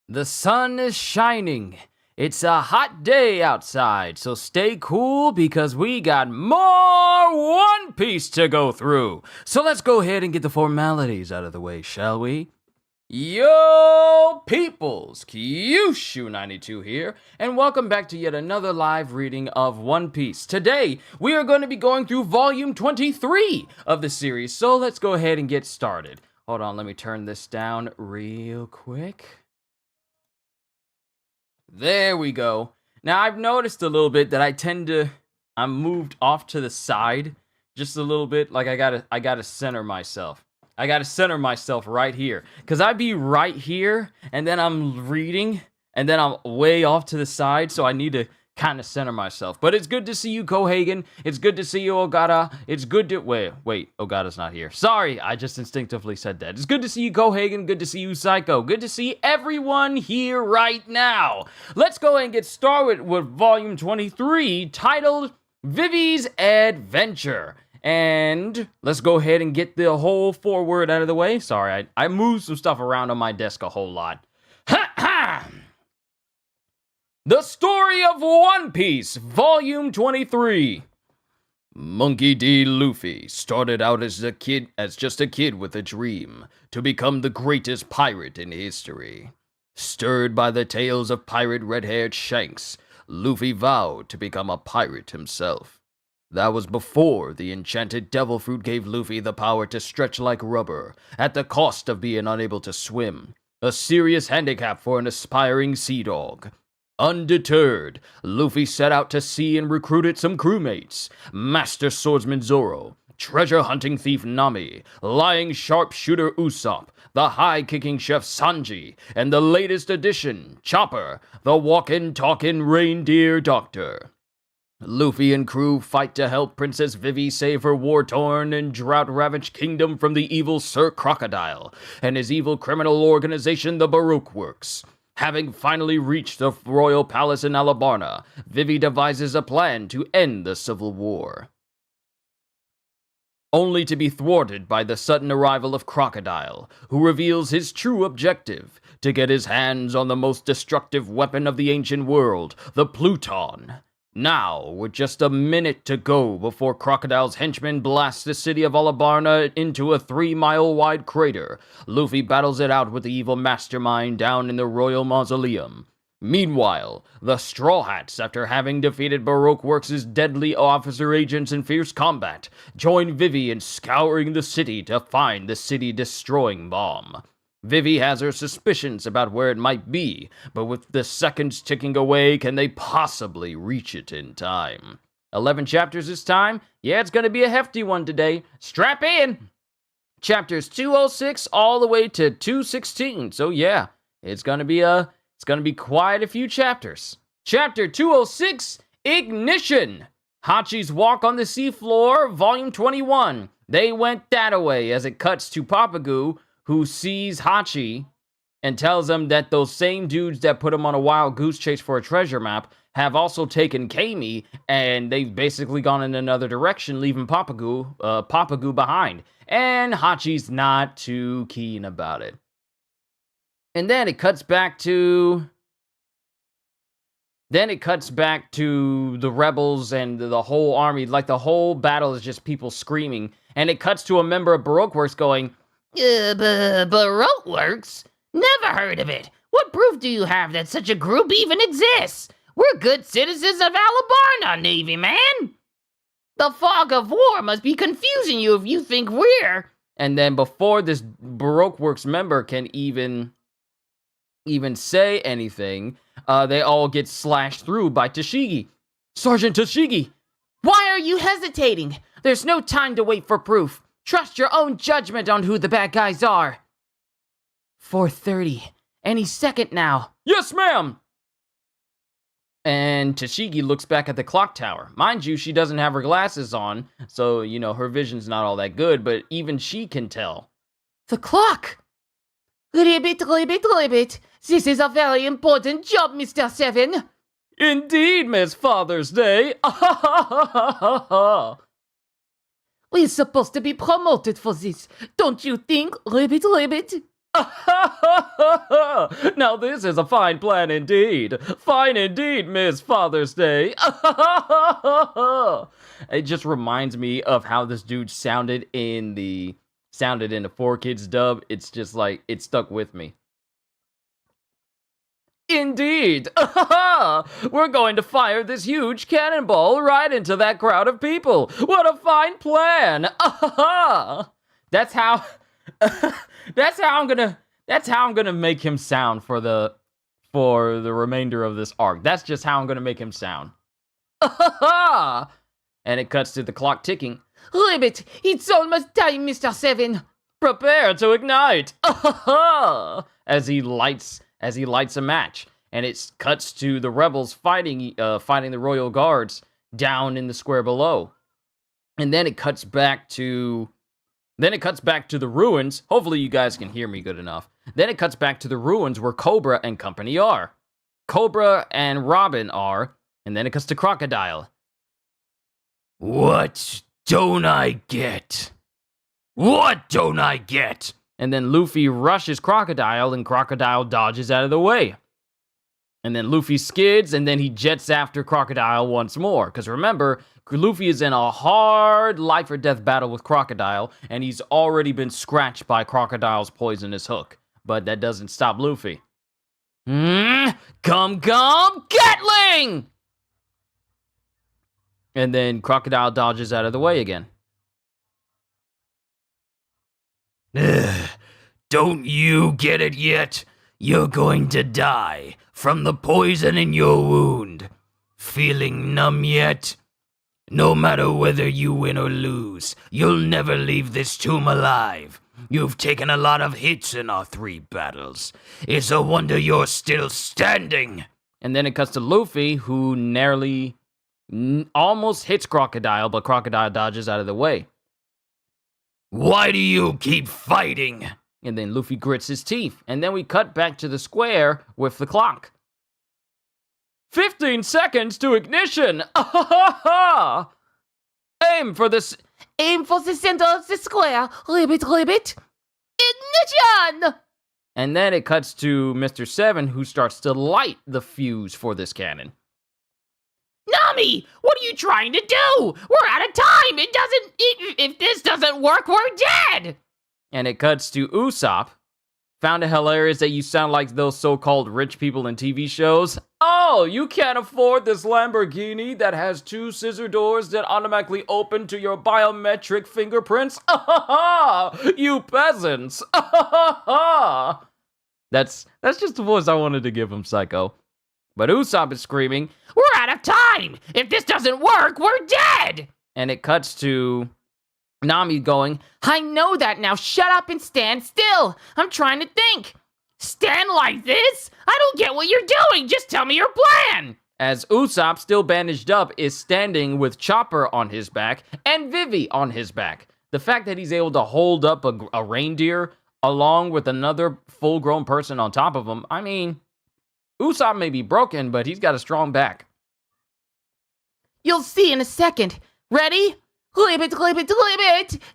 The sun is shining. It's a hot day outside, so stay cool because we got more One Piece to go through. So let's go ahead and get the formalities out of the way, shall we? Yo, peoples! Kyushu92 here, and welcome back to yet another live reading of One Piece. Today, we are going to be going through volume 23 of the series, so let's go ahead and get started. Hold on, let me turn this down real quick. There we go. Now, I've noticed a little bit that I'm moved off to the side just a little bit. Like, I gotta center myself. I gotta center myself right here. Because I'd be right here, and then I'm reading, and then I'm way off to the side, so I need to kind of center myself. But it's good to see you, Kohagen. It's good to see you, Ogata. It's good to... Wait, Ogata's not here. Sorry, I just instinctively said that. It's good to see you, Kohagen. Good to see you, Psycho. Good to see everyone here right now. Let's go ahead and get started with volume 23, titled Vivi's Adventure. And let's go ahead and get the whole foreword out of the way. Sorry, I moved some stuff around on my desk a whole lot. Ha-ha! The Story of One Piece, Volume 23. Monkey D. Luffy started out as just a kid with a dream to become the greatest pirate in history. Stirred by the tales of pirate red-haired Shanks, Luffy vowed to become a pirate himself. That was before the enchanted devil fruit gave Luffy the power to stretch like rubber, at the cost of being unable to swim, a serious handicap for an aspiring sea dog. Undeterred, Luffy set out to sea and recruited some crewmates: Master Swordsman Zoro, Treasure Hunting Thief Nami, Lying Sharpshooter Usopp, the High-Kicking Chef Sanji, and the latest addition, Chopper, the Walkin' Talkin' Reindeer Doctor. Luffy and crew fight to help Princess Vivi save her war-torn and drought-ravaged kingdom from the evil Sir Crocodile and his evil criminal organization, the Baroque Works. Having finally reached the royal palace in Alabasta, Vivi devises a plan to end the civil war, only to be thwarted by the sudden arrival of Crocodile, who reveals his true objective: to get his hands on the most destructive weapon of the ancient world, the Pluton. Now, with just a minute to go before Crocodile's henchmen blast the city of Alabasta into a 3-mile-wide crater, Luffy battles it out with the evil mastermind down in the royal mausoleum. Meanwhile, the Straw Hats, after having defeated Baroque Works' deadly officer agents in fierce combat, join Vivi in scouring the city to find the city-destroying bomb. Vivi has her suspicions about where it might be, but with the seconds ticking away, can they possibly reach it in time? 11 chapters this time? Yeah, it's gonna be a hefty one today. Strap in! Chapters 206 all the way to 216, so yeah, it's gonna be quite a few chapters. Chapter 206, Ignition! Hachi's Walk on the Seafloor, Volume 21. They went that-a-way as it cuts to Papagu, who sees Hachi and tells him that those same dudes that put him on a wild goose chase for a treasure map have also taken Kami, and they've basically gone in another direction, leaving Papagu behind. And Hachi's not too keen about it. And then it cuts back to the rebels and the whole army. Like, the whole battle is just people screaming. And it cuts to a member of Baroque Works going, Baroque Works? Never heard of it. What proof do you have that such a group even exists? We're good citizens of Alabasta, Navy man. The fog of war must be confusing you if you think we're... And then before this Baroque Works member can even say anything, they all get slashed through by Tashigi. Sergeant Tashigi! Why are you hesitating? There's no time to wait for proof. Trust your own judgment on who the bad guys are. 4:30. Any second now. Yes, ma'am! And Tashigi looks back at the clock tower. Mind you, she doesn't have her glasses on, so, you know, her vision's not all that good, but even she can tell. The clock! Ribbit. This is a very important job, Mr. Seven. Indeed, Miss Father's Day. We're supposed to be promoted for this, don't you think, Ribbit? Now this is a fine plan indeed. Fine indeed, Miss Father's Day. It just reminds me of how this dude sounded in the 4Kids dub. It's just like, it stuck with me. Indeed! We're going to fire this huge cannonball right into that crowd of people. What a fine plan! That's how I'm gonna make him sound for the remainder of this arc. That's just how I'm gonna make him sound. And it cuts to the clock ticking. Ribbit, it's almost time, Mr. 7. Prepare to ignite! As he lights a match, and it cuts to the rebels fighting the royal guards down in the square below, and then it cuts back to the ruins. Hopefully you guys can hear me good enough. Then it cuts back to the ruins where Cobra and company are. Cobra and Robin are, and then it cuts to Crocodile. What don't I get? What don't I get? And then Luffy rushes Crocodile, and Crocodile dodges out of the way. And then Luffy skids, and then he jets after Crocodile once more. Because remember, Luffy is in a hard life or death battle with Crocodile, and he's already been scratched by Crocodile's poisonous hook. But that doesn't stop Luffy. Come, Gatling! And then Crocodile dodges out of the way again. Don't you get it yet? You're going to die from the poison in your wound. Feeling numb yet? No matter whether you win or lose, you'll never leave this tomb alive. You've taken a lot of hits in our 3 battles. It's a wonder you're still standing. And then it cuts to Luffy, who almost hits Crocodile, but Crocodile dodges out of the way. Why do you keep fighting? And then Luffy grits his teeth. And then we cut back to the square with the clock. 15 seconds to ignition! Aim for the center of the square. Ribbit. Ignition! And then it cuts to Mr. 7, who starts to light the fuse for this cannon. Nami, what are you trying to do? We're out of time. If this doesn't work, we're dead. And it cuts to Usopp. Found it hilarious that you sound like those so-called rich people in TV shows. Oh, you can't afford this Lamborghini that has 2 scissor doors that automatically open to your biometric fingerprints? You peasants! That's just the voice I wanted to give him, Psycho. But Usopp is screaming, we're out of time! If this doesn't work, we're dead! And it cuts to Nami going, I know that now. Shut up and stand still. I'm trying to think. Stand like this? I don't get what you're doing. Just tell me your plan. As Usopp, still bandaged up, is standing with Chopper on his back and Vivi on his back. The fact that he's able to hold up a reindeer along with another full-grown person on top of him, I mean, Usopp may be broken, but he's got a strong back. You'll see in a second. Ready? Ribbit.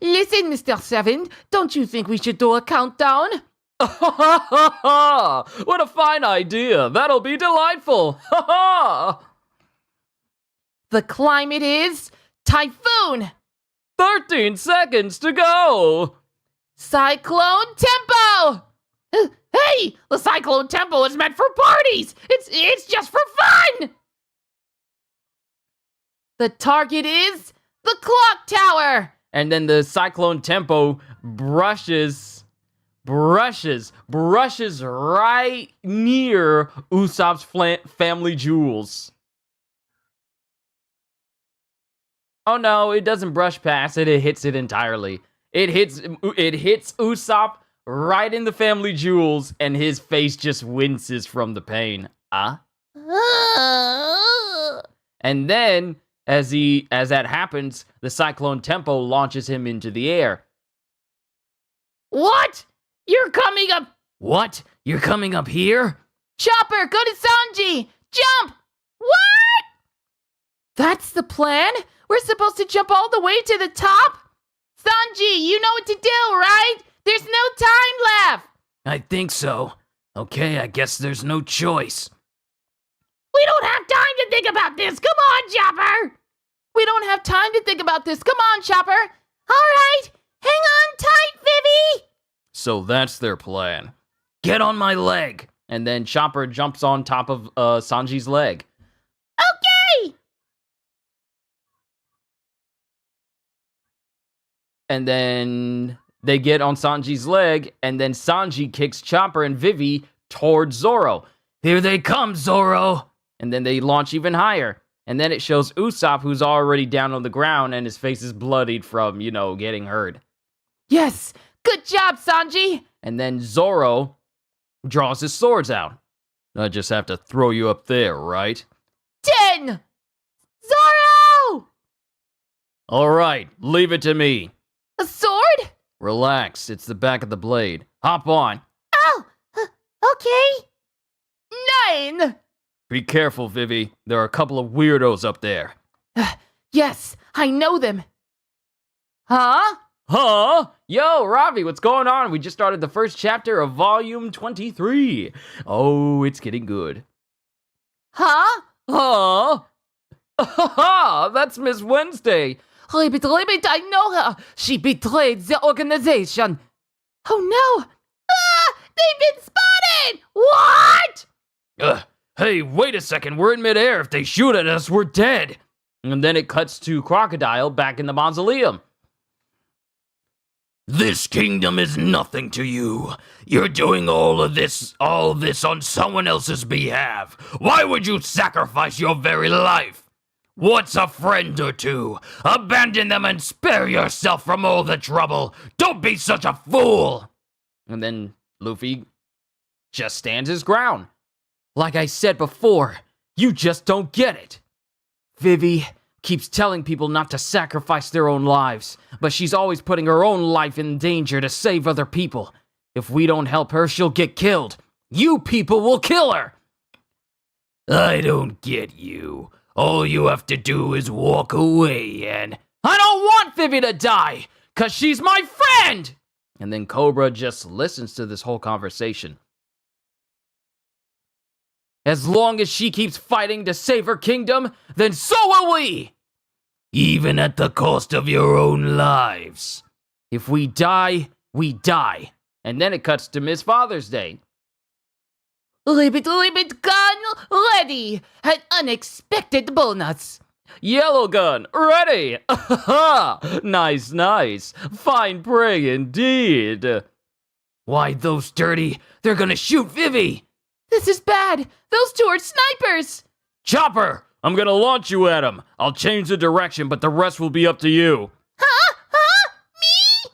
Listen, Mr. 7, don't you think we should do a countdown? What a fine idea. That'll be delightful. The climate is typhoon. 13 seconds to go. Cyclone tempo. Hey, the cyclone tempo is meant for parties. It's just for fun. The target is the clock tower. And then the cyclone tempo brushes right near Usopp's family jewels. Oh no, it doesn't brush past it, it hits it entirely. It hits Usopp right in the family jewels, and his face just winces from the pain. And then, as that happens, the cyclone tempo launches him into the air. What? You're coming up. What? You're coming up here? Chopper, go to Sanji. Jump. What? That's the plan? We're supposed to jump all the way to the top? Sanji, you know what to do, right? There's no time left. I think so. Okay, I guess there's no choice. We don't have time to think about this. Come on, Chopper. We don't have time to think about this. Come on, Chopper. All right. Hang on tight, Vivi. So that's their plan. Get on my leg. And then Chopper jumps on top of Sanji's leg. Okay. And then they get on Sanji's leg, and then Sanji kicks Chopper and Vivi towards Zoro. Here they come, Zoro! And then they launch even higher. And then it shows Usopp, who's already down on the ground, and his face is bloodied from, getting hurt. Yes! Good job, Sanji! And then Zoro draws his swords out. I just have to throw you up there, right? 10! Zoro! Alright, leave it to me. A sword? Relax, it's the back of the blade. Hop on. Oh, okay. 9! Be careful, Vivi. There are a couple of weirdos up there. Yes, I know them. Huh? Huh? Yo, Ravi, what's going on? We just started the first chapter of Volume 23. Oh, it's getting good. Huh? Huh? Ha! That's Miss Wednesday. Ribbit, I know her. She betrayed the organization. Oh no! Ah! They've been spotted! What? Hey, wait a second. We're in midair. If they shoot at us, we're dead. And then it cuts to Crocodile back in the mausoleum. This kingdom is nothing to you. You're doing all this on someone else's behalf. Why would you sacrifice your very life? What's a friend or two? Abandon them and spare yourself from all the trouble. Don't be such a fool. And then Luffy just stands his ground. Like I said before, you just don't get it. Vivi keeps telling people not to sacrifice their own lives, but she's always putting her own life in danger to save other people. If we don't help her, she'll get killed. You people will kill her. I don't get you. All you have to do is walk away and... I don't want Vivi to die, because she's my friend! And then Cobra just listens to this whole conversation. As long as she keeps fighting to save her kingdom, then so will we! Even at the cost of your own lives. If we die, we die. And then it cuts to Miss Father's Day. Ribbit, gun ready! An unexpected bonus! Yellow gun, ready! Nice. Fine prey indeed. Why, those dirty, they're gonna shoot Vivi! This is bad! Those two are snipers! Chopper, I'm gonna launch you at them. I'll change the direction, but the rest will be up to you. Huh? Me?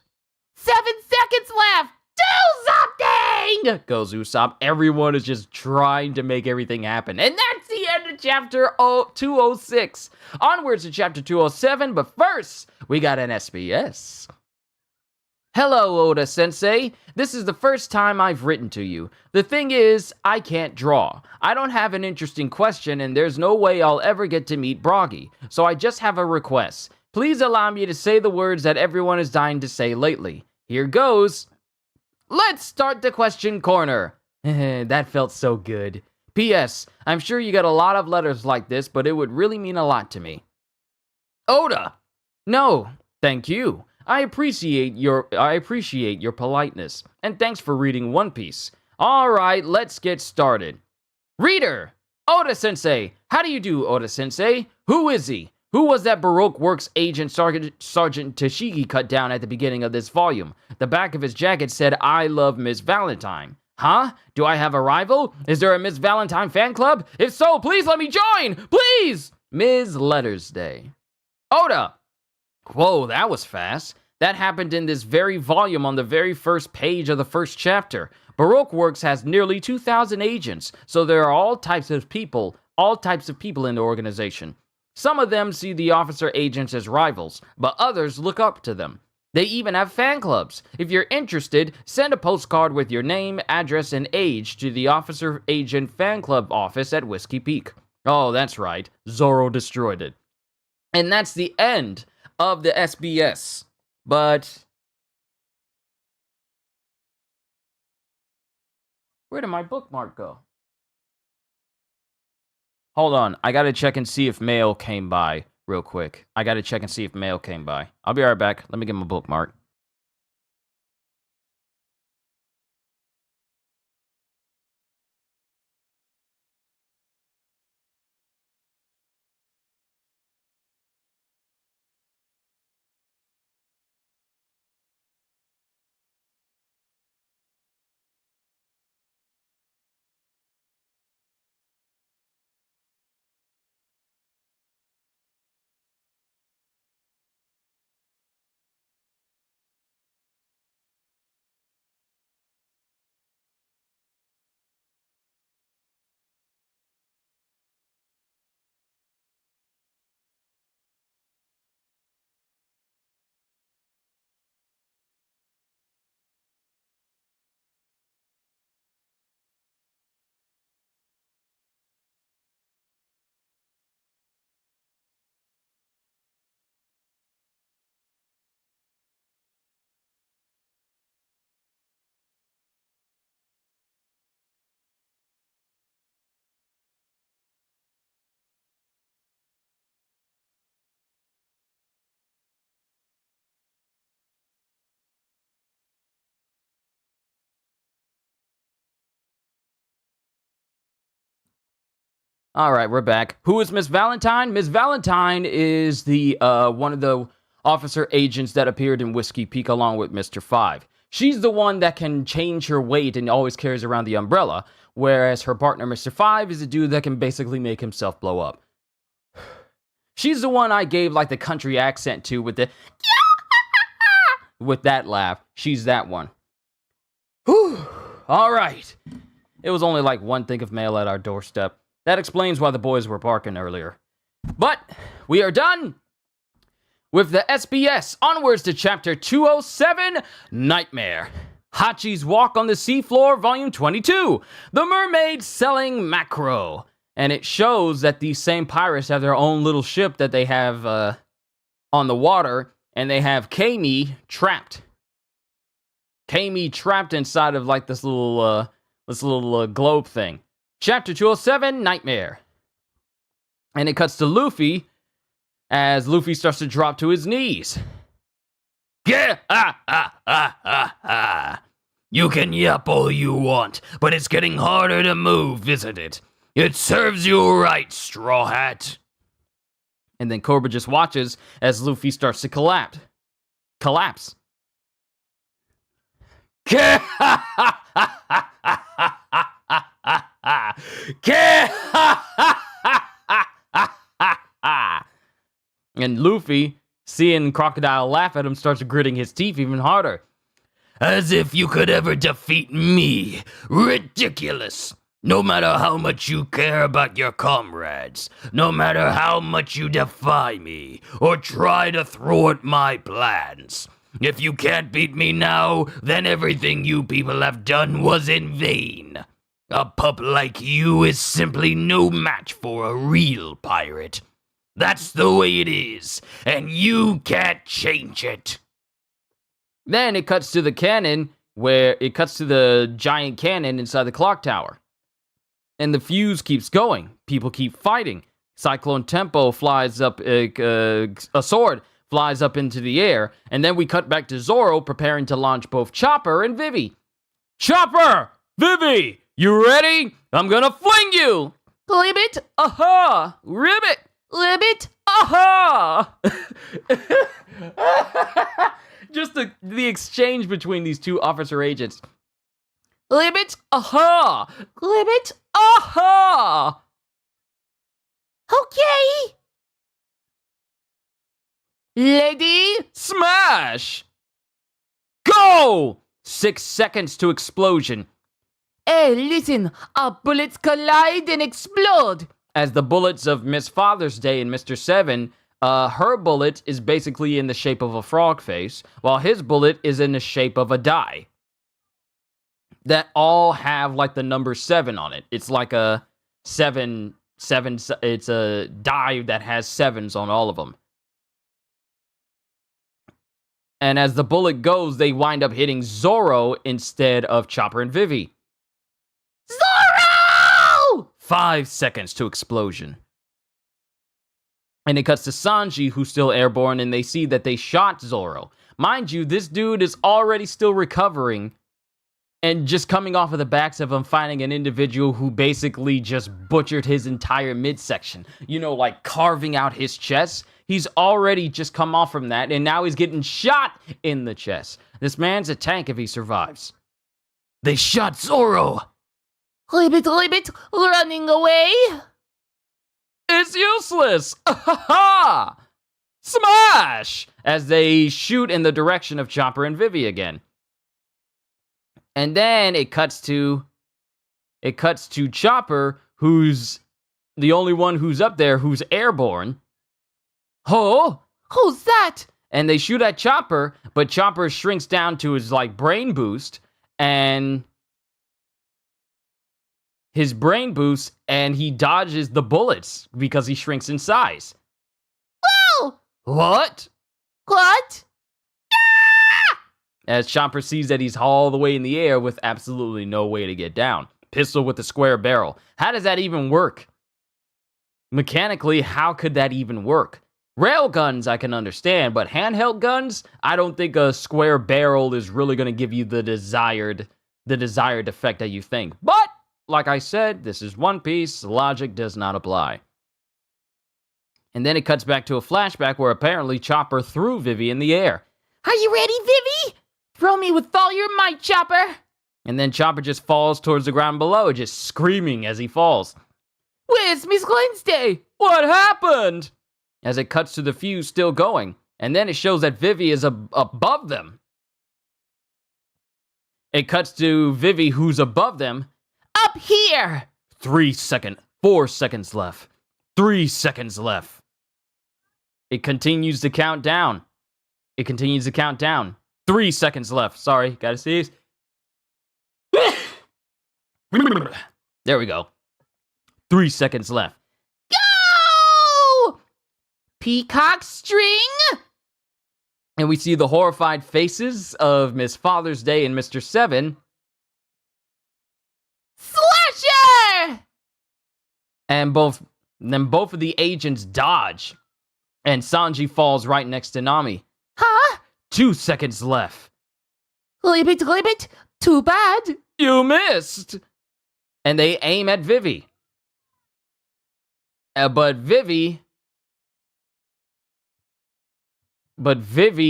7 seconds left! Do something! Goes Usopp. Everyone is just trying to make everything happen. And that's the end of chapter 206. Onwards to chapter 207, but first, we got an SBS. Hello, Oda-sensei. This is the first time I've written to you. The thing is, I can't draw. I don't have an interesting question, and there's no way I'll ever get to meet Broggy. So I just have a request. Please allow me to say the words that everyone is dying to say lately. Here goes. Let's start the question corner. That felt so good. P.S. I'm sure you get a lot of letters like this, but it would really mean a lot to me. Oda! No, thank you. I appreciate your politeness, and thanks for reading One Piece. Alright, let's get started. Reader! Oda-sensei! How do you do, Oda-sensei? Who is he? Who was that Baroque Works agent Sergeant Tashigi cut down at the beginning of this volume? The back of his jacket said, I love Miss Valentine. Huh? Do I have a rival? Is there a Miss Valentine fan club? If so, please let me join! Please! Ms. Letters Day. Oda! Whoa, that was fast. That happened in this very volume on the very first page of the first chapter. Baroque Works has nearly 2,000 agents, so there are all types of people in the organization. Some of them see the officer agents as rivals, but others look up to them. They even have fan clubs. If you're interested, send a postcard with your name, address, and age to the officer agent fan club office at Whiskey Peak. Oh, that's right. Zoro destroyed it. And that's the end of the SBS. But Where did my bookmark go? Hold on. I gotta check and see if mail came by real quick. I'll be right back. Let me get my bookmark. All right, we're back. Who is Miss Valentine? Miss Valentine is the one of the officer agents that appeared in Whiskey Peak along with Mr. Five. She's the one that can change her weight and always carries around the umbrella, whereas her partner, Mr. Five, is a dude that can basically make himself blow up. She's the one I gave like the country accent to with the with that laugh. She's that one. Whew. All right. It was only like one thing of mail at our doorstep. That explains why the boys were barking earlier. But we are done with the SBS. Onwards to Chapter 207, Nightmare. Hachi's Walk on the Seafloor, Volume 22. The Mermaid Selling Macro. And it shows that these same pirates have their own little ship that they have on the water. And they have Kami trapped. Kami trapped inside of like this little globe thing. Chapter 207, Nightmare. And it cuts to Luffy as Luffy starts to drop to his knees. Yeah, You can yap all you want, but it's getting harder to move, isn't it? It serves you right, Straw Hat. And then Cobra just watches as Luffy starts to collapse. And Luffy, seeing Crocodile laugh at him, starts gritting his teeth even harder. As if you could ever defeat me. Ridiculous. No matter how much you care about your comrades, no matter how much you defy me, or try to thwart my plans. If you can't beat me now, then everything you people have done was in vain. A pup like you is simply no match for a real pirate. That's the way it is, and you can't change it. Then it cuts to the cannon, where it cuts to the giant cannon inside the clock tower. And the fuse keeps going. People keep fighting. Cyclone Tempo flies up, a sword flies up into the air. And then we cut back to Zoro preparing to launch both Chopper and Vivi. Chopper! Vivi! You ready? I'm gonna fling you! Ribbit, Aha! Ribbit! ribbit. Aha! Just the exchange between these two officer agents. Ribbit, Aha! ribbit. Aha! Okay. Lady, smash! Go! 6 seconds to explosion. Hey, listen, our bullets collide and explode. As the bullets of Miss Father's Day and Mr. Seven, her bullet is basically in the shape of a frog face, while his bullet is in the shape of a die. That all have like the number 7 on it. It's like a 7, it's a die that has 7s on all of them. And as the bullet goes, they wind up hitting Zoro instead of Chopper and Vivi. 5 seconds to explosion. And it cuts to Sanji, who's still airborne, and they see that they shot Zoro. Mind you, this dude is already still recovering and just coming off of the backs of him finding an individual who basically just butchered his entire midsection. You know, like carving out his chest. He's already just come off from that, and now he's getting shot in the chest. This man's a tank if he survives. They shot Zoro! Leave it, running away. It's useless! Smash! As they shoot in the direction of Chopper and Vivi again. And then it cuts to Chopper, who's the only one who's up there who's airborne. Oh, Who's that? and they shoot at Chopper, but Chopper shrinks down to his like brain boost, and his brain boost, and he dodges the bullets because he shrinks in size. Oh! What? What? As Chopper sees that he's all the way in the air with absolutely no way to get down. Pistol with a square barrel. How does that even work? Mechanically, how could that even work? Rail guns I can understand, but handheld guns, I don't think a square barrel is really going to give you the desired effect that you think. But, like I said, this is One Piece, logic does not apply. And then it cuts back to a flashback where apparently Chopper threw Vivi in the air. Are you ready, Vivi? Throw me with all your might, Chopper. And then Chopper just falls towards the ground below, just screaming as he falls. Where's Miss Wednesday? What happened? As it cuts to the fuse still going. And then it shows that Vivi is above them. It cuts to Vivi, who's above them. Up here. 4 seconds left. 3 seconds left. It continues to count down. 3 seconds left. Sorry, gotta sneeze. There we go. 3 seconds left. Go! Peacock string. And we see the horrified faces of Miss Father's Day and Mr. 7. Slasher! And both of the agents dodge. And Sanji falls right next to Nami. Huh? 2 seconds left. Leave it. Too bad. You missed! And they aim at Vivi. But Vivi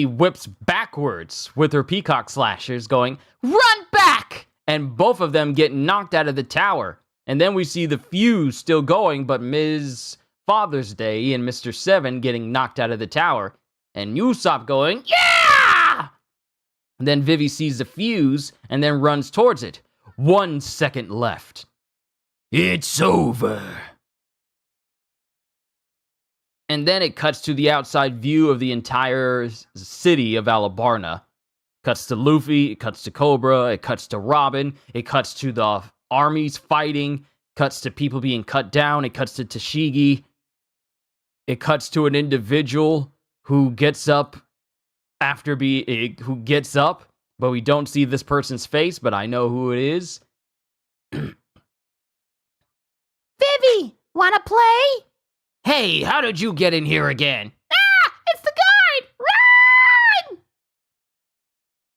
whips backwards with her peacock slashers going, Run back! and both of them get knocked out of the tower. And then we see the fuse still going, but Ms. Father's Day and Mr. 7 getting knocked out of the tower. And Usopp going, yeah! And then Vivi sees the fuse and then runs towards it. 1 second left. It's over. And then it cuts to the outside view of the entire city of Alabasta. Cuts to Luffy, it cuts to Cobra, it cuts to Robin, it cuts to the armies fighting, cuts to people being cut down, it cuts to Tashigi. It cuts to an individual who gets up but we don't see this person's face, but I know who it is. Vivi, wanna play? Hey, how did you get in here again? Ah, it's the guard! Run!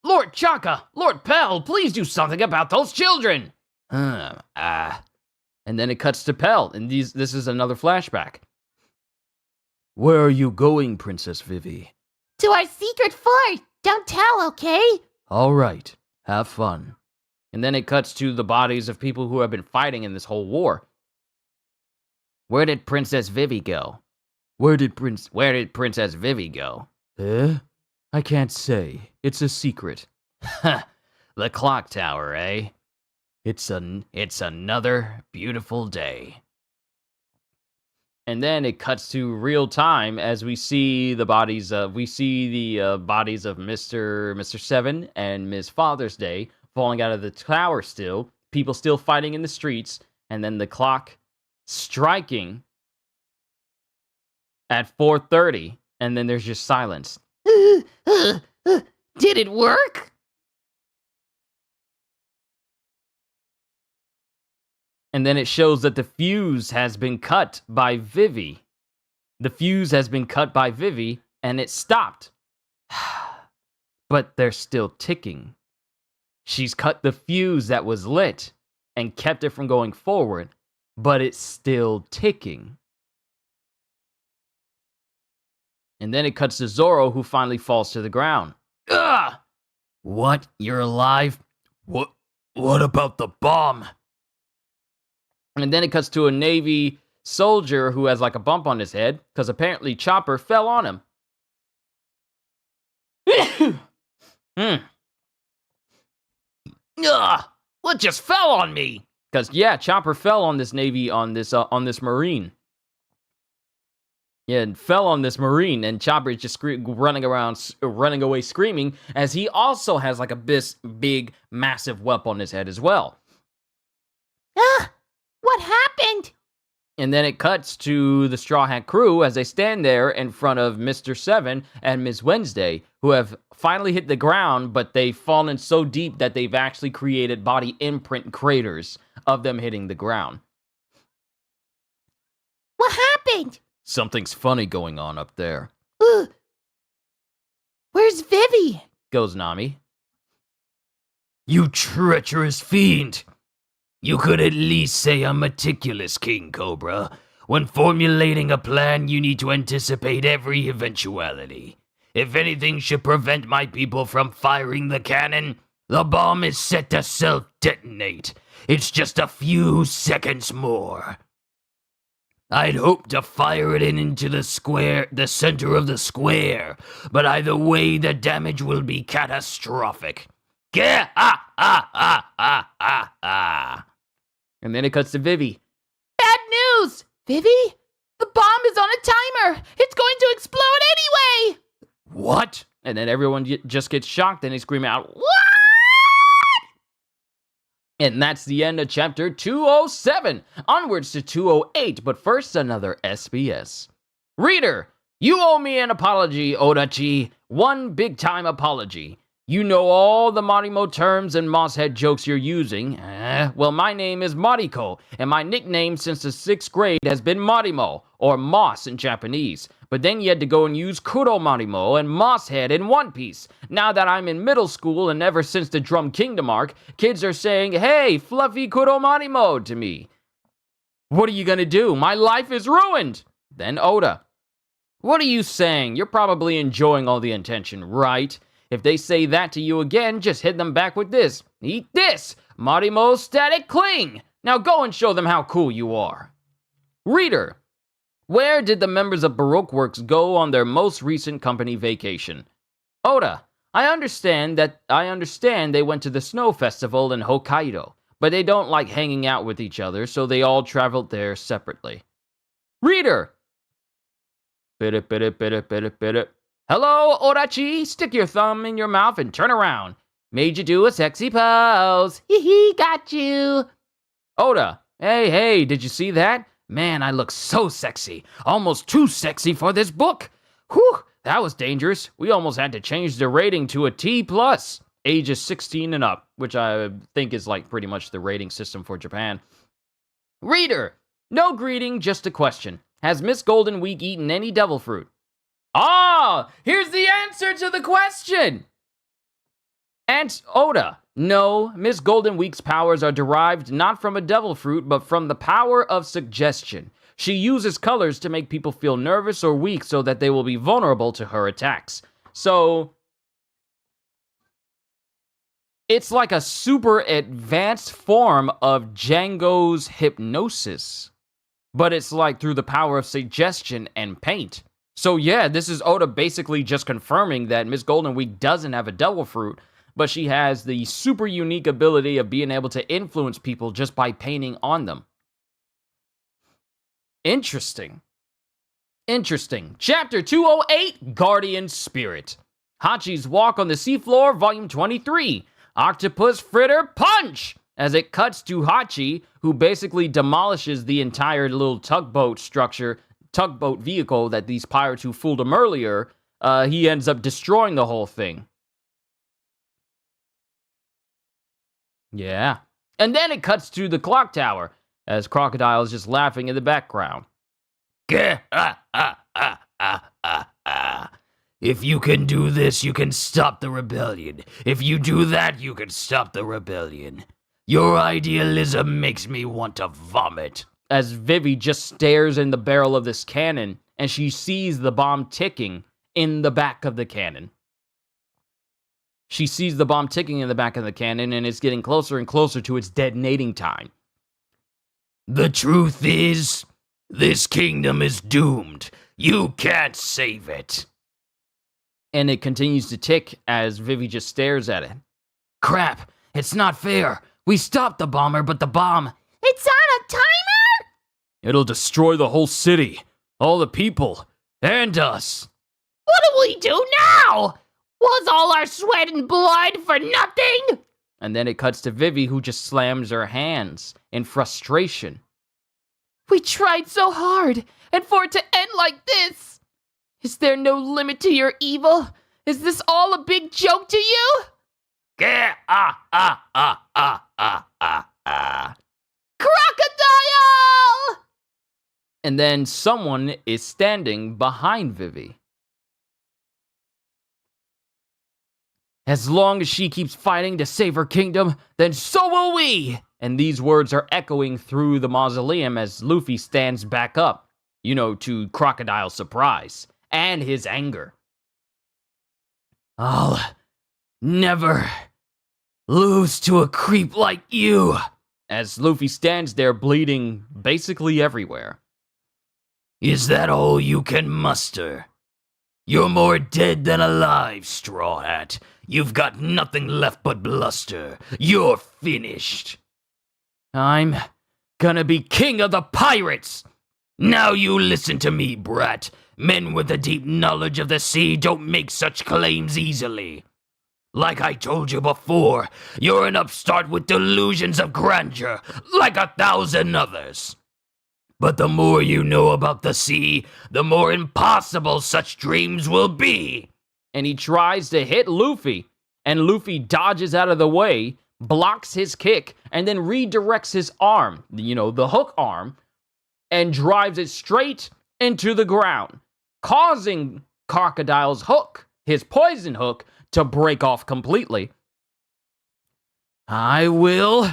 Lord Chaka, Lord Pell, please do something about those children. And then it cuts to Pell, and this is another flashback. Where are you going, Princess Vivi? To our secret fort. Don't tell, okay? All right, have fun. And then it cuts to the bodies of people who have been fighting in this whole war. Where did Princess Vivi go? Where did Princess Vivi go? I can't say. It's a secret. The clock tower, eh? It's another beautiful day. And then it cuts to real time as we see the bodies of Mr. 7 and Ms. Father's Day falling out of the tower still, people still fighting in the streets, and then the clock striking at 4:30, and then there's just silence. Did it work? And then it shows that the fuse has been cut by Vivi. The fuse has been cut by Vivi, and it stopped. But they're still ticking. She's cut the fuse that was lit and kept it from going forward, but it's still ticking. And then it cuts to Zoro, who finally falls to the ground. Ugh! What? You're alive? What about the bomb? And then it cuts to a Navy soldier who has like a bump on his head, because apparently Chopper fell on him. Ugh! What just fell on me? Because, yeah, Chopper fell on this Navy, on this Marine. Yeah, and fell on this Marine, and Chopper is just running away screaming, as he also has like a big, massive whelp on his head as well. What happened? And then it cuts to the Straw Hat crew as they stand there in front of Mr. Seven and Ms. Wednesday, who have finally hit the ground, but they've fallen so deep that they've actually created body imprint craters of them hitting the ground. What happened? Something's funny going on up there, Where's Vivi? goes Nami. You treacherous fiend! You could at least say I'm meticulous, King Cobra. When formulating a plan, you need to anticipate every eventuality. If anything should prevent my people from firing the cannon, the bomb is set to self-detonate. It's just a few seconds more. I'd hoped to fire it into the center of the square, but either way, the damage will be catastrophic. And then it cuts to Vivi. Bad news! Vivi? The bomb is on a timer! It's going to explode anyway! What? And then everyone just gets shocked and they scream out, "What?" And that's the end of chapter 207. Onwards to 208, but first another SBS. Reader, you owe me an apology, Odachi. One big-time apology. You know all the Marimo terms and Mosshead jokes you're using. Well, my name is Mariko, and my nickname since the 6th grade has been Marimo, or Moss in Japanese. But then you had to go and use Kuro Marimo and Mosshead in One Piece. Now that I'm in middle school and ever since the Drum Kingdom arc, kids are saying, "Hey, fluffy Kuro Marimo" to me. What are you gonna do? My life is ruined. Then Oda. What are you saying? You're probably enjoying all the attention, right? If they say that to you again, just hit them back with this. Eat this! Marimo Static Cling! Now go and show them how cool you are. Reader, where did the members of Baroque Works go on their most recent company vacation? Oda, I understand they went to the snow festival in Hokkaido, but they don't like hanging out with each other, so they all traveled there separately. Reader, hello, Orachi, stick your thumb in your mouth and turn around. Made you do a sexy pose. Hee, got you. Oda, hey, did you see that? Man, I look so sexy. Almost too sexy for this book. Whew, that was dangerous. We almost had to change the rating to a T+, ages 16 and up, which I think is like pretty much the rating system for Japan. Reader, no greeting, just a question. Has Miss Golden Week eaten any devil fruit? Ah, here's the answer to the question. And Oda, no, Miss Golden Week's powers are derived not from a devil fruit, but from the power of suggestion. She uses colors to make people feel nervous or weak so that they will be vulnerable to her attacks. So, it's like a super advanced form of Django's hypnosis. But it's like through the power of suggestion and paint. So yeah, this is Oda basically just confirming that Miss Golden Week doesn't have a devil fruit, but she has the super unique ability of being able to influence people just by painting on them. Interesting. Chapter 208, Guardian Spirit. Hachi's Walk on the Seafloor, Volume 23. Octopus Fritter Punch! As it cuts to Hachi, who basically demolishes the entire little tugboat vehicle that these pirates who fooled him earlier, he ends up destroying the whole thing. Yeah. And then it cuts to the clock tower. as Crocodile is just laughing in the background. If you can do this, you can stop the rebellion. If you do that, you can stop the rebellion. Your idealism makes me want to vomit. As Vivi just stares in the barrel of this cannon, and she sees the bomb ticking in the back of the cannon. She sees the bomb ticking in the back of the cannon, and it's getting closer and closer to its detonating time. The truth is, this kingdom is doomed. You can't save it. And it continues to tick as Vivi just stares at it. Crap, it's not fair. We stopped the bomber, but the bomb... It's on a timer? It'll destroy the whole city, all the people, and us. What do we do now? Was all our sweat and blood for nothing? And then it cuts to Vivi, who just slams her hands in frustration. We tried so hard, and for it to end like this. Is there no limit to your evil? Is this all a big joke to you? Crocodile! And then someone is standing behind Vivi. As long as she keeps fighting to save her kingdom, then so will we! And these words are echoing through the mausoleum as Luffy stands back up, to Crocodile's surprise and his anger. I'll never lose to a creep like you. As Luffy stands there bleeding basically everywhere. Is that all you can muster? You're more dead than alive, Straw Hat. You've got nothing left but bluster. You're finished. I'm gonna be king of the pirates! Now you listen to me, brat. Men with a deep knowledge of the sea don't make such claims easily. Like I told you before, you're an upstart with delusions of grandeur, like 1,000 others. But the more you know about the sea, the more impossible such dreams will be. And he tries to hit Luffy, and Luffy dodges out of the way, blocks his kick, and then redirects his arm, the hook arm, and drives it straight into the ground, causing Crocodile's hook, his poison hook, to break off completely. I will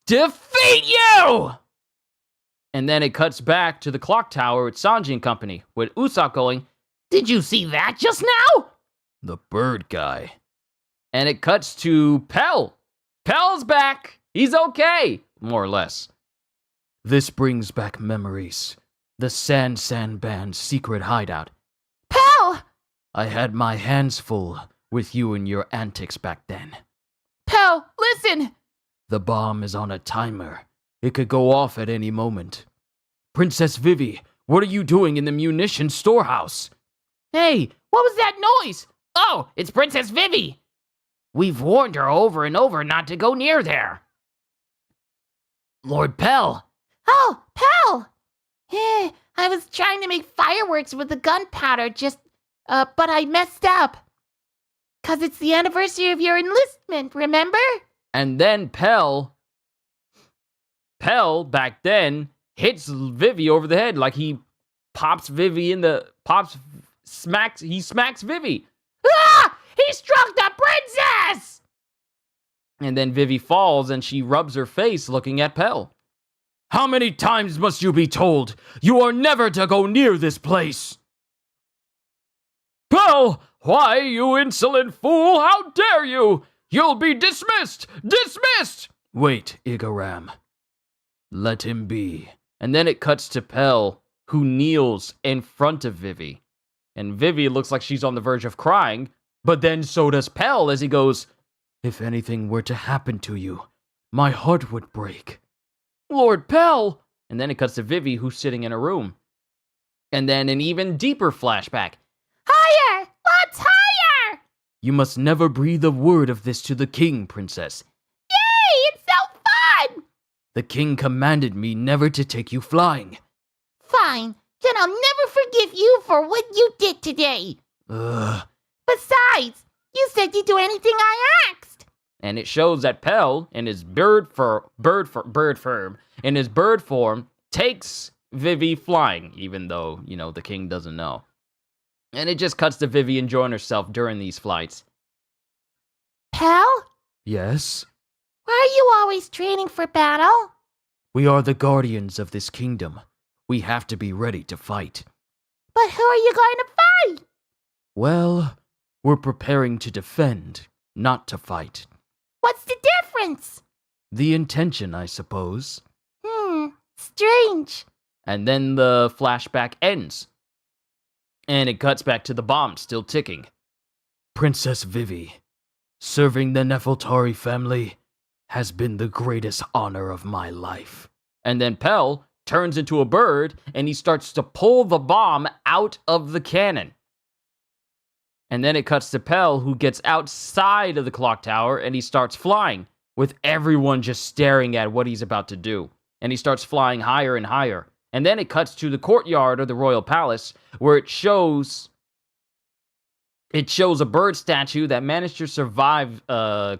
defeat you! And then it cuts back to the clock tower with Sanji and company, with Usopp going, Did you see that just now? The bird guy. And it cuts to Pell. Pell's back! He's okay! More or less. This brings back memories. The Sand Band's secret hideout. Pell! I had my hands full with you and your antics back then. Pell, listen! The bomb is on a timer. It could go off at any moment. Princess Vivi, what are you doing in the munition storehouse? Hey, what was that noise? Oh, it's Princess Vivi. We've warned her over and over not to go near there. Lord Pell. Oh, Pell! I was trying to make fireworks with the gunpowder, but I messed up. 'Cause it's the anniversary of your enlistment, remember? And then Pell back then hits Vivi over the head, like he pops Vivi smacks Vivi. Ah! He struck the princess! And then Vivi falls and she rubs her face looking at Pell. How many times must you be told? You are never to go near this place. Pell, why, you insolent fool, how dare you? You'll be dismissed! Dismissed! Wait, Igaram. Let him be. And then it cuts to Pell, who kneels in front of Vivi. And Vivi looks like she's on the verge of crying, but then so does Pell as he goes, If anything were to happen to you, my heart would break. Lord Pell! And then it cuts to Vivi, who's sitting in a room. And then an even deeper flashback. Higher! Lots higher! You must never breathe a word of this to the king, princess. Yay! It's so fun! The king commanded me never to take you flying. Fine. Then I'll never forgive you for what you did today. Ugh. Besides, you said you'd do anything I asked. And it shows that Pell, in his bird form, takes Vivi flying, even though, the king doesn't know. And it just cuts to Vivi enjoying herself during these flights. Pal? Yes? Why are you always training for battle? We are the guardians of this kingdom. We have to be ready to fight. But who are you going to fight? Well, we're preparing to defend, not to fight. What's the difference? The intention, I suppose. Strange. And then the flashback ends. And it cuts back to the bomb still ticking. Princess Vivi, serving the Nefeltari family has been the greatest honor of my life. And then Pell turns into a bird and he starts to pull the bomb out of the cannon. And then it cuts to Pell, who gets outside of the clock tower and he starts flying, with everyone just staring at what he's about to do. And he starts flying higher and higher. And then it cuts to the courtyard of the royal palace, where it shows a bird statue that managed to survive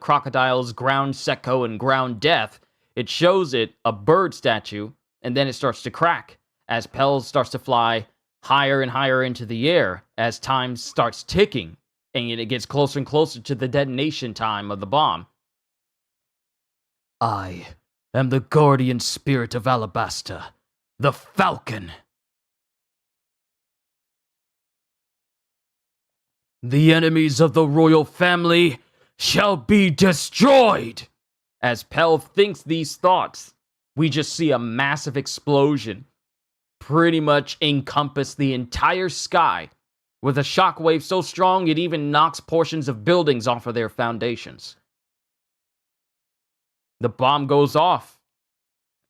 crocodiles, ground secco, and ground death. It shows it, a bird statue, and then it starts to crack as Pell starts to fly higher and higher into the air as time starts ticking, and it gets closer and closer to the detonation time of the bomb. I am the guardian spirit of Alabasta, the Falcon. The enemies of the royal family shall be destroyed. As Pell thinks these thoughts, we just see a massive explosion pretty much encompass the entire sky, with a shockwave so strong it even knocks portions of buildings off of their foundations. The bomb goes off,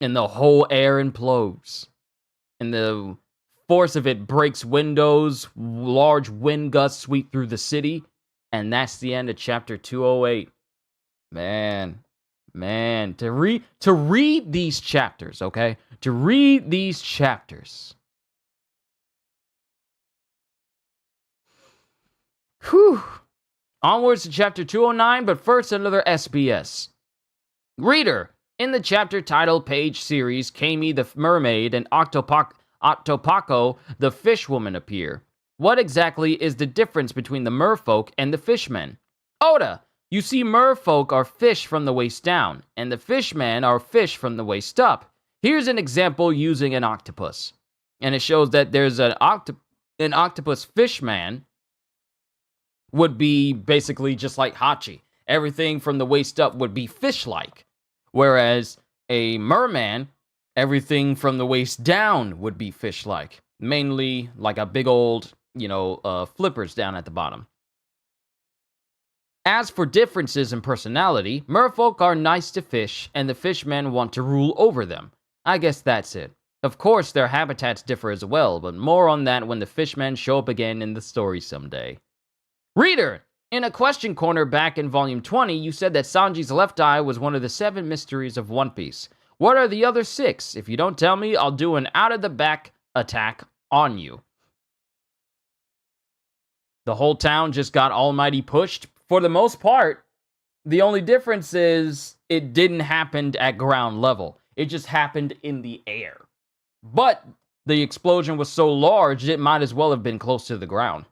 and the whole air implodes. And the force of it breaks windows, large wind gusts sweep through the city, and that's the end of chapter 208. Man, to read these chapters, okay? To read these chapters. Whew. Onwards to chapter 209, but first another SBS. Reader, in the chapter title page series, Kami the mermaid and Octopaco the fishwoman appear. What exactly is the difference between the merfolk and the fishmen? Oda, you see, merfolk are fish from the waist down, and the fishmen are fish from the waist up. Here's an example using an octopus. And it shows that there's an octopus fishman would be basically just like Hachi. Everything from the waist up would be fish-like. Whereas a merman, everything from the waist down would be fish-like. Mainly like a big old, flippers down at the bottom. As for differences in personality, merfolk are nice to fish, and the fishmen want to rule over them. I guess that's it. Of course, their habitats differ as well, but more on that when the fishmen show up again in the story someday. Reader, in a question corner back in volume 20, you said that Sanji's left eye was one of the 7 mysteries of One Piece. What are the other 6? If you don't tell me, I'll do an out-of-the-back attack on you. The whole town just got almighty pushed. For the most part, the only difference is it didn't happen at ground level. It just happened in the air. But the explosion was so large, it might as well have been close to the ground.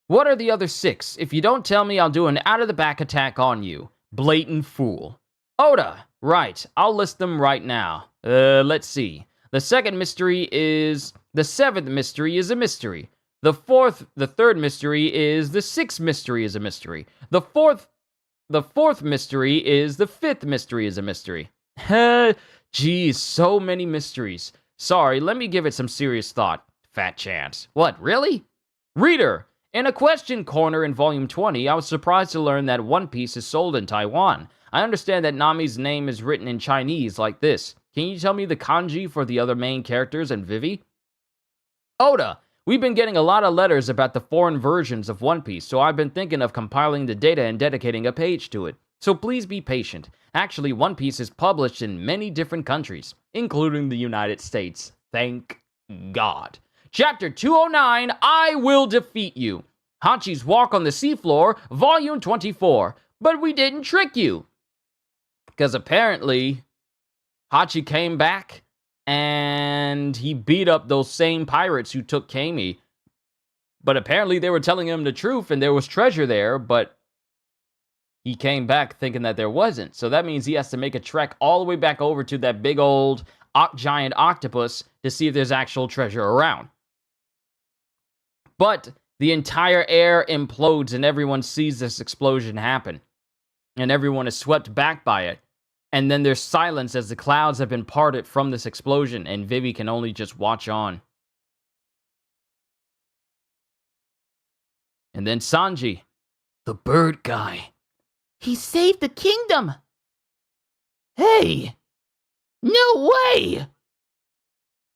What are the other 6? If you don't tell me, I'll do an out-of-the-back attack on you. Blatant fool. Oda. Right, I'll list them right now. Let's see. The 7th mystery is a mystery. The 3rd mystery is the 6th mystery is a mystery. The fourth mystery is the 5th mystery is a mystery. Geez, so many mysteries. Sorry, let me give it some serious thought. Fat chance. What, really? Reader, in a question corner in volume 20, I was surprised to learn that One Piece is sold in Taiwan. I understand that Nami's name is written in Chinese like this. Can you tell me the kanji for the other main characters and Vivi? Oda, we've been getting a lot of letters about the foreign versions of One Piece, so I've been thinking of compiling the data and dedicating a page to it. So please be patient. Actually, One Piece is published in many different countries, including the United States. Thank God. Chapter 209, I Will Defeat You. Hachi's Walk on the Seafloor, Volume 24. But we didn't trick you. Because apparently, Hachi came back and he beat up those same pirates who took Kami. But apparently they were telling him the truth and there was treasure there, but he came back thinking that there wasn't. So that means he has to make a trek all the way back over to that big old giant octopus to see if there's actual treasure around. But the entire air implodes and everyone sees this explosion happen. And everyone is swept back by it. And then there's silence as the clouds have been parted from this explosion and Vivi can only just watch on. And then Sanji, the bird guy. He saved the kingdom! Hey! No way!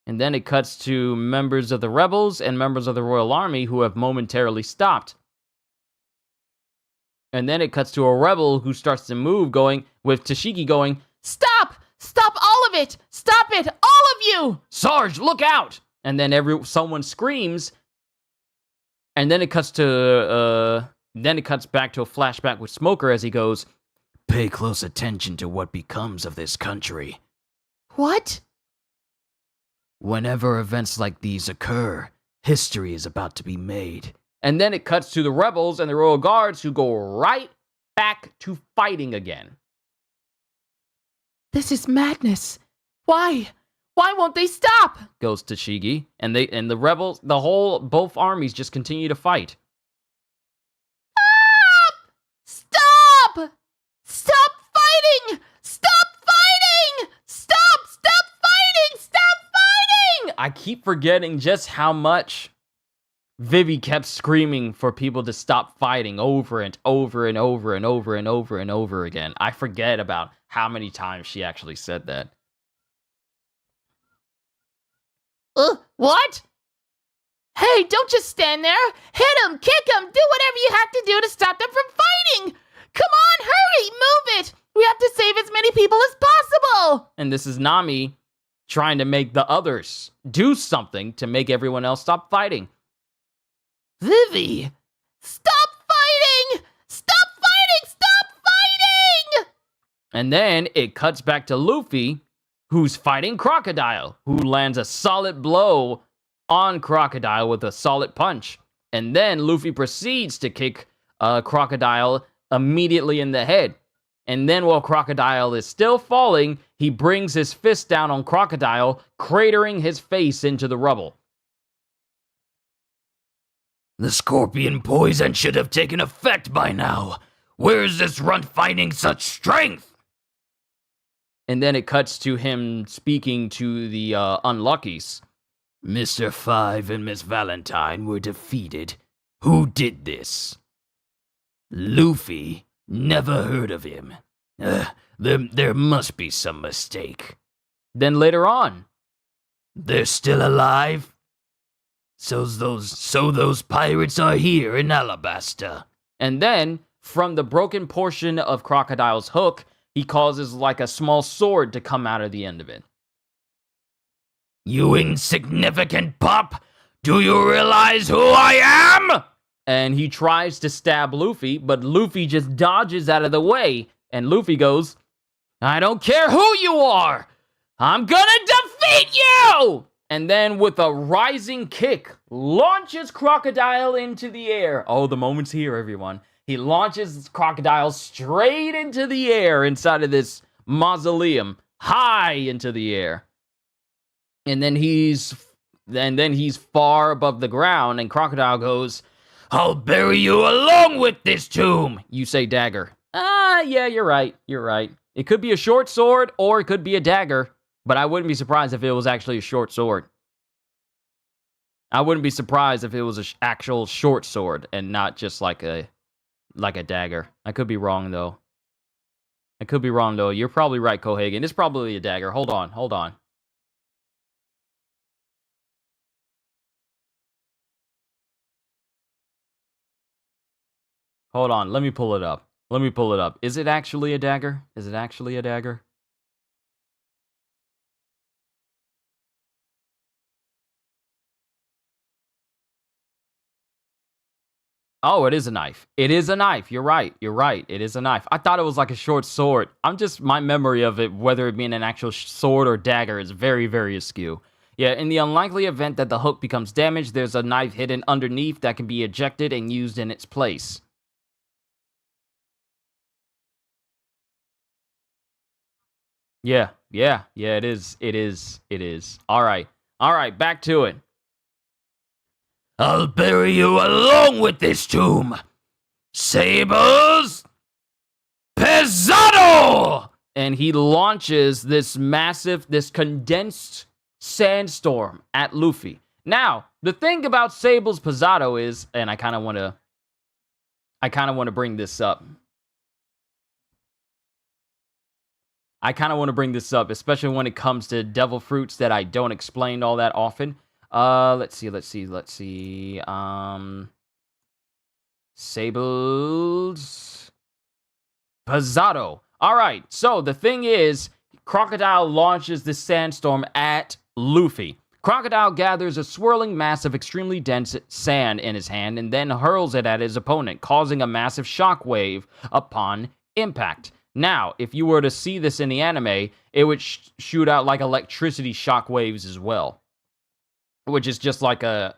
And then it cuts to members of the rebels and members of the Royal Army who have momentarily stopped. And then it cuts to a rebel who starts to move, going with Tashigi going, Stop! Stop all of it! Stop it! All of you! Sarge, look out! And then someone screams. And then it cuts to back to a flashback with Smoker as he goes, Pay close attention to what becomes of this country. What? Whenever events like these occur, history is about to be made. And then it cuts to the rebels and the Royal Guards who go right back to fighting again. This is madness. Why? Why won't they stop? Goes Tashigi. And the rebels, both armies just continue to fight. Stop! Stop fighting! Stop fighting! Stop! Stop fighting! Stop fighting! I keep forgetting just how much Vivi kept screaming for people to stop fighting over and over and over and over and over and over again. I forget about how many times she actually said that. What? Hey, don't just stand there. Hit him, kick him, do whatever you have to do to stop them from fighting. Come on, hurry, move it. We have to save as many people as possible. And this is Nami trying to make the others do something to make everyone else stop fighting. Vivi, stop fighting! Stop fighting! Stop fighting! And then it cuts back to Luffy, who's fighting Crocodile, who lands a solid blow on Crocodile with a solid punch. And then Luffy proceeds to kick Crocodile immediately in the head. And then while Crocodile is still falling, he brings his fist down on Crocodile, cratering his face into the rubble. The scorpion poison should have taken effect by now. Where is this runt finding such strength? And then it cuts to him speaking to the Unluckies. Mr. Five and Miss Valentine were defeated. Who did this? Luffy? Never heard of him. There must be some mistake. Then later on, they're still alive? So those pirates are here in Alabasta. And then, from the broken portion of Crocodile's hook, he causes like a small sword to come out of the end of it. You insignificant pup! Do you realize who I am? And he tries to stab Luffy, but Luffy just dodges out of the way. And Luffy goes, I don't care who you are! I'm gonna defeat you! And then with a rising kick, launches Crocodile into the air. Oh, the moment's here, everyone. He launches Crocodile straight into the air inside of this mausoleum, high into the air. And then he's far above the ground, and Crocodile goes, I'll bury you along with this tomb. You say dagger. Yeah, you're right. You're right. It could be a short sword, or it could be a dagger. But I wouldn't be surprised if it was actually a short sword. I wouldn't be surprised if it was an actual short sword and not just like a dagger. I could be wrong, though. You're probably right, Kohagen. It's probably a dagger. Hold on. Let me pull it up. Is it actually a dagger? Oh, it is a knife. It is a knife. You're right. You're right. It is a knife. I thought it was like a short sword. My memory of it, whether it being an actual sword or dagger, is very, very askew. Yeah, in the unlikely event that the hook becomes damaged, there's a knife hidden underneath that can be ejected and used in its place. Yeah, it is. It is. All right, back to it. I'll bury you along with this tomb. Sabers Pesado! And he launches this condensed sandstorm at Luffy. Now, the thing about Sable's Pesado is, and I kind of want to bring this up. Especially when it comes to devil fruits that I don't explain all that often. Let's see. Sable's Pesado. All right, so the thing is, Crocodile launches the sandstorm at Luffy. Crocodile gathers a swirling mass of extremely dense sand in his hand and then hurls it at his opponent, causing a massive shockwave upon impact. Now, if you were to see this in the anime, it would shoot out like electricity shockwaves as well, which is just like an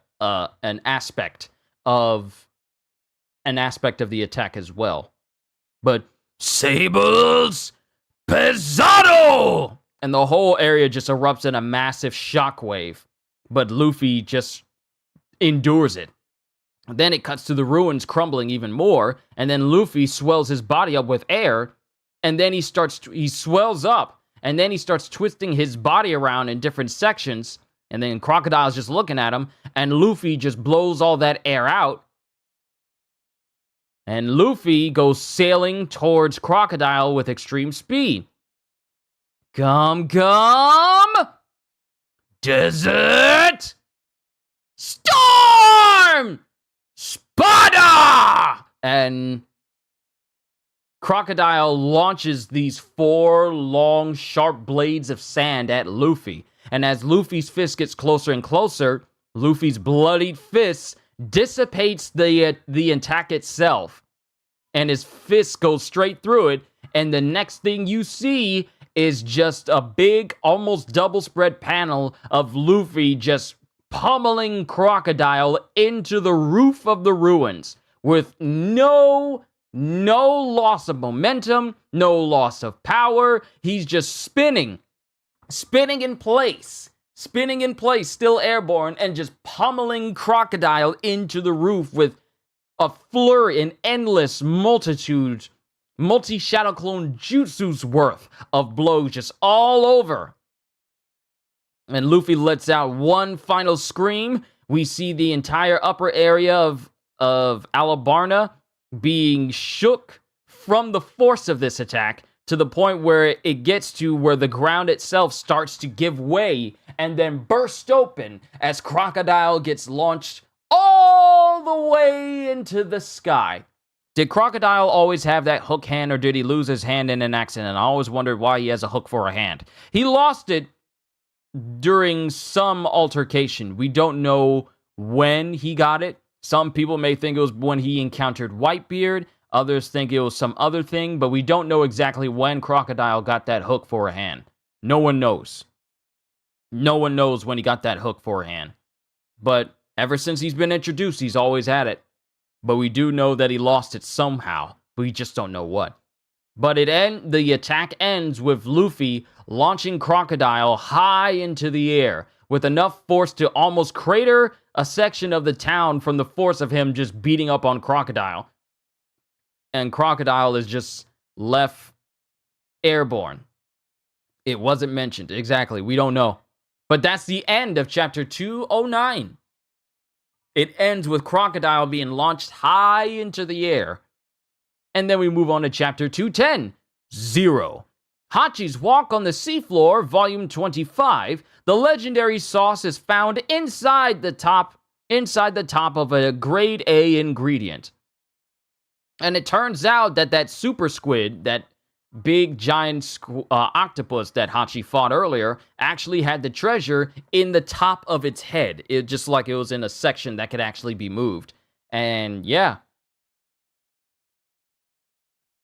aspect of the attack as well. But Sable's Pesado! And the whole area just erupts in a massive shockwave, but Luffy just endures it. Then it cuts to the ruins crumbling even more, and then Luffy swells his body up with air, and then he swells up, and then he starts twisting his body around in different sections, and then Crocodile's just looking at him, and Luffy just blows all that air out, and Luffy goes sailing towards Crocodile with extreme speed. Gum! Desert Storm! Spada! And Crocodile launches these 4 long, sharp blades of sand at Luffy. And as Luffy's fist gets closer and closer, Luffy's bloodied fist dissipates the attack itself. And his fist goes straight through it. And the next thing you see is just a big, almost double spread panel of Luffy just pummeling Crocodile into the roof of the ruins with no loss of momentum, no loss of power. He's just spinning in place, still airborne, and just pummeling Crocodile into the roof with a flurry, an endless multi-shadow clone jutsu's worth of blows just all over. And Luffy lets out one final scream. We see the entire upper area of Alabasta being shook from the force of this attack to the point where it gets to where the ground itself starts to give way and then burst open as Crocodile gets launched all the way into the sky. Did Crocodile always have that hook hand, or did he lose his hand in an accident? I always wondered why he has a hook for a hand. He lost it during some altercation. We don't know when he got it. Some people may think it was when he encountered Whitebeard. Others think it was some other thing, but we don't know exactly when Crocodile got that hook for a hand. No one knows. No one knows when he got that hook for a hand. But ever since he's been introduced, he's always had it. But we do know that he lost it somehow. We just don't know what. But the attack ends with Luffy launching Crocodile high into the air with enough force to almost crater a section of the town from the force of him just beating up on Crocodile. And Crocodile is just left airborne. It wasn't mentioned. Exactly. We don't know. But that's the end of chapter 209. It ends with Crocodile being launched high into the air. And then we move on to chapter 210, Zero. Hachi's Walk on the Seafloor, volume 25. The legendary sauce is found inside the top of a grade A ingredient. And it turns out that super squid, that big giant octopus that Hachi fought earlier, actually had the treasure in the top of its head. It just like it was in a section that could actually be moved. And yeah,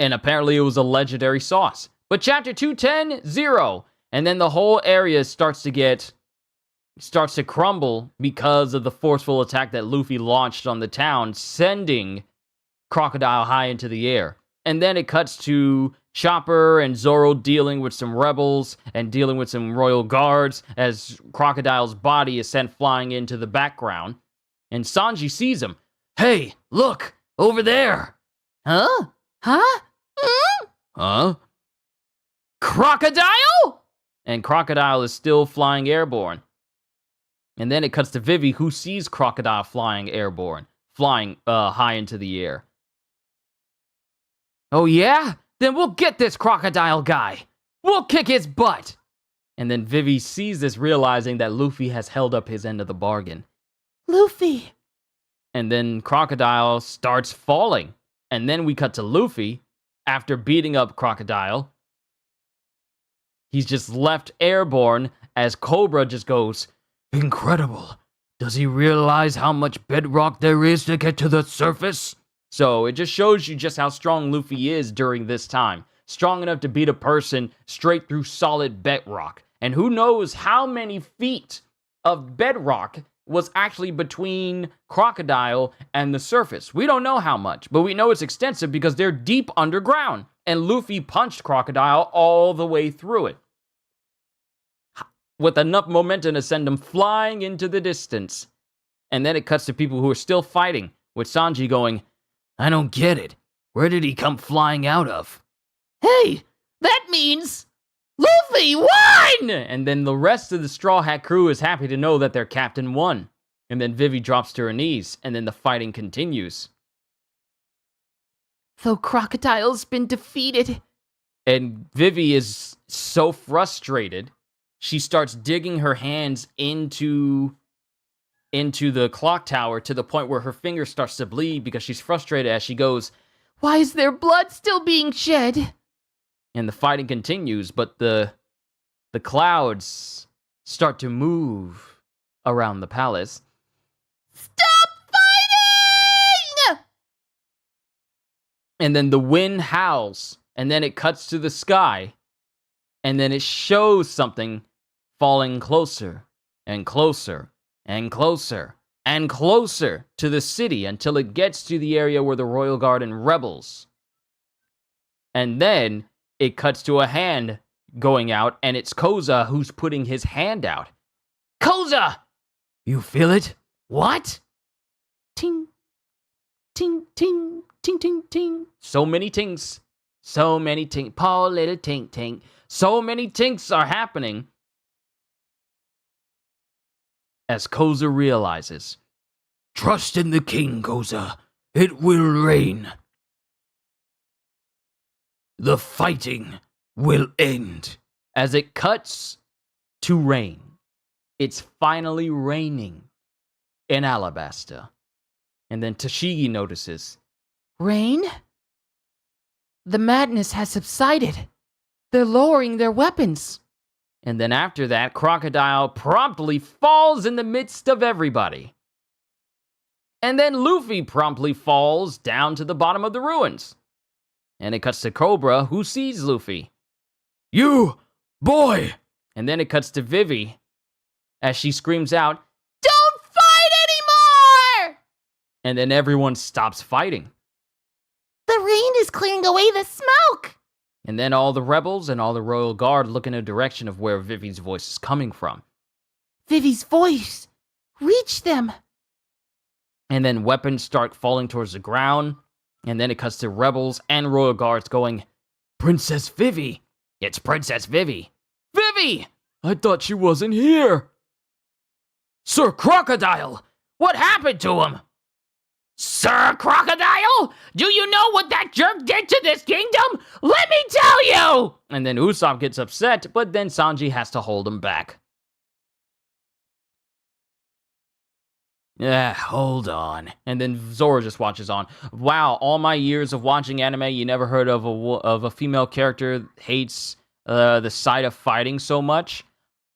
And apparently it was a legendary sauce. But chapter 210, 0. And then the whole area starts to crumble because of the forceful attack that Luffy launched on the town, sending Crocodile high into the air. And then it cuts to Chopper and Zoro dealing with some rebels and dealing with some royal guards as Crocodile's body is sent flying into the background. And Sanji sees him. Hey, look, over there. Huh? Huh? Huh? Crocodile? And Crocodile is still flying airborne. And then it cuts to Vivi, who sees Crocodile flying airborne, flying high into the air. Oh yeah? Then we'll get this Crocodile guy. We'll kick his butt. And then Vivi sees this, realizing that Luffy has held up his end of the bargain. Luffy. And then Crocodile starts falling. And then we cut to Luffy, after beating up Crocodile. He's just left airborne as Cobra just goes, Incredible. Does he realize how much bedrock there is to get to the surface? So it just shows you just how strong Luffy is during this time. Strong enough to beat a person straight through solid bedrock. And who knows how many feet of bedrock was actually between Crocodile and the surface. We don't know how much, but we know it's extensive because they're deep underground. And Luffy punched Crocodile all the way through it, with enough momentum to send him flying into the distance. And then it cuts to people who are still fighting, with Sanji going, I don't get it. Where did he come flying out of? Hey, that means Luffy won! And then the rest of the Straw Hat crew is happy to know that their captain won. And then Vivi drops to her knees, and then the fighting continues. Though Crocodile's been defeated. And Vivi is so frustrated, she starts digging her hands into the clock tower to the point where her finger starts to bleed because she's frustrated as she goes, Why is there blood still being shed? And the fighting continues, but the clouds start to move around the palace. Stop fighting! And then the wind howls, and then it cuts to the sky, and then it shows something falling closer and closer and closer and closer to the city until it gets to the area where the Royal Guard and rebels. And then it cuts to a hand going out, and it's Koza who's putting his hand out. Koza! You feel it? What? Ting, ting, ting, ting, ting, ting. So many tings. So many tink. Paul little tink tink. So many tinks are happening. As Koza realizes, Trust in the king, Koza. It will rain. The fighting will end. As it cuts to rain. It's finally raining in Alabasta. And then Tashigi notices, Rain? The madness has subsided. They're lowering their weapons. And then after that, Crocodile promptly falls in the midst of everybody. And then Luffy promptly falls down to the bottom of the ruins. And it cuts to Cobra, who sees Luffy. You, boy! And then it cuts to Vivi, as she screams out, Don't fight anymore! And then everyone stops fighting. The rain is clearing away the smoke. And then all the rebels and all the Royal Guard look in a direction of where Vivi's voice is coming from. Vivi's voice. Reach them. And then weapons start falling towards the ground. And then it cuts to rebels and Royal Guards going, Princess Vivi! It's Princess Vivi! Vivi! I thought she wasn't here! Sir Crocodile! What happened to him? Sir Crocodile? Do you know what that jerk did to this kingdom? Let me tell you! And then Usopp gets upset, but then Sanji has to hold him back. Yeah, hold on. And then Zoro just watches on. Wow, all my years of watching anime, you never heard of a female character hates the sight of fighting so much?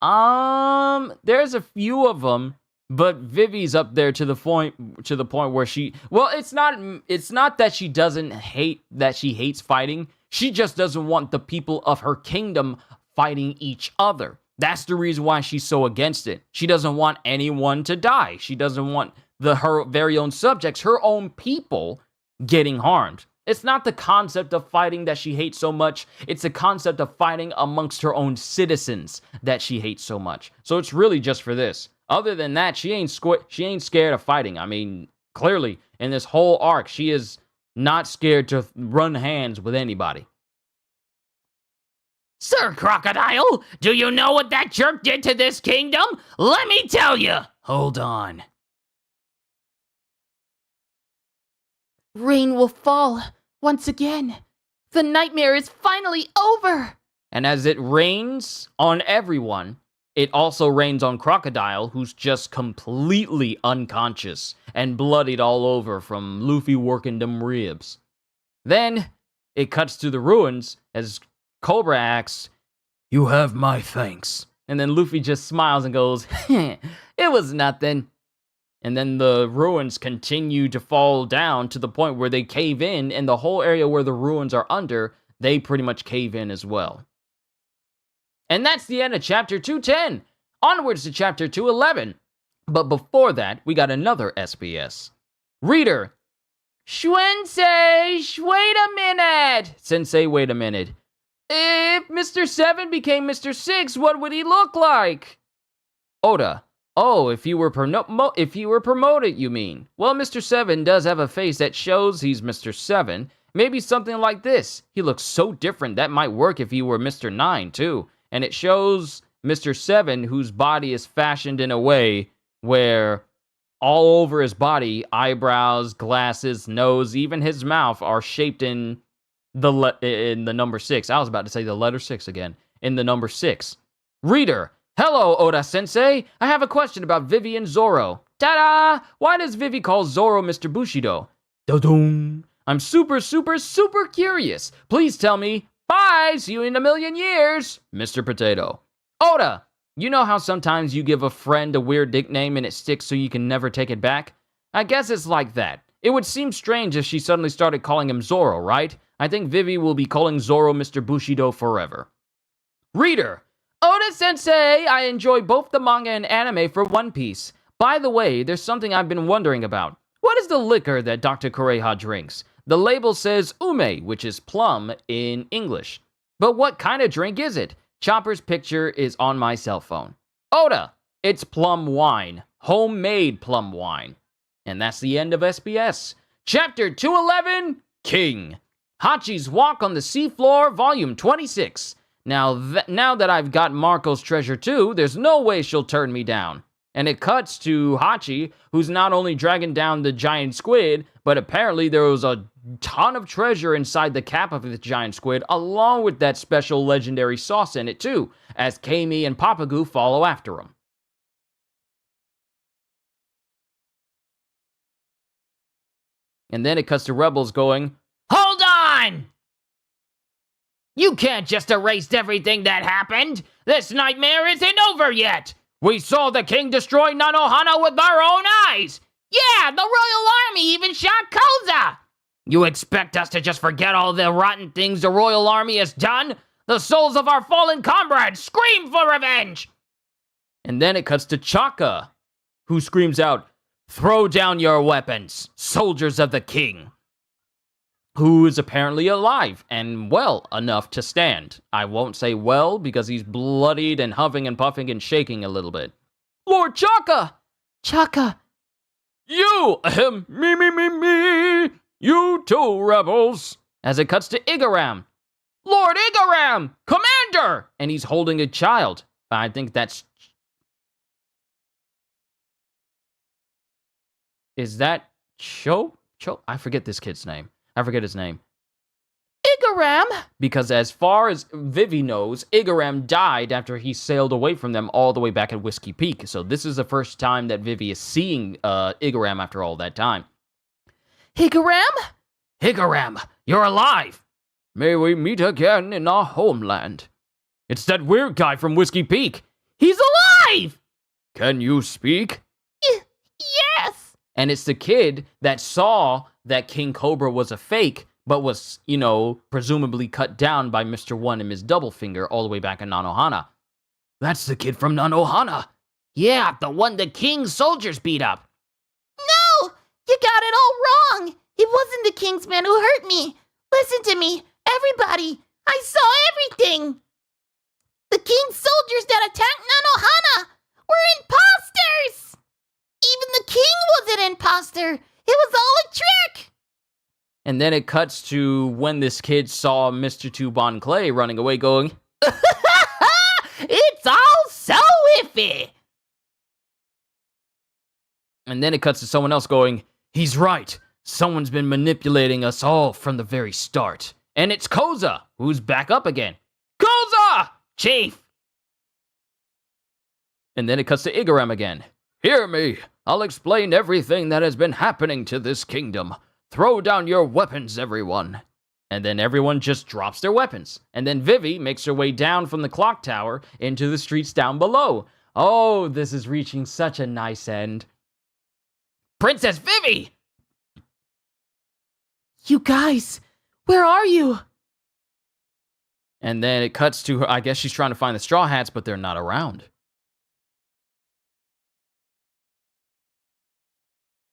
There's a few of them, But Vivi's up there to the point where it's not that she doesn't hate that she hates fighting. She just doesn't want the people of her kingdom fighting each other. That's the reason why she's so against it. She doesn't want anyone to die. She doesn't want her very own subjects, her own people, getting harmed. It's not the concept of fighting that she hates so much. It's the concept of fighting amongst her own citizens that she hates so much. So it's really just for this. Other than that, she ain't scared of fighting. I mean, clearly, in this whole arc, she is not scared to run hands with anybody. Sir Crocodile, do you know what that jerk did to this kingdom? Let me tell you. Hold on. Rain will fall once again. The nightmare is finally over. And as it rains on everyone, it also rains on Crocodile, who's just completely unconscious and bloodied all over from Luffy working them ribs. Then it cuts to the ruins as Cobra asks, "You have my thanks." And then Luffy just smiles and goes, "It was nothing." And then the ruins continue to fall down to the point where they cave in, and the whole area where the ruins are under, they pretty much cave in as well. And that's the end of chapter 210. Onwards to chapter 211. But before that, we got another SBS. Reader, Shuensei, wait a minute. Sensei, wait a minute. If Mr. 7 became Mr. 6, what would he look like? Oda, oh, if you were promoted, you mean? Well, Mr. 7 does have a face that shows he's Mr. 7. Maybe something like this. He looks so different that might work if he were Mr. 9, too. And it shows Mr. 7, whose body is fashioned in a way where all over his body, eyebrows, glasses, nose, even his mouth are shaped in the number 6. I was about to say the letter 6 again. In the number 6. Reader, hello, Oda-sensei. I have a question about Vivi and Zoro. Ta-da! Why does Vivi call Zoro Mr. Bushido? Da-dum! I'm super curious. Please tell me. Bye! See you in a million years! Mr. Potato. Oda! You know how sometimes you give a friend a weird nickname and it sticks so you can never take it back? I guess it's like that. It would seem strange if she suddenly started calling him Zoro, right? I think Vivi will be calling Zoro Mr. Bushido forever. Reader, Oda-sensei, I enjoy both the manga and anime for One Piece. By the way, there's something I've been wondering about. What is the liquor that Dr. Kureha drinks? The label says ume, which is plum in English. But what kind of drink is it? Chopper's picture is on my cell phone. Oda, it's plum wine. Homemade plum wine. And that's the end of SBS. Chapter 211, King. Hachi's Walk on the Seafloor, Volume 26. Now that I've got Marco's treasure too, there's no way she'll turn me down. And it cuts to Hachi, who's not only dragging down the giant squid, but apparently there was a ton of treasure inside the cap of the giant squid, along with that special legendary sauce in it too, as Kami and Papagu follow after him. And then it cuts to Rebels going, Hold on! You can't just erase everything that happened. This nightmare isn't over yet. We saw the king destroy Nanohana with our own eyes. Yeah, the royal army even shot Koza. You expect us to just forget all the rotten things the royal army has done? The souls of our fallen comrades scream for revenge. And then it cuts to Chaka, who screams out, Throw down your weapons, soldiers of the king. Who is apparently alive and well enough to stand. I won't say well because he's bloodied and huffing and puffing and shaking a little bit. Lord Chaka! Chaka! You! Me! You too, rebels! As it cuts to Igaram. Lord Igaram! Commander! And he's holding a child. I think that's... Is that Cho? I forget this kid's name. I forget his name. Igaram? Because as far as Vivi knows, Igaram died after he sailed away from them all the way back at Whiskey Peak. So this is the first time that Vivi is seeing Igaram after all that time. Igaram? Igaram, you're alive! May we meet again in our homeland. It's that weird guy from Whiskey Peak. He's alive! Can you speak? And it's the kid that saw that King Cobra was a fake, but was, presumably cut down by Mr. One and Ms. Doublefinger all the way back in Nanohana. That's the kid from Nanohana. Yeah, the one the king's soldiers beat up. No! You got it all wrong! It wasn't the king's men who hurt me! Listen to me, everybody! I saw everything! The king's soldiers that attacked Nanohana were imposters! Even the king was an imposter! It was all a trick! And then it cuts to when this kid saw Mr. Two Bon Clay running away going, It's all so iffy! and then it cuts to someone else going, he's right. Someone's been manipulating us all from the very start. And it's Koza, who's back up again. Koza! Chief! And then it cuts to Igaram again. Hear me. I'll explain everything that has been happening to this kingdom. Throw down your weapons, everyone. And then everyone just drops their weapons. And then Vivi makes her way down from the clock tower into the streets down below. Oh, this is reaching such a nice end. Princess Vivi! You guys, where are you? And then it cuts to her. I guess she's trying to find the Straw Hats, but they're not around.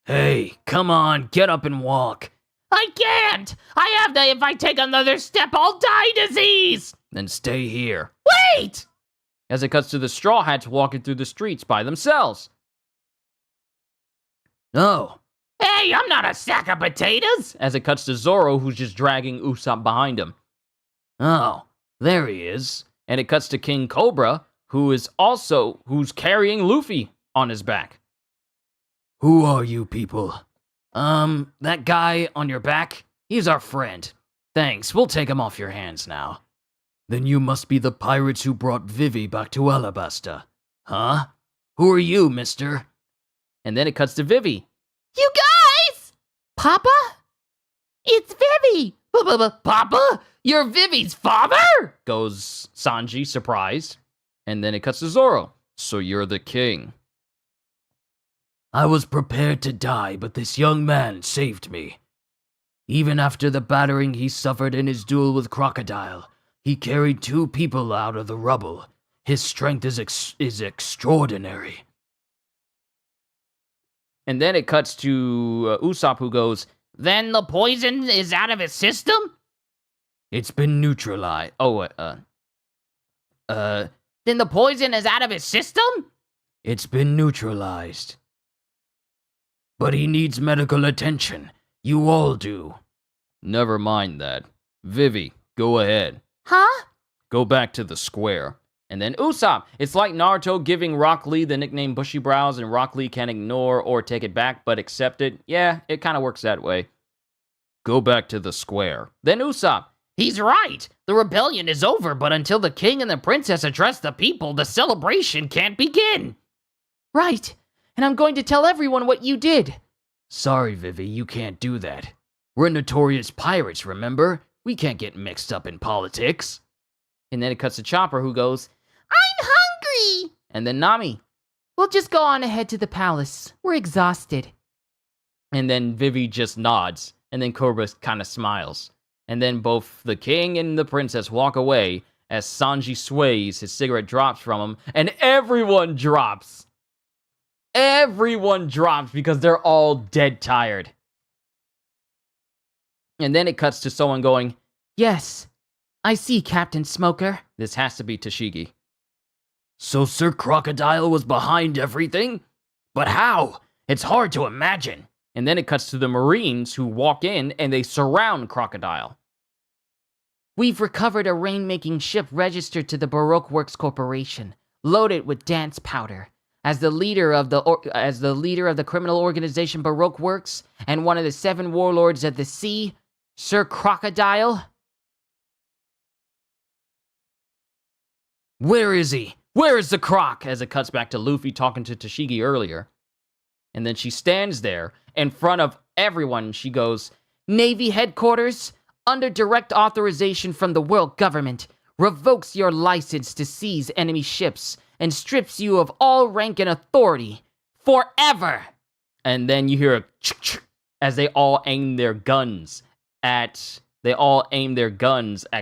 Hey, come on, get up and walk. I can't! I have the if I take another step, I'll die disease! Then stay here. Wait! As it cuts to the Straw Hats walking through the streets by themselves. Oh. Hey, I'm not a sack of potatoes! As it cuts to Zoro, who's just dragging Usopp behind him. Oh, there he is. And it cuts to King Cobra, who's carrying Luffy on his back. Who are you people? That guy on your back? He's our friend. Thanks, we'll take him off your hands now. Then you must be the pirates who brought Vivi back to Alabasta. Huh? Who are you, mister? And then it cuts to Vivi. You guys! Papa? It's Vivi! Papa? You're Vivi's father? Goes Sanji, surprised. And then it cuts to Zoro. So you're the king. I was prepared to die, but this young man saved me. Even after the battering he suffered in his duel with Crocodile, he carried 2 people out of the rubble. His strength is extraordinary. And then it cuts to Usopp, who goes, Then the poison is out of his system? It's been neutralized. Then the poison is out of his system? It's been neutralized. But he needs medical attention. You all do. Never mind that. Vivi, go ahead. Huh? Go back to the square. And then Usopp. It's like Naruto giving Rock Lee the nickname Bushy Brows, and Rock Lee can ignore or take it back, but accept it. Yeah, it kind of works that way. Go back to the square. Then Usopp. He's right. The rebellion is over, but until the king and the princess address the people, the celebration can't begin. Right. And I'm going to tell everyone what you did. Sorry, Vivi, you can't do that. We're notorious pirates, remember? We can't get mixed up in politics. And then it cuts to Chopper, who goes, I'm hungry. And then Nami. We'll just go on ahead to the palace. We're exhausted. And then Vivi just nods. And then Cobra kind of smiles. And then both the king and the princess walk away as Sanji sways, his cigarette drops from him, and everyone drops. Everyone drops because they're all dead tired. And then it cuts to someone going, Yes, I see, Captain Smoker. This has to be Tashigi. So Sir Crocodile was behind everything? But how? It's hard to imagine. And then it cuts to the Marines, who walk in and they surround Crocodile. We've recovered a rain-making ship registered to the Baroque Works Corporation, loaded with dance powder. As the leader of the criminal organization Baroque Works and one of the 7 warlords of the sea, Sir Crocodile. Where is he? Where is the Croc? As it cuts back to Luffy talking to Tashigi earlier. And then she stands there in front of everyone. She goes, Navy headquarters, under direct authorization from the world government, revokes your license to seize enemy ships and strips you of all rank and authority forever. And then you hear a as they all aim their guns at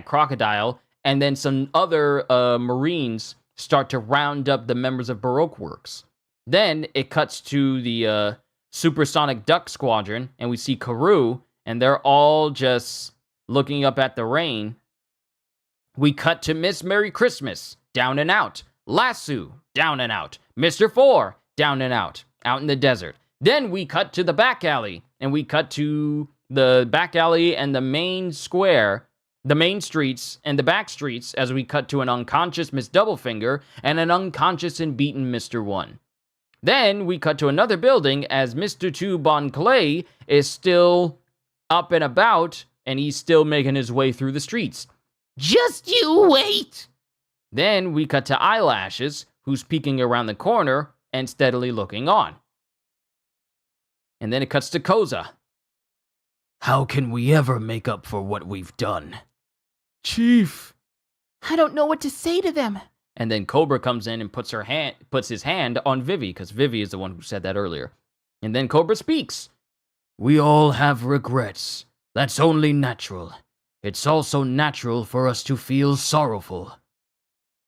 Crocodile, and then some other Marines start to round up the members of Baroque Works. Then it cuts to the Supersonic Duck Squadron, and we see Karoo, and they're all just looking up at the rain. We cut to Miss Merry Christmas, down and out. Lasso, down and out. Mr. Four, down and out in the desert. Then we cut to the back alley, and we cut to the back alley and the main square, the main streets and the back streets, as we cut to an unconscious Miss Doublefinger and an unconscious and beaten Mr. One. Then we cut to another building as Mr. Two Bon Clay is still up and about, and he's still making his way through the streets. Just you wait! Then we cut to Eyelashes, who's peeking around the corner and steadily looking on. And then it cuts to Koza. How can we ever make up for what we've done? Chief. I don't know what to say to them. And then Cobra comes in and puts his hand on Vivi, because Vivi is the one who said that earlier. And then Cobra speaks. We all have regrets. That's only natural. It's also natural for us to feel sorrowful.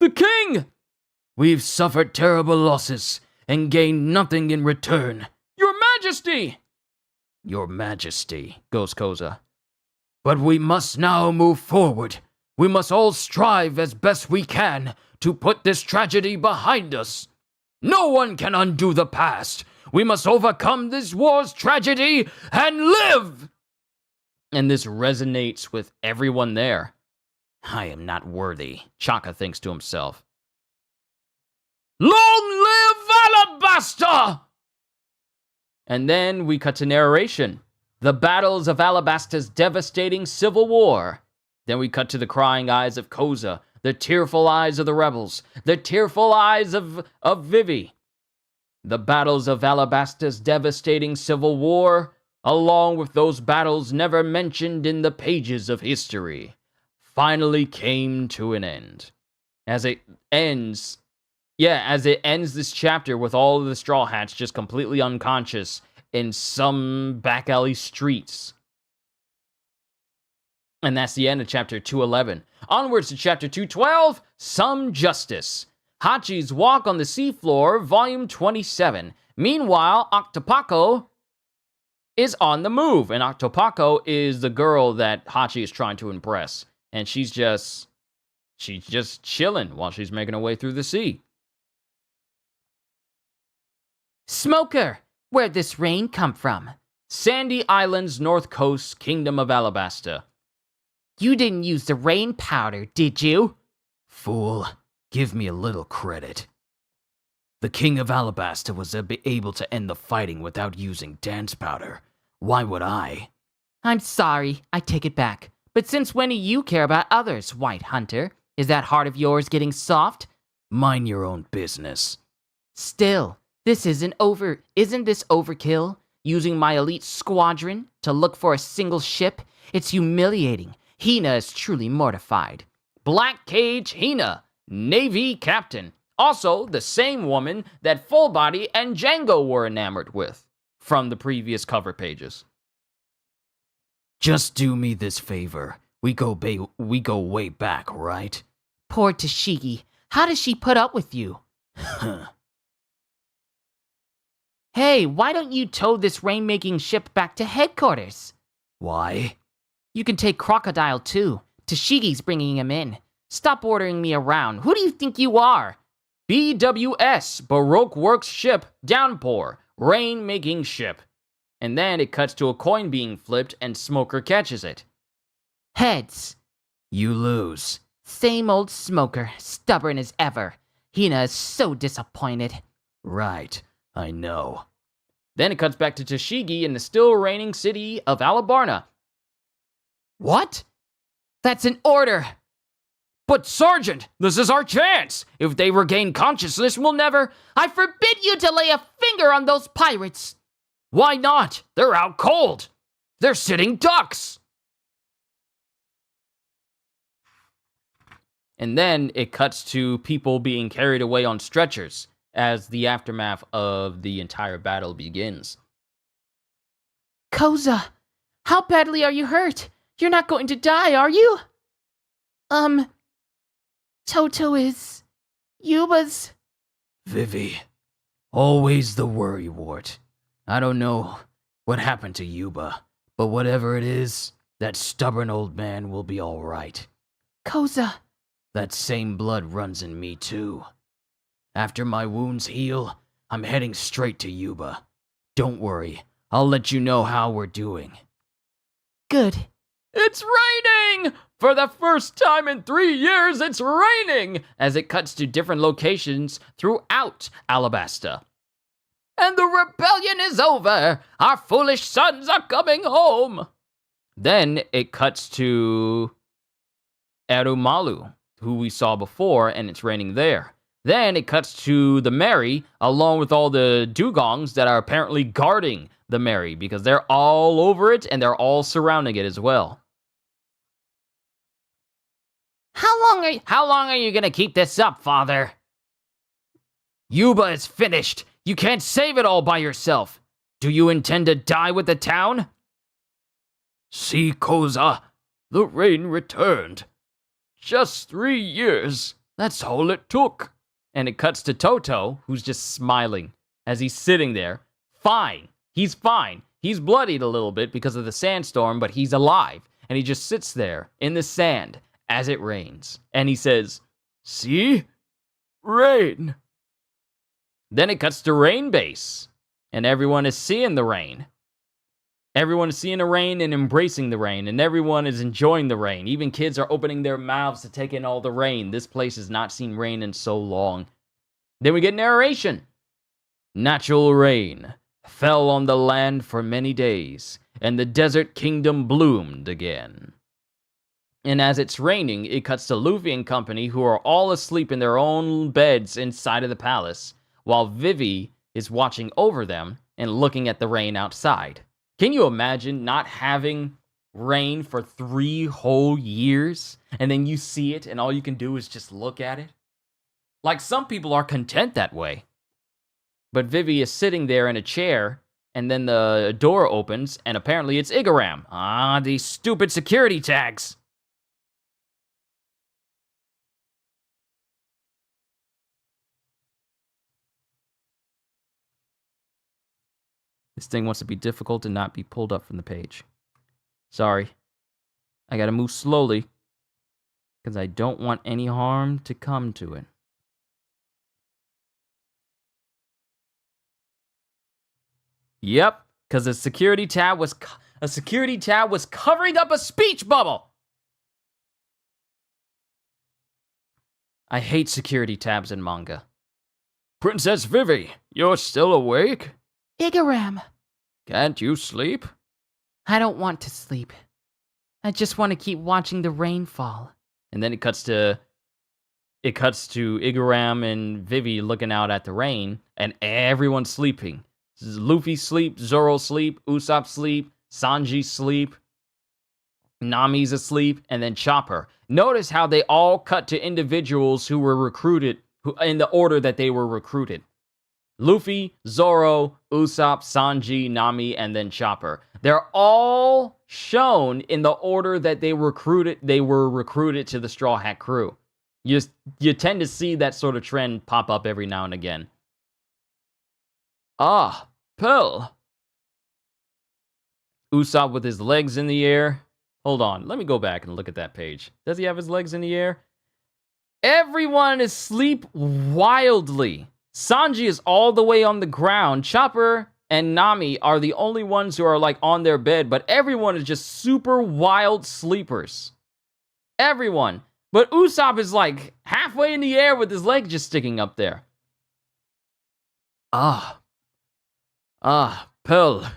The king! We've suffered terrible losses and gained nothing in return. Your Majesty! Your Majesty, goes Koza. But we must now move forward. We must all strive as best we can to put this tragedy behind us. No one can undo the past. We must overcome this war's tragedy and live! And this resonates with everyone there. I am not worthy, Chaka thinks to himself. Long live Alabasta! And then we cut to narration. The battles of Alabasta's devastating civil war. Then we cut to the crying eyes of Koza, the tearful eyes of the rebels, the tearful eyes of Vivi. The battles of Alabasta's devastating civil war, along with those battles never mentioned in the pages of history, finally came to an end. As it ends this chapter with all of the Straw Hats just completely unconscious in some back alley streets. And that's the end of chapter 211. Onwards to chapter 212, Some Justice. Hachi's Walk on the Seafloor, volume 27. Meanwhile, Octopaco is on the move, and Octopaco is the girl that Hachi is trying to impress. And she's just chilling while she's making her way through the sea. Smoker, where'd this rain come from? Sandy Island's north coast, Kingdom of Alabasta. You didn't use the rain powder, did you? Fool, give me a little credit. The King of Alabasta was able to end the fighting without using dance powder. Why would I? I'm sorry, I take it back. But since when do you care about others, White Hunter? Is that heart of yours getting soft? Mind your own business. Still, isn't this overkill? Using my elite squadron to look for a single ship? It's humiliating. Hina is truly mortified. Black Cage Hina, Navy Captain. Also, the same woman that Fullbody and Django were enamored with from the previous cover pages. Just do me this favor. We go way back, right? Poor Tashigi. How does she put up with you? Hey, why don't you tow this rain-making ship back to headquarters? Why? You can take Crocodile too. Tashigi's bringing him in. Stop ordering me around. Who do you think you are? BWS, Baroque Works ship, Downpour, rain-making ship. And then it cuts to a coin being flipped and Smoker catches it. Heads. You lose. Same old Smoker, stubborn as ever. Hina is so disappointed. Right, I know. Then it cuts back to Tashigi in the still raining city of Alabarna. What? That's an order! But Sergeant, this is our chance! If they regain consciousness, we'll never... I forbid you to lay a finger on those pirates! Why not? They're out cold! They're sitting ducks! And then it cuts to people being carried away on stretchers as the aftermath of the entire battle begins. Koza, how badly are you hurt? You're not going to die, are you? Toto is Yuba's. Vivi, always the worrywart. I don't know what happened to Yuba, but whatever it is, that stubborn old man will be all right. Koza. That same blood runs in me too. After my wounds heal, I'm heading straight to Yuba. Don't worry, I'll let you know how we're doing. Good. It's raining! For the first time in 3 years, it's raining! As it cuts to different locations throughout Alabasta. And the rebellion is over! Our foolish sons are coming home! Then it cuts to Erumalu, who we saw before, and it's raining there. Then it cuts to the Mary, along with all the dugongs that are apparently guarding the Mary, because they're all over it, and they're all surrounding it as well. How long are you gonna keep this up, Father? Yuba is finished! You can't save it all by yourself! Do you intend to die with the town? See, Koza, the rain returned. Just 3 years, that's all it took. And it cuts to Toto, who's just smiling as he's sitting there. Fine. He's fine. He's bloodied a little bit because of the sandstorm, but he's alive. And he just sits there in the sand as it rains. And he says, "See? Rain." Then it cuts to Rain Base. And everyone is seeing the rain. Everyone is seeing the rain and embracing the rain. And everyone is enjoying the rain. Even kids are opening their mouths to take in all the rain. This place has not seen rain in so long. Then we get narration. Natural rain fell on the land for many days, and the desert kingdom bloomed again. And as it's raining, it cuts to Luffy and company, who are all asleep in their own beds inside of the palace, while Vivi is watching over them and looking at the rain outside. Can you imagine not having rain for 3 whole years, and then you see it, and all you can do is just look at it? Like, some people are content that way. But Vivi is sitting there in a chair, and then the door opens, and apparently it's Igaram. Ah, these stupid security tags. This thing wants to be difficult and not be pulled up from the page. Sorry. I gotta move slowly, because I don't want any harm to come to it. Yep, because a security tab was covering up a speech bubble. I hate security tabs in manga. Princess Vivi, you're still awake? Igaram. Can't you sleep? I don't want to sleep. I just want to keep watching the rain fall. And then it cuts to Igaram and Vivi looking out at the rain, and everyone's sleeping. Luffy sleep, Zoro sleep, Usopp sleep, Sanji sleep, Nami's asleep, and then Chopper. Notice how they all cut to individuals who were recruited, in the order that they were recruited. Luffy, Zoro, Usopp, Sanji, Nami, and then Chopper. They're all shown in the order that they were recruited to the Straw Hat crew. You tend to see that sort of trend pop up every now and again. Ah, Pearl. Usopp with his legs in the air. Hold on, let me go back and look at that page. Does he have his legs in the air? Everyone is asleep wildly. Sanji is all the way on the ground. Chopper and Nami are the only ones who are like on their bed, but everyone is just super wild sleepers. Everyone. But Usopp is like halfway in the air with his leg just sticking up there. Pearl.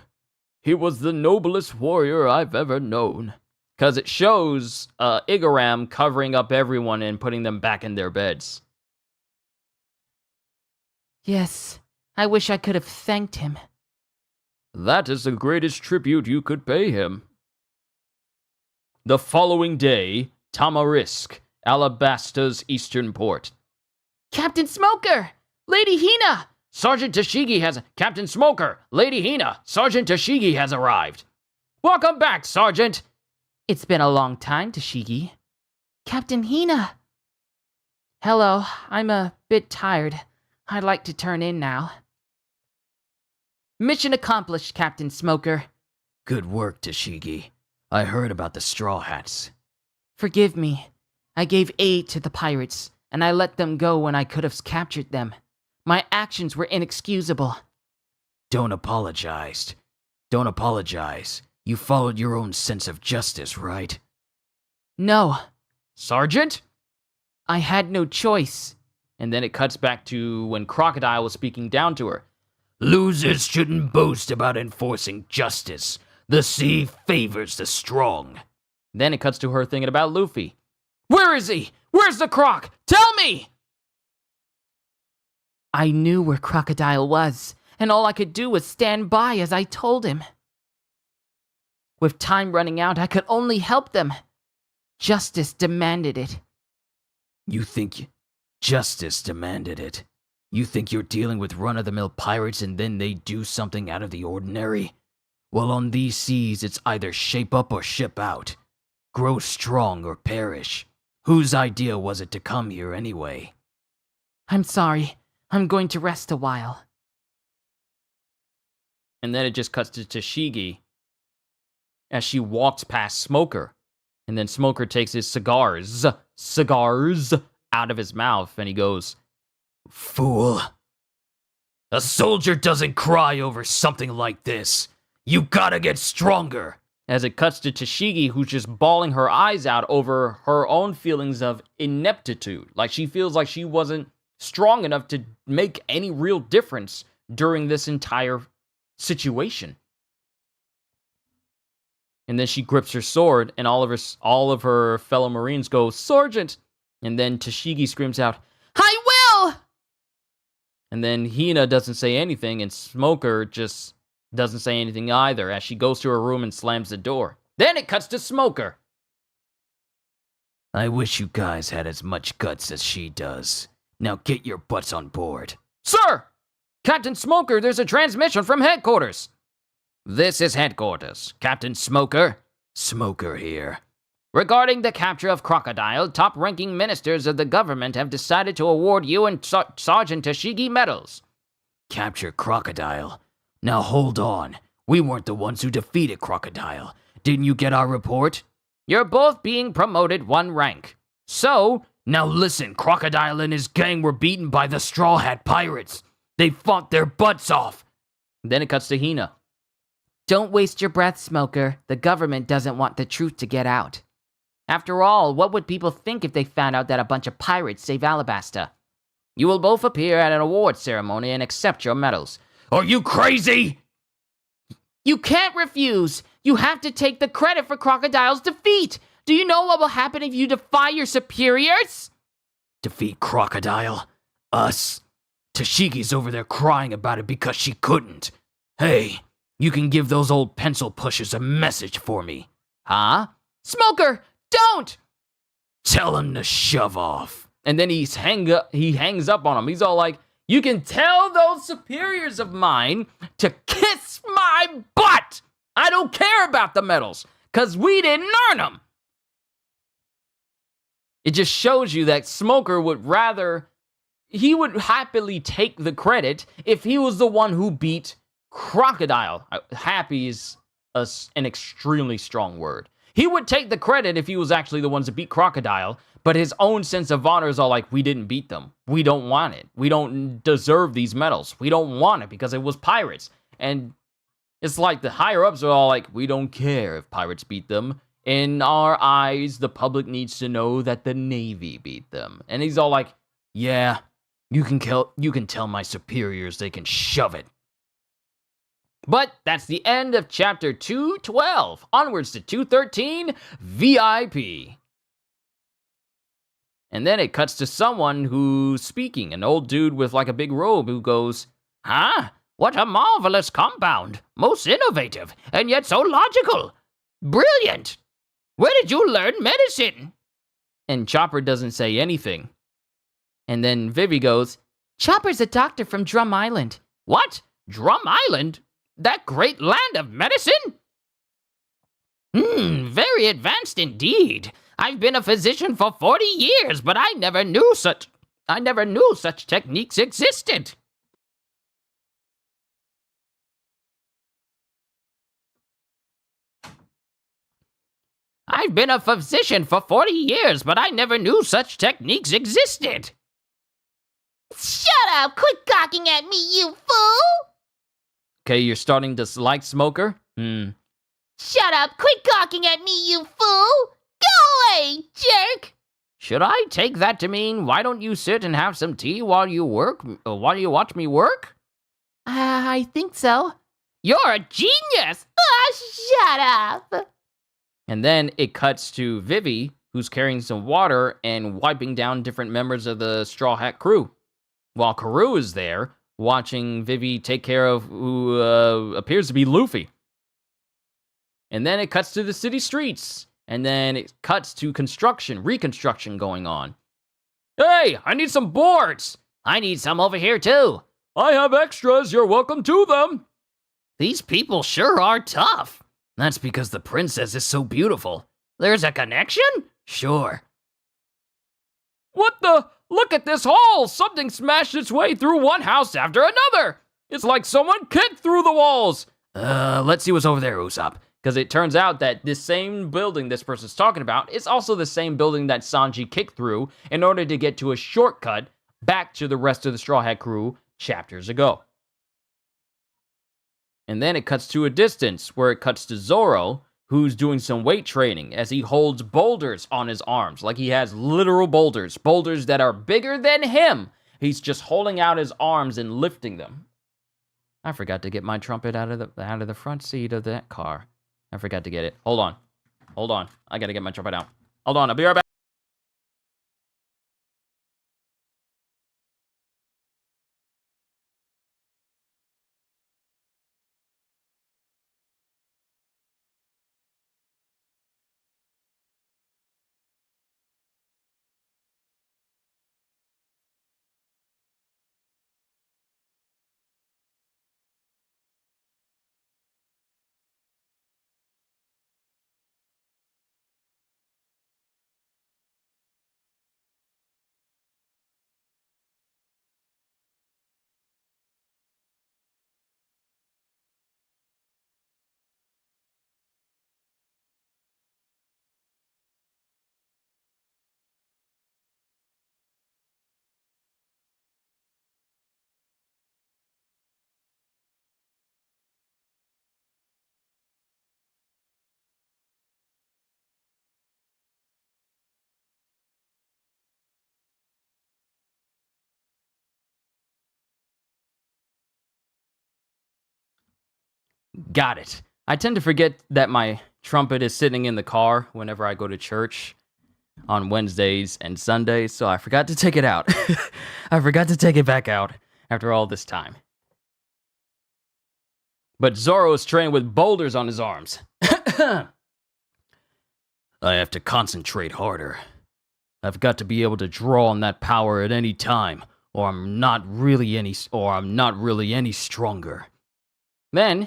He was the noblest warrior I've ever known. Because it shows Igaram covering up everyone and putting them back in their beds. Yes, I wish I could have thanked him. That is the greatest tribute you could pay him. The following day, Tamarisk, Alabasta's eastern port. Captain Smoker! Lady Hina! Sergeant Tashigi has... Captain Smoker, Lady Hina, Sergeant Tashigi has arrived. Welcome back, Sergeant. It's been a long time, Tashigi. Captain Hina. Hello, I'm a bit tired. I'd like to turn in now. Mission accomplished, Captain Smoker. Good work, Tashigi. I heard about the Straw Hats. Forgive me. I gave aid to the pirates, and I let them go when I could have captured them. My actions were inexcusable. Don't apologize. Don't apologize. You followed your own sense of justice, right? No. Sergeant? I had no choice. And then it cuts back to when Crocodile was speaking down to her. Losers shouldn't boast about enforcing justice. The sea favors the strong. Then it cuts to her thinking about Luffy. Where is he? Where's the croc? Tell me! I knew where Crocodile was, and all I could do was stand by as I told him. With time running out, I could only help them. Justice demanded it. You think justice demanded it? You think you're dealing with run-of-the-mill pirates and then they do something out of the ordinary? Well, on these seas, it's either shape up or ship out. Grow strong or perish. Whose idea was it to come here anyway? I'm sorry. I'm going to rest a while. And then it just cuts to Tashigi as she walks past Smoker. And then Smoker takes his cigars out of his mouth and he goes, Fool. A soldier doesn't cry over something like this. You gotta get stronger. As it cuts to Tashigi, who's just bawling her eyes out over her own feelings of ineptitude. Like she feels like she wasn't strong enough to make any real difference during this entire situation. And then she grips her sword, and all of her fellow Marines go, Sergeant! And then Tashigi screams out, I will! And then Hina doesn't say anything, and Smoker just doesn't say anything either as she goes to her room and slams the door. Then it cuts to Smoker. I wish you guys had as much guts as she does. Now get your butts on board. Sir! Captain Smoker, there's a transmission from headquarters. This is headquarters. Captain Smoker. Smoker here. Regarding the capture of Crocodile, top-ranking ministers of the government have decided to award you and Sergeant Tashigi medals. Capture Crocodile? Now hold on. We weren't the ones who defeated Crocodile. Didn't you get our report? You're both being promoted one rank. So, now listen, Crocodile and his gang were beaten by the Straw Hat Pirates. They fought their butts off. Then it cuts to Hina. Don't waste your breath, Smoker. The government doesn't want the truth to get out. After all, what would people think if they found out that a bunch of pirates saved Alabasta? You will both appear at an award ceremony and accept your medals. Are you crazy? You can't refuse. You have to take the credit for Crocodile's defeat. Do you know what will happen if you defy your superiors? Defeat Crocodile? Us? Tashigi's over there crying about it because she couldn't. Hey, you can give those old pencil pushers a message for me. Huh? Smoker, don't! Tell him to shove off. And then he hangs up on him. He's all like, you can tell those superiors of mine to kiss my butt. I don't care about the medals, because we didn't earn them. It just shows you that Smoker would rather, he would happily take the credit if he was the one who beat Crocodile. Happy is an extremely strong word. He would take the credit if he was actually the ones that beat Crocodile, but his own sense of honor is all like, we didn't beat them. We don't want it. We don't deserve these medals. We don't want it because it was pirates. And it's like the higher-ups are all like, we don't care if pirates beat them. In our eyes, the public needs to know that the Navy beat them. And he's all like, yeah, you can tell my superiors they can shove it. But that's the end of chapter 212. Onwards to 213, VIP. And then it cuts to someone who's speaking, an old dude with like a big robe who goes, Huh? What a marvelous compound. Most innovative, and yet so logical. Brilliant. Where did you learn medicine? And Chopper doesn't say anything. And then Vivi goes, Chopper's a doctor from Drum Island. What? Drum Island? That great land of medicine? Very advanced indeed. I've been a physician for 40 years, but I never knew such techniques existed. I've been a physician for 40 years, but I never knew such techniques existed. Shut up! Quit gawking at me, you fool! Okay, you're starting to like Smoker? Shut up! Quit gawking at me, you fool! Go away, jerk! Should I take that to mean, why don't you sit and have some tea while you watch me work? I think so. You're a genius! Shut up! And then it cuts to Vivi, who's carrying some water and wiping down different members of the Straw Hat crew, while Karoo is there watching Vivi take care of who appears to be Luffy. And then it cuts to the city streets, and then it cuts to reconstruction going on. Hey, I need some boards! I need some over here too. I have extras, you're welcome to them! These people sure are tough. That's because the princess is so beautiful. There's a connection? Sure. What the? Look at this hole! Something smashed its way through one house after another! It's like someone kicked through the walls! Let's see what's over there, Usopp. Because it turns out that this same building this person's talking about is also the same building that Sanji kicked through in order to get to a shortcut back to the rest of the Straw Hat crew chapters ago. And then it cuts to a distance where it cuts to Zoro, who's doing some weight training as he holds boulders on his arms. Like he has literal boulders that are bigger than him. He's just holding out his arms and lifting them. I forgot to get my trumpet out of the front seat of that car. I forgot to get it. Hold on. I gotta get my trumpet out. Hold on, I'll be right back. Got it. I tend to forget that my trumpet is sitting in the car whenever I go to church on Wednesdays and Sundays, so I forgot to take it out. I forgot to take it back out after all this time. But Zoro is trained with boulders on his arms. I have to concentrate harder. I've got to be able to draw on that power at any time, or I'm not really any stronger. Then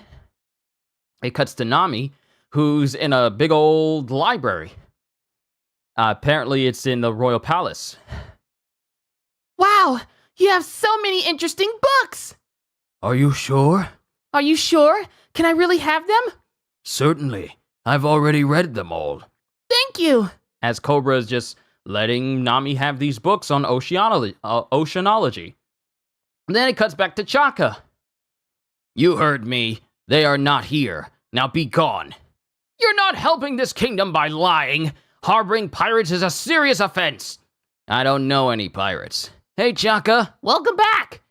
it cuts to Nami, who's in a big old library. Apparently it's in the royal palace. Wow, you have so many interesting books! Are you sure? Are you sure? Can I really have them? Certainly. I've already read them all. Thank you! As Cobra is just letting Nami have these books on oceanology. Then it cuts back to Chaka. You heard me. They are not here. Now be gone. You're not helping this kingdom by lying. Harboring pirates is a serious offense. I don't know any pirates. Hey, Chaka. Welcome back!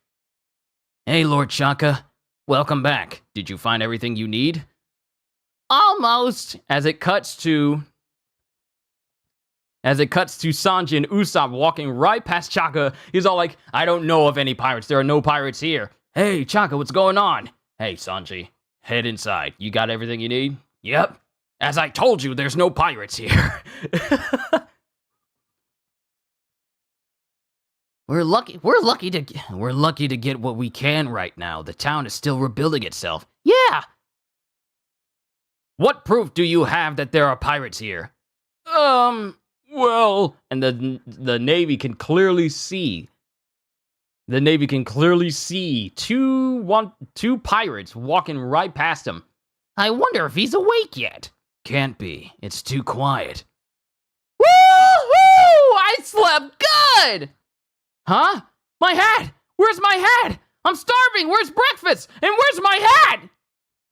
Hey, Lord Chaka. Welcome back. Did you find everything you need? Almost. As it cuts to Sanji and Usopp walking right past Chaka, he's all like, I don't know of any pirates. There are no pirates here. Hey, Chaka, what's going on? Hey, Sanji, head inside. You got everything you need? Yep. As I told you, there's no pirates here. We're lucky to get what we can right now. The town is still rebuilding itself. Yeah. What proof do you have that there are pirates here? Well, and the Navy can clearly see. The Navy can clearly see two pirates walking right past him. I wonder if he's awake yet. Can't be. It's too quiet. Woo-hoo! I slept good! Huh? My hat! Where's my hat? I'm starving! Where's breakfast? And where's my hat?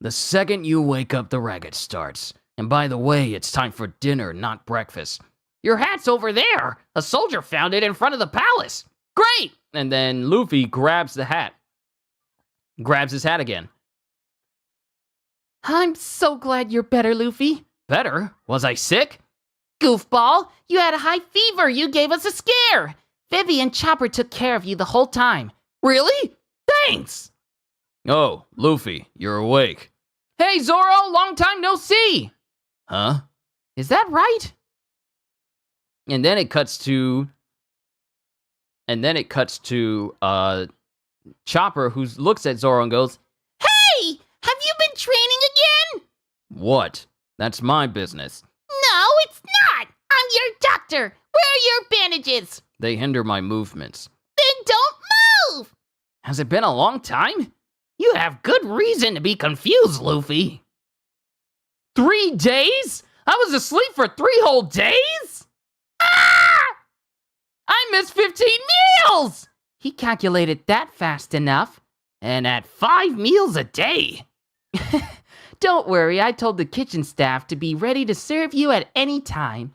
The second you wake up, the racket starts. And by the way, it's time for dinner, not breakfast. Your hat's over there. A soldier found it in front of the palace. Great! And then Luffy grabs the hat. Grabs his hat again. I'm so glad you're better, Luffy. Better? Was I sick? Goofball, you had a high fever. You gave us a scare. Vivi and Chopper took care of you the whole time. Really? Thanks. Oh, Luffy, you're awake. Hey, Zoro, long time no see. Huh? Is that right? And then it cuts to Chopper, who looks at Zoro and goes, Hey, have you been training again? What? That's my business. No, it's not. I'm your doctor. Where are your bandages? They hinder my movements. Then don't move. Has it been a long time? You have good reason to be confused, Luffy. 3 days? I was asleep for 3 whole days? Ah! I missed 15 meals! He calculated that fast enough. And at 5 meals a day. Don't worry, I told the kitchen staff to be ready to serve you at any time.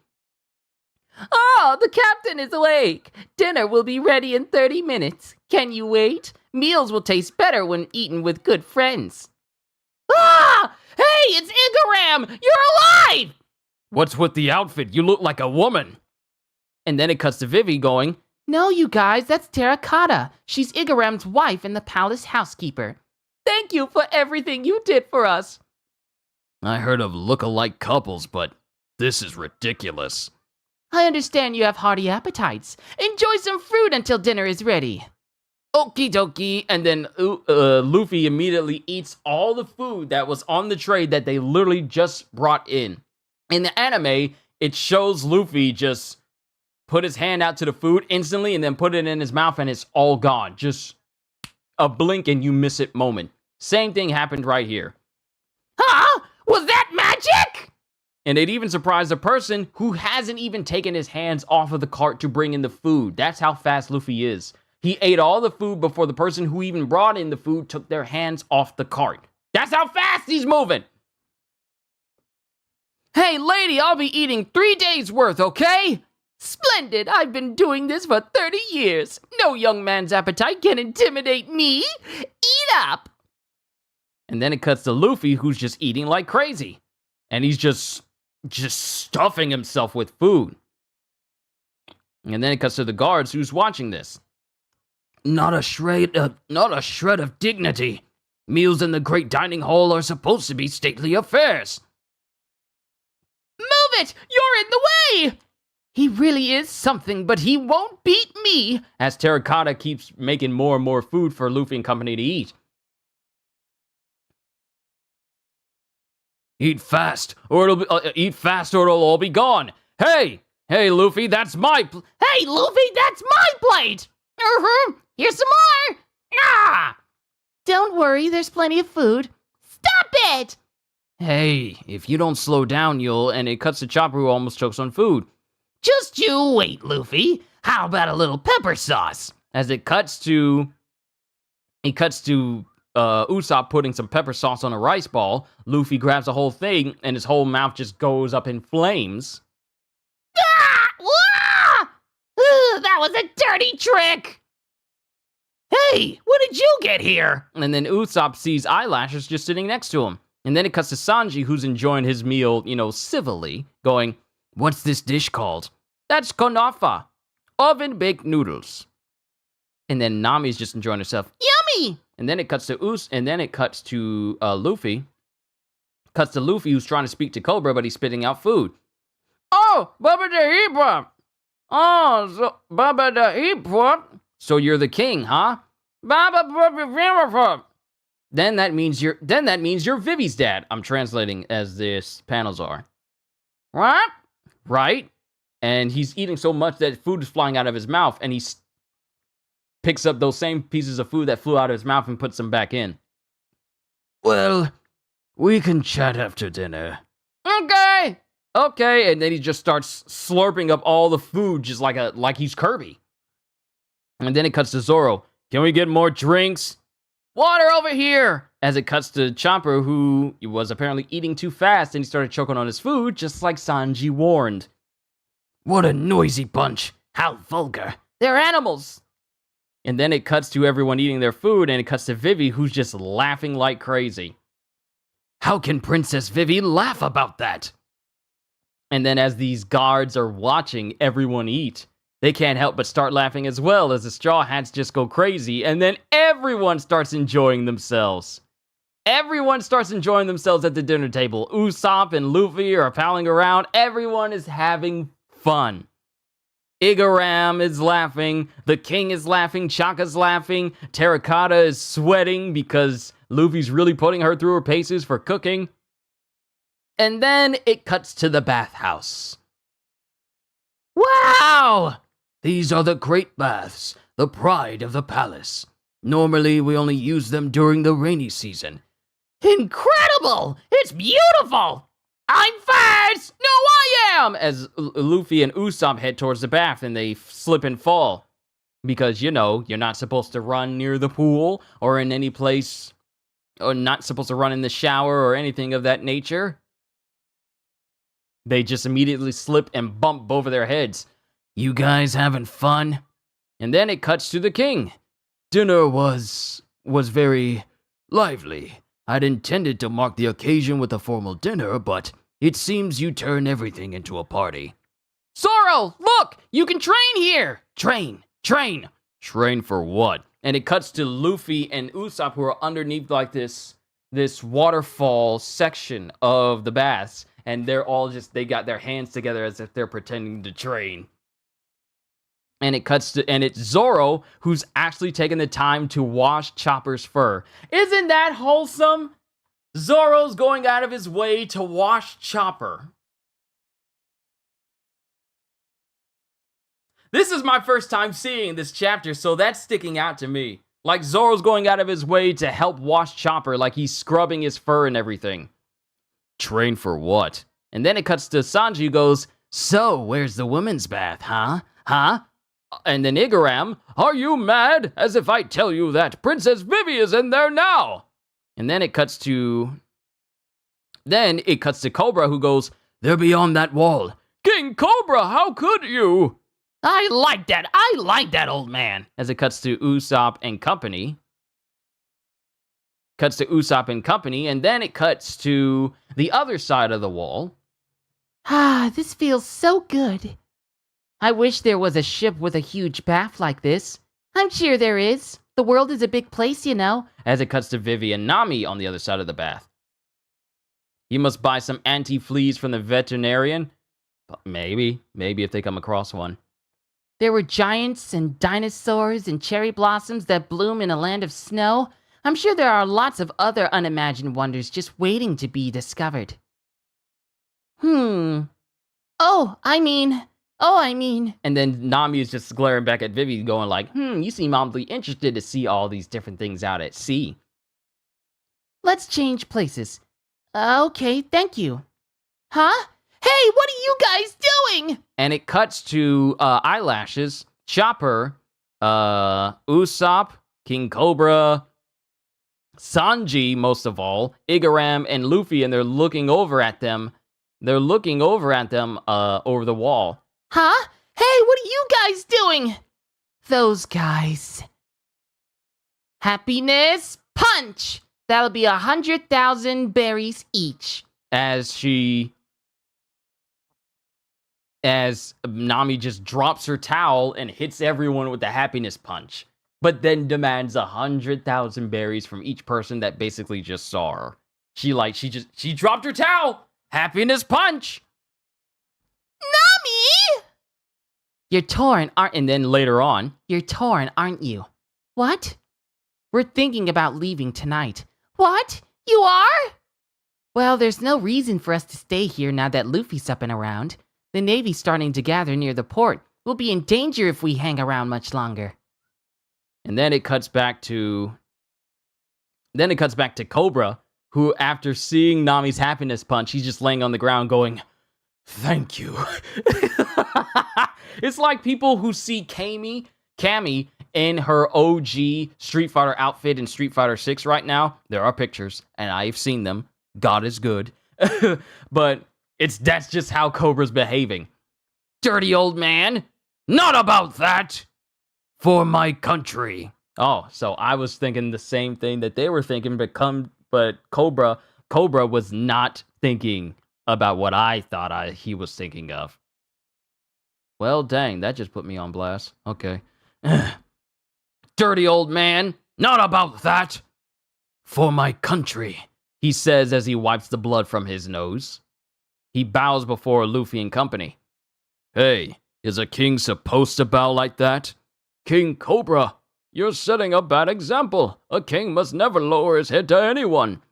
Oh, the captain is awake. Dinner will be ready in 30 minutes. Can you wait? Meals will taste better when eaten with good friends. Ah! Hey, it's Igaram! You're alive! What's with the outfit? You look like a woman. And then it cuts to Vivi going, No, you guys, that's Terracotta. She's Igaram's wife and the palace housekeeper. Thank you for everything you did for us. I heard of look-alike couples, but this is ridiculous. I understand you have hearty appetites. Enjoy some fruit until dinner is ready. Okie dokie. And then Luffy immediately eats all the food that was on the tray that they literally just brought in. In the anime, it shows Luffy just put his hand out to the food instantly and then put it in his mouth and it's all gone. Just a blink and you miss it moment. Same thing happened right here. Huh? Was that magic? And it even surprised a person who hasn't even taken his hands off of the cart to bring in the food. That's how fast Luffy is. He ate all the food before the person who even brought in the food took their hands off the cart. That's how fast he's moving. Hey, lady, I'll be eating 3 days worth, okay? Splendid. I've been doing this for 30 years. No young man's appetite can intimidate me. Eat up. And then it cuts to Luffy, who's just eating like crazy. And he's just stuffing himself with food. And then it cuts to the guards who's watching this. Not a shred of dignity. Meals in the great dining hall are supposed to be stately affairs. Move it! You're in the way! He really is something, but he won't beat me. As Terracotta keeps making more and more food for Luffy and company to eat. Eat fast, or it'll all be gone. Hey, Luffy, that's my. Hey, Luffy, that's my plate. Here's some more. Ah! Don't worry, there's plenty of food. Stop it! Hey, if you don't slow down, you'll. And it cuts to Chopper, who almost chokes on food. Just you wait, Luffy. How about a little pepper sauce? As it cuts to Usopp putting some pepper sauce on a rice ball. Luffy grabs the whole thing, and his whole mouth just goes up in flames. Ah! That was a dirty trick! Hey, when did you get here? And then Usopp sees Eyelashes just sitting next to him. And then it cuts to Sanji, who's enjoying his meal, civilly, going, What's this dish called? That's konafa, oven-baked noodles. And then Nami's just enjoying herself. Yummy! And then it cuts to Luffy. Cuts to Luffy, who's trying to speak to Cobra, but he's spitting out food. Oh, Baba the Hippo! Oh, so Baba the Hippo! So you're the king, huh? Then that means you're Vivi's dad. I'm translating as this panels are. What? Right? And he's eating so much that food is flying out of his mouth, and he picks up those same pieces of food that flew out of his mouth and puts them back in. Well, we can chat after dinner. Okay, and then he just starts slurping up all the food just like he's Kirby. And then it cuts to Zoro. Can we get more drinks? Water over here! As it cuts to Chopper, who was apparently eating too fast and he started choking on his food, just like Sanji warned. What a noisy bunch. How vulgar. They're animals! And then it cuts to everyone eating their food, and it cuts to Vivi, who's just laughing like crazy. How can Princess Vivi laugh about that? And then as these guards are watching everyone eat, they can't help but start laughing as well as the Straw Hats just go crazy, and then everyone starts enjoying themselves. Everyone starts enjoying themselves at the dinner table. Usopp and Luffy are palling around. Everyone is having fun. Igaram is laughing. The king is laughing. Chaka's laughing. Terracotta is sweating because Luffy's really putting her through her paces for cooking. And then it cuts to the bathhouse. Wow! These are the great baths, the pride of the palace. Normally, we only use them during the rainy season. Incredible! It's beautiful! I'm first! No, I am! As Luffy and Usopp head towards the bath and they slip and fall. Because, you're not supposed to run near the pool or in any place, or not supposed to run in the shower or anything of that nature. They just immediately slip and bump both of their heads. You guys having fun? And then it cuts to the king. Dinner was very lively. I'd intended to mark the occasion with a formal dinner, but it seems you turn everything into a party. Zoro, look! You can train here! Train! Train for what? And it cuts to Luffy and Usopp, who are underneath like this waterfall section of the baths. And they're all they got their hands together as if they're pretending to train. And it's Zoro who's actually taking the time to wash Chopper's fur. Isn't that wholesome? Zoro's going out of his way to wash Chopper. This is my first time seeing this chapter, so that's sticking out to me. Like Zoro's going out of his way to help wash Chopper, like he's scrubbing his fur and everything. Train for what? And then it cuts to Sanji, who goes, So, where's the women's bath, huh? And then Igaram, are you mad? As if I tell you that Princess Vivi is in there now. And then it cuts to Cobra, who goes, They're beyond that wall. King Cobra, how could you? I like that old man. As it cuts to Usopp and company. And then it cuts to the other side of the wall. This feels so good. I wish there was a ship with a huge bath like this. I'm sure there is. The world is a big place, As it cuts to Vivi and Nami on the other side of the bath. You must buy some anti-fleas from the veterinarian. Maybe if they come across one. There were giants and dinosaurs and cherry blossoms that bloom in a land of snow. I'm sure there are lots of other unimagined wonders just waiting to be discovered. Oh, I mean. And then Nami is just glaring back at Vivi going like, you seem oddly interested to see all these different things out at sea. Let's change places. Okay, thank you. Huh? Hey, what are you guys doing? And it cuts to Eyelashes, Chopper, Usopp, King Cobra, Sanji, most of all, Igaram, and Luffy, and they're looking over at them. Over the wall. Huh? Hey, what are you guys doing? Those guys. Happiness punch! That'll be 100,000 berries each. As Nami just drops her towel and hits everyone with the happiness punch, but then demands 100,000 berries from each person that basically just saw her. She dropped her towel! Happiness punch! Nami! You're torn, aren't... And then later on, you're torn, aren't you? What? We're thinking about leaving tonight. What? You are? Well, there's no reason for us to stay here now that Luffy's up and around. The Navy's starting to gather near the port. We'll be in danger if we hang around much longer. And then it cuts back to... Cobra, who, after seeing Nami's happiness punch, he's just laying on the ground going, "Thank you." It's like people who see Cammy in her OG Street Fighter outfit in Street Fighter 6 right now. There are pictures, and I've seen them. God is good. But that's just how Cobra's behaving. Dirty old man. Not about that. For my country. Oh, so I was thinking the same thing that they were thinking, but Cobra was not thinking about what I thought he was thinking of. Well, dang, that just put me on blast. Okay. Dirty old man. Not about that. For my country, he says as he wipes the blood from his nose. He bows before Luffy and company. Hey, is a king supposed to bow like that? King Cobra, you're setting a bad example. A king must never lower his head to anyone.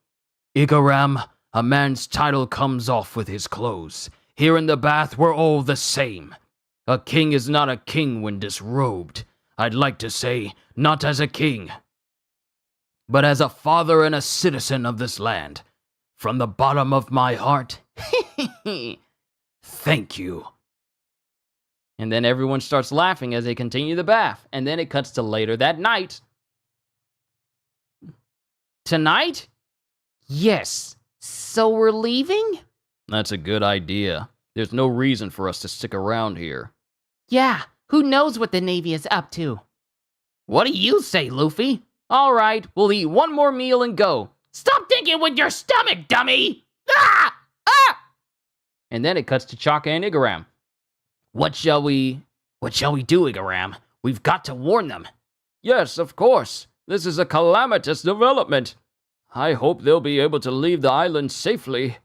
Igaram, a man's title comes off with his clothes. Here in the bath, we're all the same. A king is not a king when disrobed. I'd like to say, not as a king, but as a father and a citizen of this land. From the bottom of my heart, thank you. And then everyone starts laughing as they continue the bath. And then it cuts to later that night. Tonight? Yes. So we're leaving? That's a good idea. There's no reason for us to stick around here. Yeah, who knows what the Navy is up to? What do you say, Luffy? All right, we'll eat one more meal and go. Stop thinking with your stomach, dummy! Ah! Ah! And then it cuts to Chaka and Igaram. What shall we do, Igaram? We've got to warn them. Yes, of course. This is a calamitous development. I hope they'll be able to leave the island safely.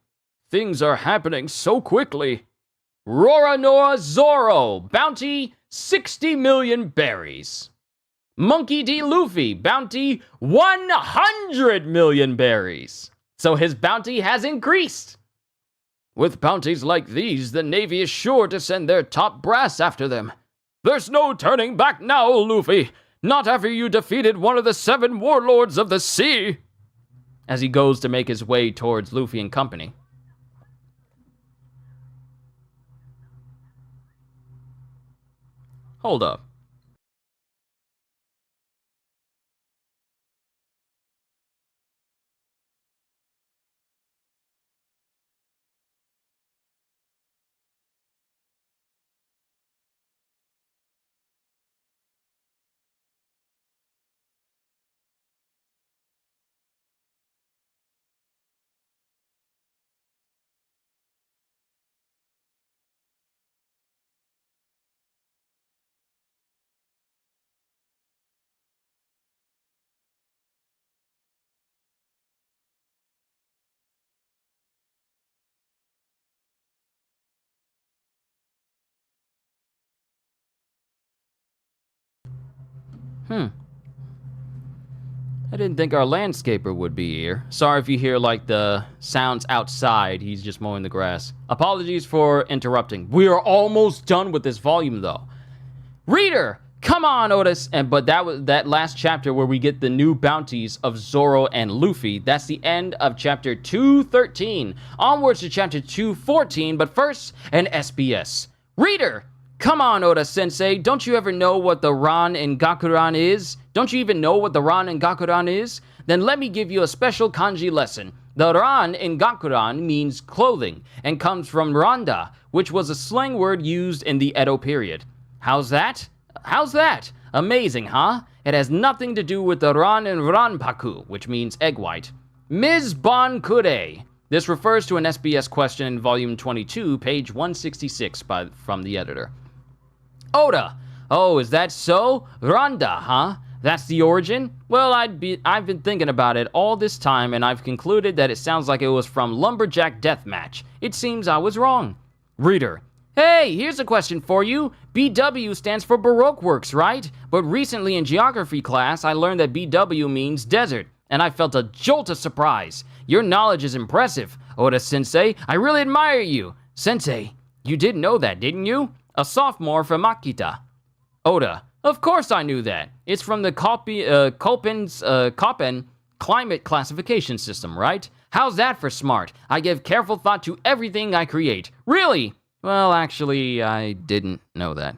Things are happening so quickly. Roronoa Zoro, bounty 60 million berries. Monkey D. Luffy, bounty 100 million berries. So his bounty has increased. With bounties like these, the Navy is sure to send their top brass after them. There's no turning back now, Luffy. Not after you defeated one of the 7 warlords of the sea. As he goes to make his way towards Luffy and company. Hold up. I didn't think our landscaper would be here. Sorry if you hear like the sounds outside. He's just mowing the grass. Apologies for interrupting. We are almost done with this volume though. Reader, come on, Otis. But that was that last chapter where we get the new bounties of Zoro and Luffy. That's the end of chapter 213. Onwards to chapter 214, but first, an SBS. Reader, come on, Oda-sensei, don't you ever know what the Ran and Gakuran is? Don't you even know what the Ran and Gakuran is? Then let me give you a special kanji lesson. The Ran in Gakuran means clothing, and comes from Randa, which was a slang word used in the Edo period. How's that? How's that? Amazing, huh? It has nothing to do with the Ran and Ranpaku, which means egg white. Ms. Bon Kure. This refers to an SBS question in volume 22, page 166 from the editor. Oda. Oh, is that so? Randa, huh? That's the origin? Well, I've been thinking about it all this time, and I've concluded that it sounds like it was from Lumberjack Deathmatch. It seems I was wrong. Reader, Hey, here's a question for you. BW stands for Baroque Works, right? But recently in geography class, I learned that BW means desert, and I felt a jolt of surprise. Your knowledge is impressive. Oda-sensei, I really admire you. Sensei, you didn't know that, didn't you? A sophomore from Akita. Oda, of course I knew that. It's from the Köppen climate classification system, right? How's that for smart? I give careful thought to everything I create. Really? Well, actually, I didn't know that.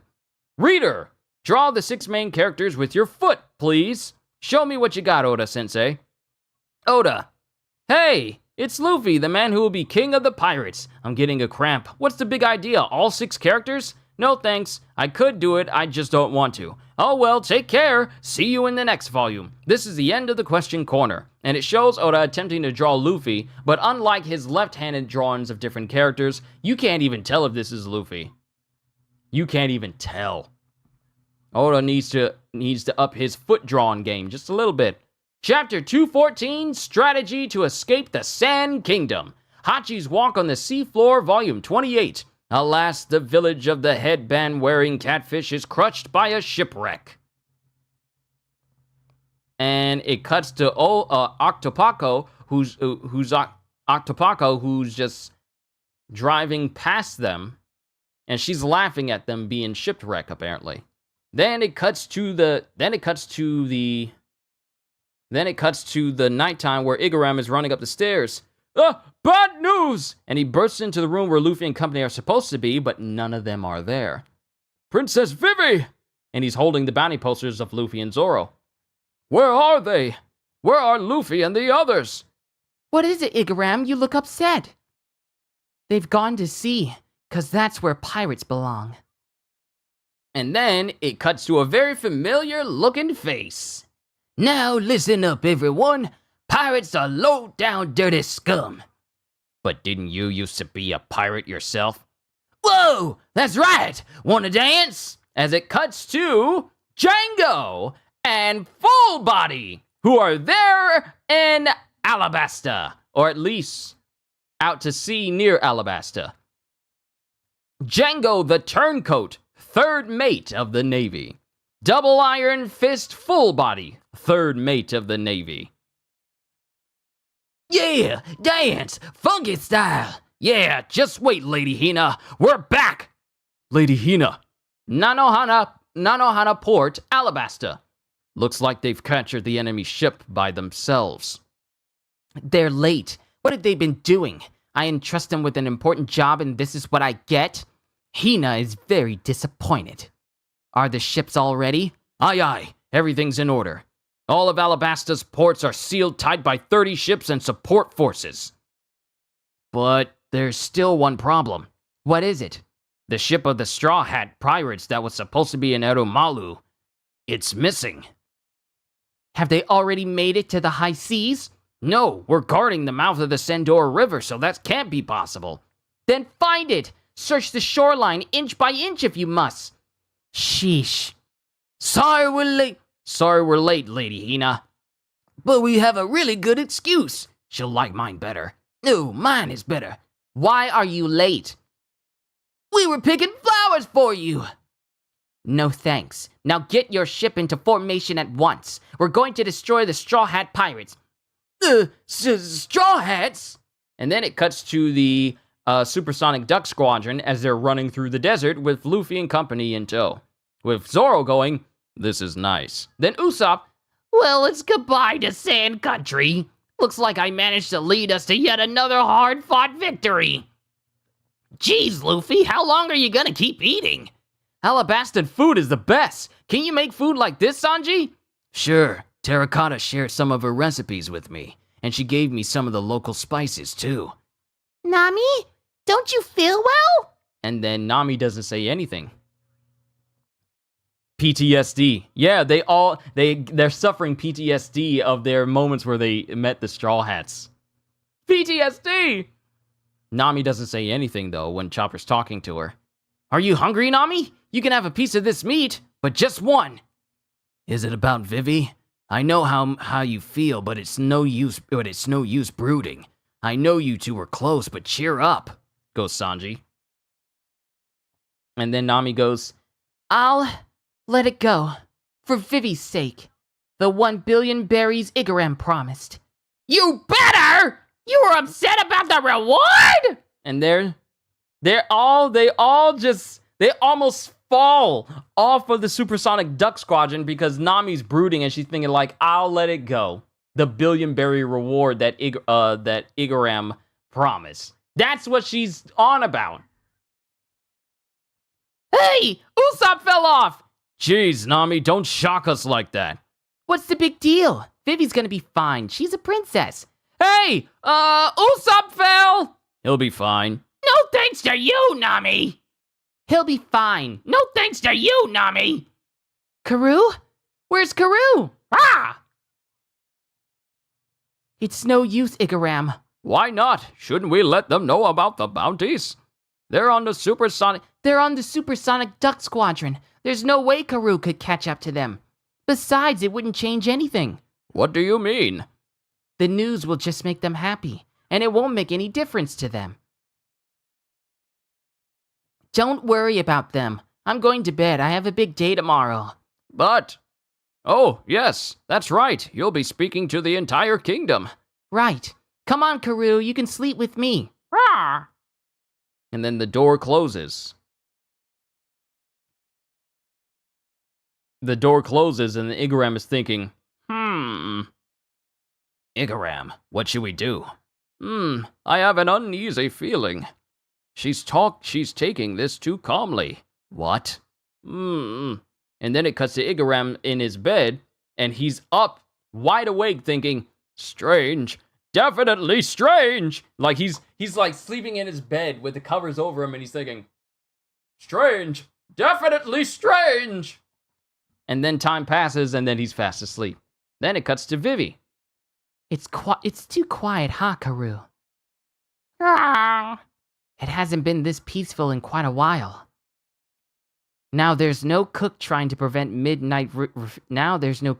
Reader, draw the 6 main characters with your foot, please. Show me what you got, Oda-sensei. Oda, hey, it's Luffy, the man who will be king of the pirates. I'm getting a cramp. What's the big idea? All 6 characters? No thanks. I could do it, I just don't want to. Oh well, take care. See you in the next volume. This is the end of the question corner. And it shows Oda attempting to draw Luffy, but unlike his left-handed drawings of different characters, you can't even tell if this is Luffy. You can't even tell. Oda needs to up his foot drawing game just a little bit. Chapter 214, Strategy to Escape the Sand Kingdom. Hachi's Walk on the Seafloor, Volume 28. Alas, the village of the headband-wearing catfish is crushed by a shipwreck. And it cuts to Octopaco, who's Octopaco, who's just driving past them, and she's laughing at them being shipwrecked, apparently. Then it cuts to the nighttime where Igaram is running up the stairs. Bad news! And he bursts into the room where Luffy and company are supposed to be, but none of them are there. Princess Vivi! And he's holding the bounty posters of Luffy and Zoro. Where are they? Where are Luffy and the others? What is it, Igaram? You look upset. They've gone to sea, 'cause that's where pirates belong. And then it cuts to a very familiar looking face. Now listen up, everyone. Pirates are low-down dirty scum. But didn't you used to be a pirate yourself? Whoa, that's right. Wanna dance? As it cuts to Django and Full Body, who are there in Alabasta, or at least out to sea near Alabasta. Django the Turncoat, 3rd mate of the Navy. Double Iron Fist Full Body, 3rd mate of the Navy. Yeah, dance, funky style. Yeah, just wait, Lady Hina. We're back. Lady Hina. Nanohana Port, Alabasta. Looks like they've captured the enemy ship by themselves. They're late. What have they been doing? I entrust them with an important job and this is what I get? Hina is very disappointed. Are the ships all ready? Aye, aye. Everything's in order. All of Alabasta's ports are sealed tight by 30 ships and support forces. But there's still one problem. What is it? The ship of the Straw Hat pirates that was supposed to be in Eromalu. It's missing. Have they already made it to the high seas? No, we're guarding the mouth of the Sandor River, so that can't be possible. Then find it! Search the shoreline inch by inch if you must. Sheesh. Sorry we're late, Lady Hina. But we have a really good excuse. She'll like mine better. No, mine is better. Why are you late? We were picking flowers for you. No thanks. Now get your ship into formation at once. We're going to destroy the Straw Hat pirates. Straw Hats? And then it cuts to the Supersonic Duck Squadron as they're running through the desert with Luffy and company in tow. With Zoro going, this is nice. Then Usopp, well, it's goodbye to Sand Country. Looks like I managed to lead us to yet another hard-fought victory. Geez, Luffy, how long are you gonna keep eating? Alabasta food is the best. Can you make food like this, Sanji? Sure. Terracotta shared some of her recipes with me, and she gave me some of the local spices, too. Nami, don't you feel well? And then Nami doesn't say anything. PTSD. Yeah, they're suffering PTSD of their moments where they met the Straw Hats. PTSD! Nami doesn't say anything, though, when Chopper's talking to her. Are you hungry, Nami? You can have a piece of this meat, but just one. Is it about Vivi? I know how you feel, but it's no use brooding. I know you two were close, but cheer up, goes Sanji. And then Nami goes, I'll let it go. For Vivi's sake. The 1 billion berries Igaram promised. You better! You were upset about the reward? and they almost fall off of the supersonic duck squadron because Nami's brooding and she's thinking like, I'll let it go. The billion berry reward that Igaram promised. That's what she's on about. Hey! Usopp fell off! Jeez, Nami, don't shock us like that. What's the big deal? Vivi's gonna be fine. She's a princess. Hey! Usopp fell! He'll be fine. No thanks to you, Nami! He'll be fine. No thanks to you, Nami! Karoo? Where's Karoo? Ah! It's no use, Igaram. Why not? Shouldn't we let them know about the bounties? They're on the supersonic duck squadron. There's no way Karoo could catch up to them. Besides, it wouldn't change anything. What do you mean? The news will just make them happy, and it won't make any difference to them. Don't worry about them. I'm going to bed. I have a big day tomorrow. But... Oh, yes, that's right. You'll be speaking to the entire kingdom. Right. Come on, Karoo. You can sleep with me. Ah! And then the door closes. The door closes and Igaram is thinking, Igaram, what should we do? I have an uneasy feeling. She's taking this too calmly. What? And then it cuts to Igaram in his bed, and he's up, wide awake, thinking, strange, definitely strange. Like he's like sleeping in his bed with the covers over him, and he's thinking, strange, definitely strange. And then time passes, and then he's fast asleep. Then it cuts to Vivi. It's too quiet, huh, Karoo? Ah! It hasn't been this peaceful in quite a while. Now there's no cook trying to prevent midnight refrigerator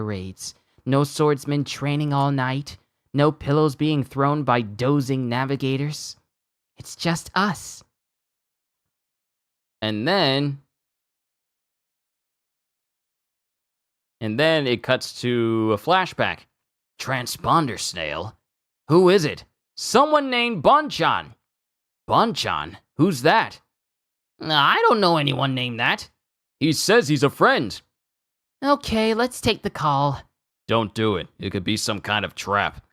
raids. No swordsmen training all night. No pillows being thrown by dozing navigators. It's just us. And then it cuts to a flashback. Transponder snail? Who is it? Someone named Bonchan. Bonchan? Who's that? I don't know anyone named that. He says he's a friend. Okay, let's take the call. Don't do it. It could be some kind of trap.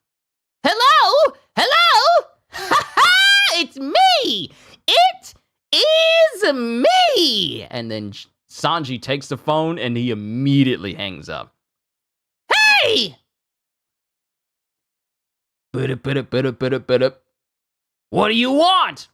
Hello? Hello? Ha ha! It's me! It is me! And then Sanji takes the phone and he immediately hangs up. Hey! What do you want?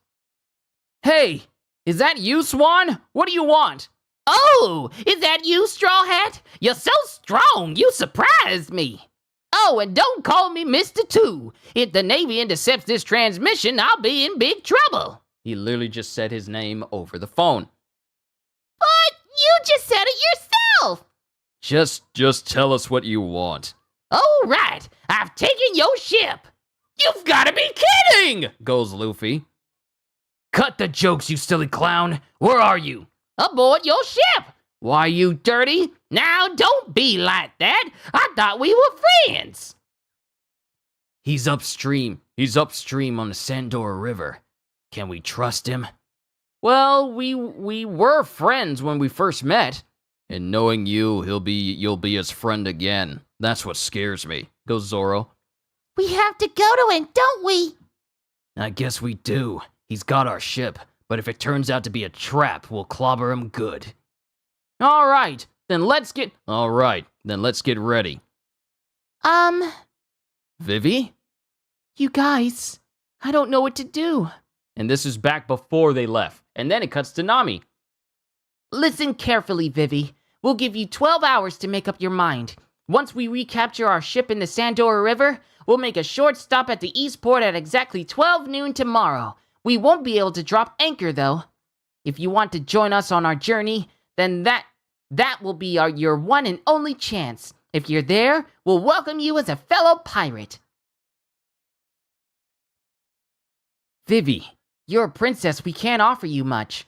Hey, is that you, Swan? What do you want? Oh, is that you, Straw Hat? You're so strong, you surprised me. Oh, and don't call me Mr. 2. If the Navy intercepts this transmission, I'll be in big trouble. He literally just said his name over the phone. But you just said it yourself. Just tell us what you want. Oh, right. I've taken your ship. You've got to be kidding, goes Luffy. Cut the jokes, you silly clown. Where are you? Aboard your ship. Why, you dirty? Now, don't be like that. I thought we were friends. He's upstream. He's upstream on the Sandora River. Can we trust him? Well, we were friends when we first met. And knowing you, you'll be his friend again. That's what scares me, goes Zoro. We have to go to him, don't we? I guess we do. He's got our ship, but if it turns out to be a trap, we'll clobber him good. All right, then let's get ready. Vivi? You guys, I don't know what to do. And this is back before they left. And then it cuts to Nami. Listen carefully, Vivi. We'll give you 12 hours to make up your mind. Once we recapture our ship in the Sandora River, we'll make a short stop at the East Port at exactly 12 noon tomorrow. We won't be able to drop anchor, though. If you want to join us on our journey, then that will be your one and only chance. If you're there, we'll welcome you as a fellow pirate. Vivi, You're a princess. We can't offer you much.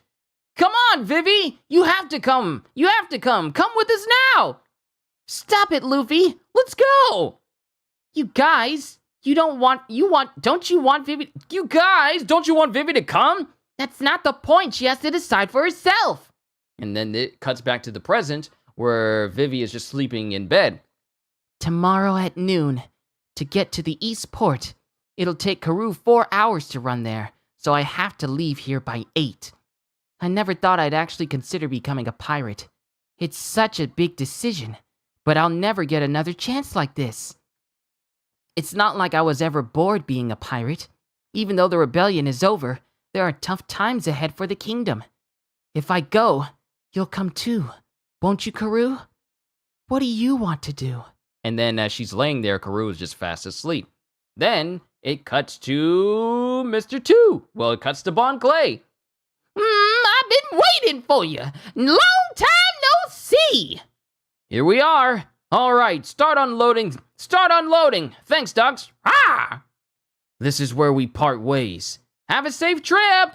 Come on, Vivi! You have to come! You have to come! Come with us now! Stop it, Luffy! Let's go! You guys, don't you want Vivi? You guys, don't you want Vivi to come? That's not the point. She has to decide for herself. And then it cuts back to the present, where Vivi is just sleeping in bed. Tomorrow at noon, to get to the East Port. It'll take Karoo 4 hours to run there, so I have to leave here by 8. I never thought I'd actually consider becoming a pirate. It's such a big decision, but I'll never get another chance like this. It's not like I was ever bored being a pirate. Even though the rebellion is over, there are tough times ahead for the kingdom. If I go, you'll come too, won't you, Karoo? What do you want to do? And then as she's laying there, Karoo is just fast asleep. Then it cuts to Mr. 2. Well, it cuts to Bon Clay. I've been waiting for you. Long time no see. Here we are. All right, start unloading. Start unloading. Thanks, Ducks. Ah! This is where we part ways. Have a safe trip.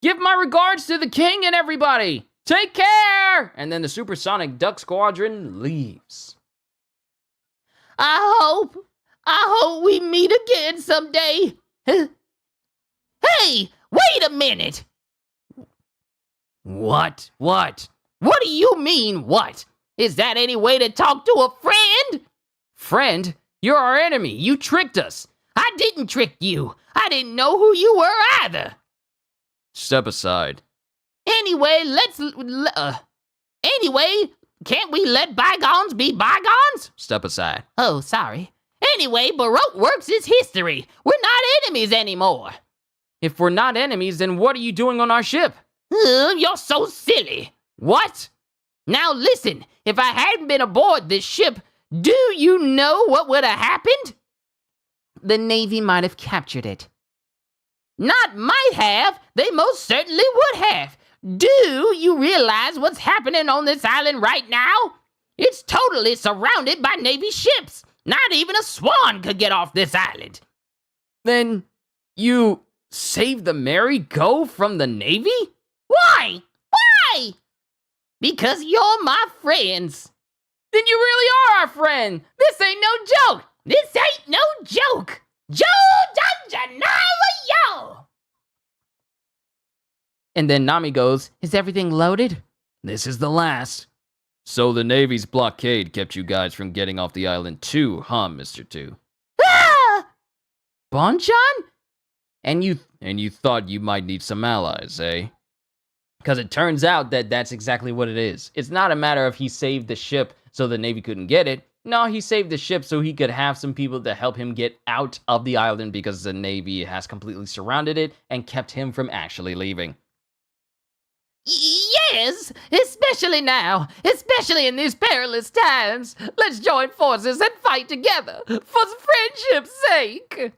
Give my regards to the king and everybody. Take care. And then the supersonic Duck Squadron leaves. I hope we meet again someday. Hey, wait a minute. What? What do you mean, what? Is that any way to talk to a friend? Friend? You're our enemy. You tricked us. I didn't trick you. I didn't know who you were either. Step aside. Anyway, can't we let bygones be bygones? Step aside. Oh, sorry. Anyway, Baroque Works is history. We're not enemies anymore. If we're not enemies, then what are you doing on our ship? You're so silly. What? Now listen, if I hadn't been aboard this ship, do you know what would have happened? The Navy might have captured it. Not might have, they most certainly would have. Do you realize what's happening on this island right now? It's totally surrounded by Navy ships. Not even a swan could get off this island. Then you saved the Merry Go from the Navy? Why? Why? Because you're my friends. Then you really are our friend. This ain't no joke. This ain't no joke. Joe Dungeonara, yo! And then Nami goes, Is everything loaded? This is the last. So the Navy's blockade kept you guys from getting off the island too, huh, Mr. 2? Ah! Bonchan? And you thought you might need some allies, eh? Because it turns out that that's exactly what it is. It's not a matter of he saved the ship so the Navy couldn't get it. No, he saved the ship so he could have some people to help him get out of the island because the Navy has completely surrounded it and kept him from actually leaving. Yes, especially now, especially in these perilous times. Let's join forces and fight together for friendship's sake.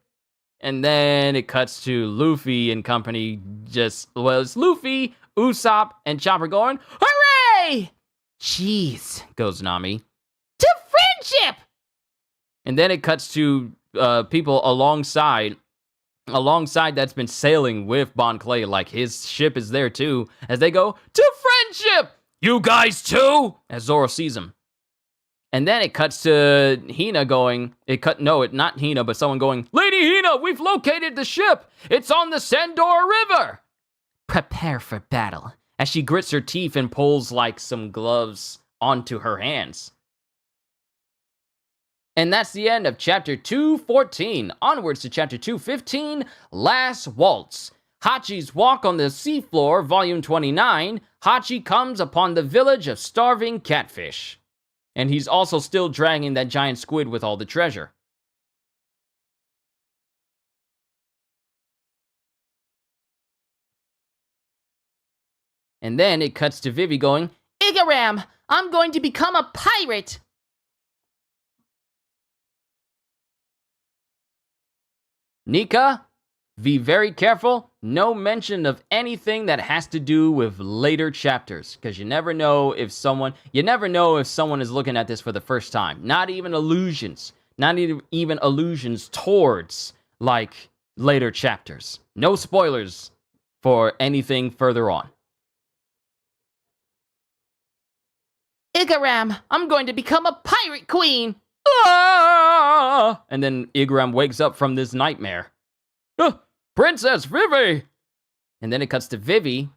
And then it cuts to Luffy and company it's Luffy, Usopp, and Chopper going, hooray! Jeez, goes Nami. To friendship! And then it cuts to people alongside that's been sailing with Bon Clay, like his ship is there too, as they go, to friendship! You guys too! As Zoro sees him. And then it cuts to Hina going, not Hina, but someone going, Lady Hina, we've located the ship! It's on the Sandor River! Prepare for battle. As she grits her teeth and pulls like some gloves onto her hands. And that's the end of chapter 214. Onwards to chapter 215, Last Waltz. Hachi's Walk on the Seafloor, volume 29. Hachi comes upon the village of starving catfish. And he's also still dragging that giant squid with all the treasure. And then it cuts to Vivi going, Igaram, I'm going to become a pirate. Nika, be very careful. No mention of anything that has to do with later chapters, because you never know if someone is looking at this for the first time. Not even allusions towards like later chapters. No spoilers for anything further on. Igaram, I'm going to become a pirate queen. Ah! And then Igaram wakes up from this nightmare. Princess Vivi! And then it cuts to Vivi.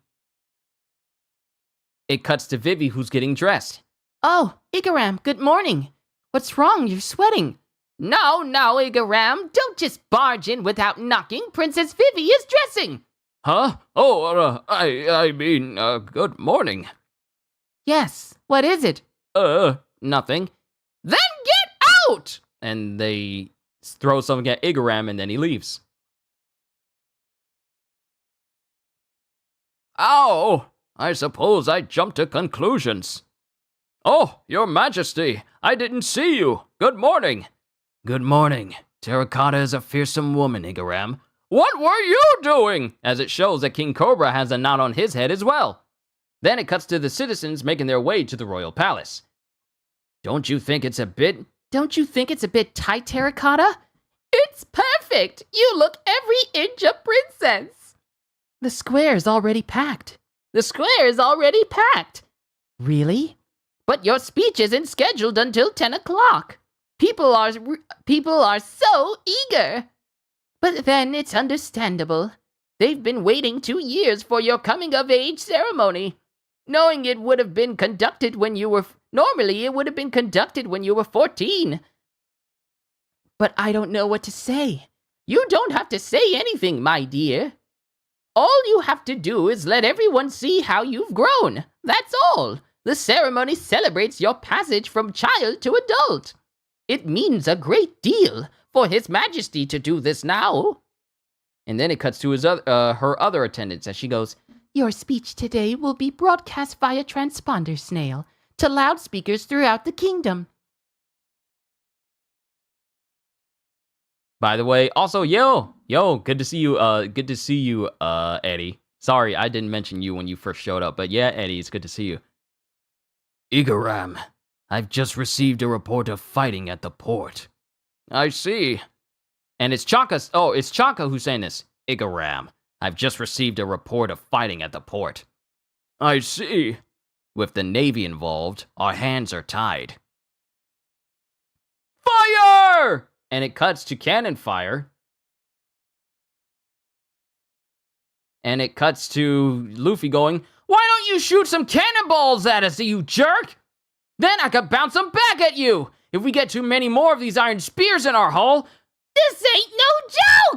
It cuts to Vivi, who's getting dressed. Oh, Igaram, good morning. What's wrong? You're sweating. No, Igaram, don't just barge in without knocking. Princess Vivi is dressing. Huh? Oh, I mean, good morning. Yes, what is it? Nothing. Then get out! And they throw something at Igaram, and then he leaves. Oh, I suppose I jumped to conclusions. Oh, your majesty, I didn't see you. Good morning. Good morning. Terracotta is a fearsome woman, Igaram. What were you doing? As it shows that King Cobra has a knot on his head as well. Then it cuts to the citizens making their way to the royal palace. Don't you think it's a bit tight, Terracotta? It's perfect. You look every inch a princess. The square's already packed. Really? But your speech isn't scheduled until 10 o'clock. People are so eager. But then it's understandable. They've been waiting 2 years for your coming-of-age ceremony. Knowing it would have been conducted when you were... Normally, it would have been conducted when you were 14. But I don't know what to say. You don't have to say anything, my dear. All you have to do is let everyone see how you've grown. That's all. The ceremony celebrates your passage from child to adult. It means a great deal for His Majesty to do this now. And then it cuts to her other attendants as she goes, Your speech today will be broadcast via transponder snail to loudspeakers throughout the kingdom. By the way, also, yo, good to see you, Eddie. Sorry, I didn't mention you when you first showed up, but yeah, Eddie, it's good to see you. Igaram, I've just received a report of fighting at the port. I see. And it's Chaka. Oh, it's Chaka who's saying this. Igaram, I've just received a report of fighting at the port. I see. With the Navy involved, our hands are tied. Fire! And it cuts to cannon fire. And it cuts to Luffy going, Why don't you shoot some cannonballs at us, you jerk? Then I could bounce them back at you. If we get too many more of these iron spears in our hull, this ain't no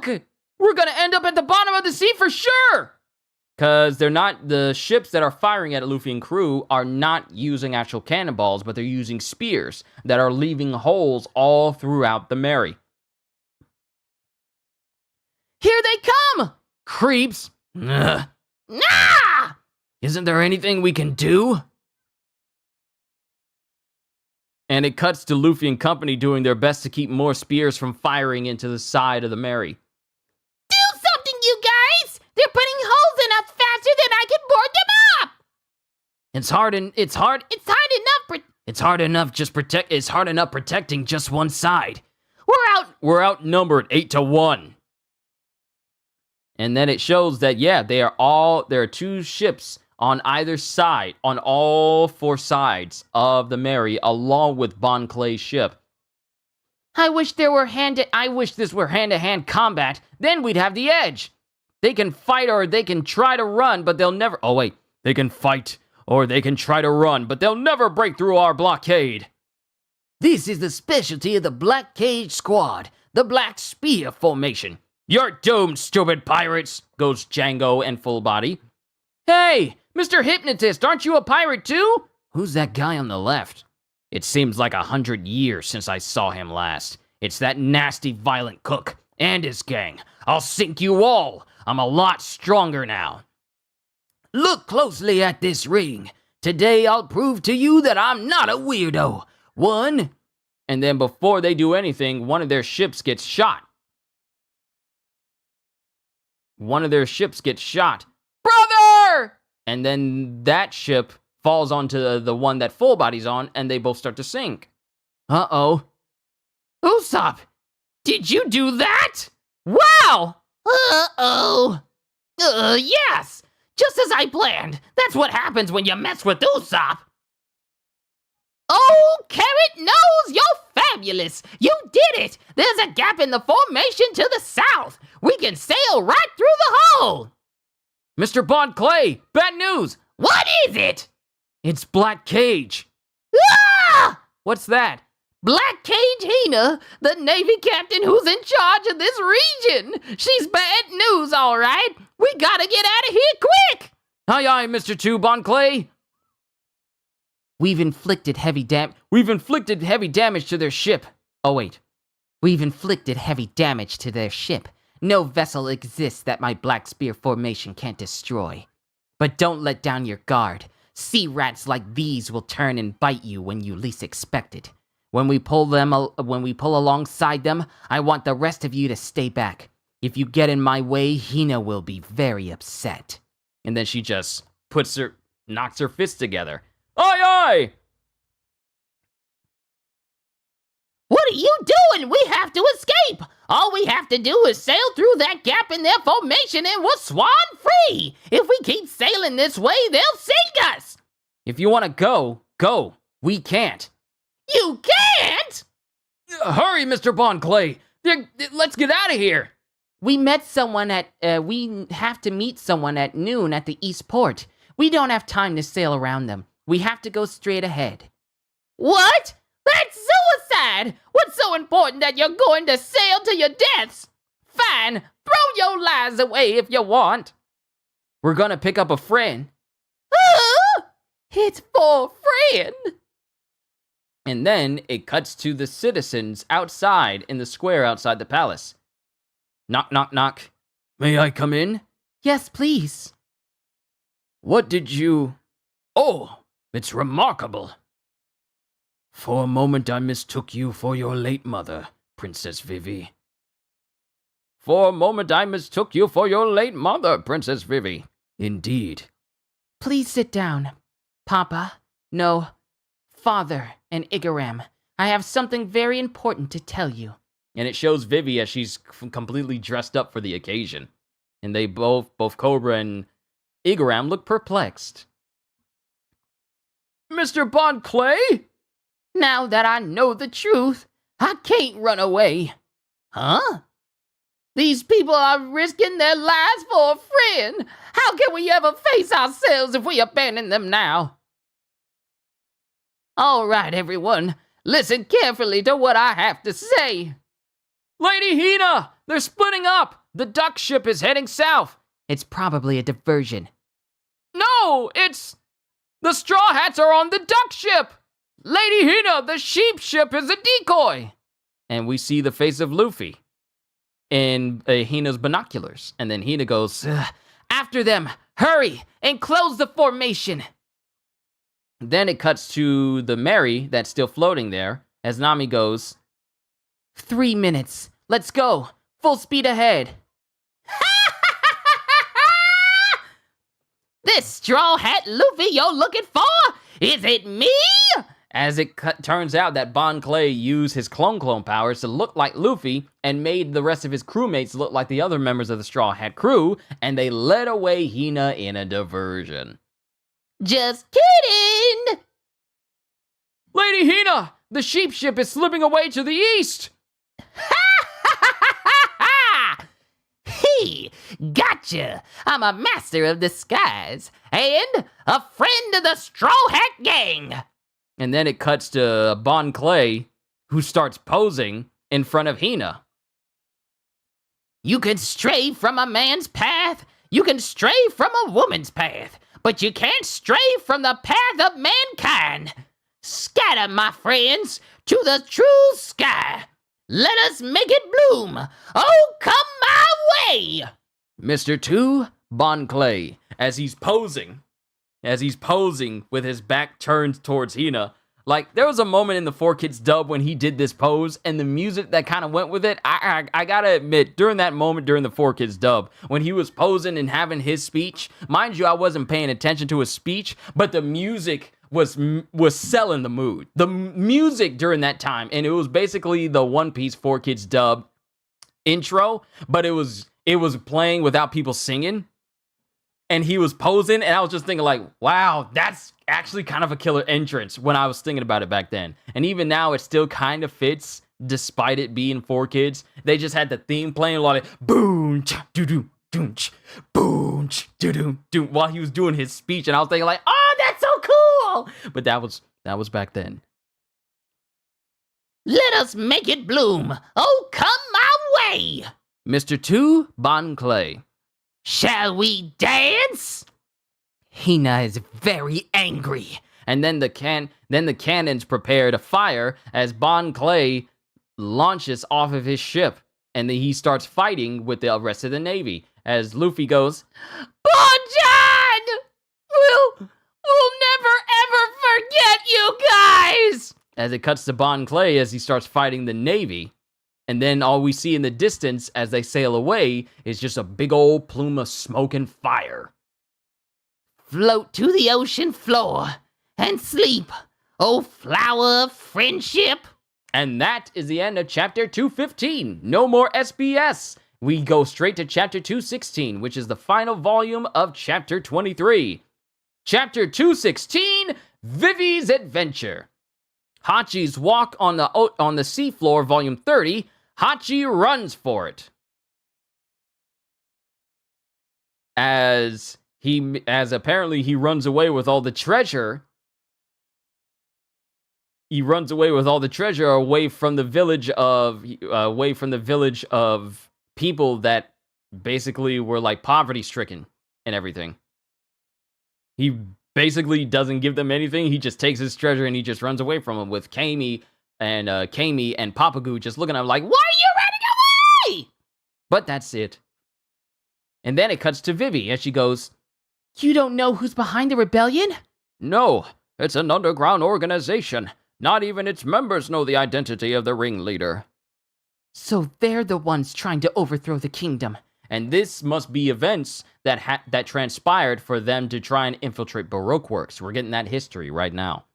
joke! We're gonna end up at the bottom of the sea for sure! Because the ships that are firing at Luffy and crew are not using actual cannonballs, but they're using spears that are leaving holes all throughout the Mary. Here they come! Creeps! Nah! Isn't there anything we can do? And it cuts to Luffy and company doing their best to keep more spears from firing into the side of the Mary. Do something, you guys! They're putting holes in us faster than I can board them up! It's hard enough protecting just one side. We're outnumbered 8-1. And then it shows that, yeah, there are 2 ships on either side, on all 4 sides of the Mary, along with Bon Clay's ship. I wish this were hand-to-hand combat. Then we'd have the edge. They can fight or they can try to run, but they'll never... Oh, wait. They can fight or they can try to run, but they'll never break through our blockade. This is the specialty of the Black Cage Squad, the Black Spear Formation. You're doomed, stupid pirates, goes Django and Full Body. Hey, Mr. Hypnotist, aren't you a pirate too? Who's that guy on the left? It seems like 100 years since I saw him last. It's that nasty, violent cook and his gang. I'll sink you all. I'm a lot stronger now. Look closely at this ring. Today I'll prove to you that I'm not a weirdo. And then before they do anything, one of their ships gets shot. Brother! And then that ship falls onto the one that Full Body's on, and they both start to sink. Uh-oh. Usopp, did you do that? Wow! Uh-oh. Yes! Just as I planned. That's what happens when you mess with Usopp. Oh, Carrot Nose, you're fabulous! You did it! There's a gap in the formation to the south. We can sail right through the hole. Mr. Bon Clay, bad news! What is it? It's Black Cage. Ah! What's that? Black Cage Hina, the Navy captain who's in charge of this region. She's bad news, all right. We gotta get out of here quick. Aye, aye, Mr. 2 Bon Clay. We've inflicted heavy damage to their ship. Oh, wait. We've inflicted heavy damage to their ship. No vessel exists that my Black Spear formation can't destroy. But don't let down your guard. Sea rats like these will turn and bite you when you least expect it. When we pull alongside them, I want the rest of you to stay back. If you get in my way, Hina will be very upset. And then she just knocks her fists together. Aye, aye! What are you doing? We have to escape. All we have to do is sail through that gap in their formation and we're swan free. If we keep sailing this way, they'll sink us. If you want to go, go. We can't. You can't? Hurry, Mr. Bon Clay. Let's get out of here. We have to meet someone at noon at the East Port. We don't have time to sail around them. We have to go straight ahead. What? That's suicide! What's so important that you're going to sail to your deaths? Fine, throw your lives away if you want. We're gonna pick up a friend. It's for a friend. And then it cuts to the citizens outside in the square outside the palace. Knock, knock, knock. May I come in? Yes, please. What did you... Oh, it's remarkable. For a moment I mistook you for your late mother, Princess Vivi. For a moment I mistook you for your late mother, Princess Vivi. Indeed. Please sit down. Papa, no, Father and Igaram. I have something very important to tell you. And it shows Vivi as she's completely dressed up for the occasion. And they both Cobra and Igaram look perplexed. Mr. Bon Clay? Now that I know the truth, I can't run away. Huh? These people are risking their lives for a friend. How can we ever face ourselves if we abandon them now? All right, everyone. Listen carefully to what I have to say. Lady Hina! They're splitting up! The duck ship is heading south! It's probably a diversion. No! It's... The Straw Hats are on the duck ship! Lady Hina, the sheep ship is a decoy! And we see the face of Luffy in Hina's binoculars. And then Hina goes, After them! Hurry! And close the formation! Then it cuts to the Mary that's still floating there, as Nami goes, 3 minutes. Let's go. Full speed ahead. This Straw Hat Luffy you're looking for? Is it me? As it turns out that Bon Clay used his clone powers to look like Luffy and made the rest of his crewmates look like the other members of the Straw Hat crew, and they led away Hina in a diversion. Just kidding! Lady Hina, the sheep ship is slipping away to the east! Hey, gotcha! I'm a master of disguise and a friend of the Straw Hat Gang. And then it cuts to Bon Clay, who starts posing in front of Hina. You can stray from a man's path, you can stray from a woman's path, but you can't stray from the path of mankind. Scatter, my friends, to the true sky. Let us make it bloom. Oh, come my way! Mr. 2, Bon Clay, as he's posing with his back turned towards Hina. Like, there was a moment in the 4Kids dub when he did this pose, and the music that kind of went with it, I gotta admit, during that moment during the 4Kids dub, when he was posing and having his speech, mind you, I wasn't paying attention to his speech, but the music was selling the mood. The music during that time, and it was basically the One Piece 4Kids dub intro, but it was playing without people singing. and he was posing, and I was just thinking like, wow, that's actually kind of a killer entrance when I was thinking about it back then. And even now, it still kind of fits, despite it being 4 kids. They just had the theme playing a lot of boom, doo doo, boom, boom, doo doo, doo, while he was doing his speech, and I was thinking like, oh, that's so cool. But that was back then. Let us make it bloom. Oh, come my way. Mr. 2, Bon Clay. Shall we dance? Hina is very angry. And then the cannons prepare to fire as Bon Clay launches off of his ship. And then he starts fighting with the rest of the Navy. As Luffy goes, Bon-chan! We'll never ever forget you guys! As it cuts to Bon Clay as he starts fighting the Navy. And then all we see in the distance as they sail away is just a big old plume of smoke and fire. Float to the ocean floor and sleep, oh flower of friendship. And that is the end of chapter 215. No more SBS. We go straight to chapter 216, which is the final volume of chapter 23. Chapter 216, Vivi's Adventure. Hachi's Walk on the Seafloor, volume 30. Hachi runs for it. As apparently he runs away with all the treasure. He runs away with all the treasure away from the village of people that basically were like poverty stricken and everything. He basically doesn't give them anything. He just takes his treasure and he just runs away from them with Kami and Papagoo just looking at him like, why are you running away? But that's it. And then it cuts to Vivi as she goes, You don't know who's behind the rebellion? No, it's an underground organization. Not even its members know the identity of the ringleader. So they're the ones trying to overthrow the kingdom. And this must be events that transpired for them to try and infiltrate Baroque Works. We're getting that history right now.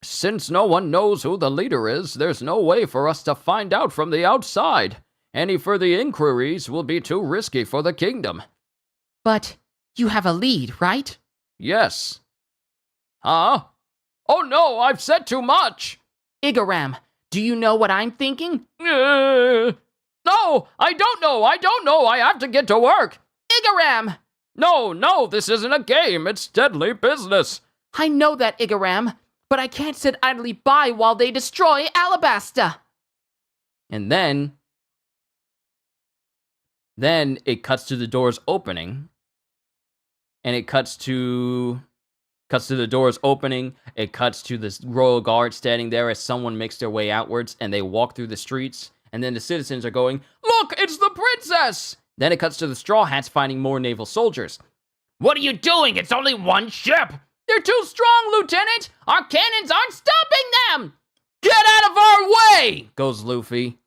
Since no one knows who the leader is, there's no way for us to find out from the outside. Any further inquiries will be too risky for the kingdom. But you have a lead, right? Yes. Huh? Oh no, I've said too much! Igaram, do you know what I'm thinking? No, I don't know, I have to get to work! Igaram! No, this isn't a game, it's deadly business! I know that, Igaram, but I can't sit idly by while they destroy Alabasta! And then it cuts to the doors opening, and it cuts to the doors opening, it cuts to the royal guard standing there as someone makes their way outwards, and they walk through the streets, and then the citizens are going, look, it's the princess! Then it cuts to the Straw Hats finding more naval soldiers. What are you doing? It's only one ship. They're too strong, Lieutenant! Our cannons aren't stopping them! Get out of our way! Goes Luffy.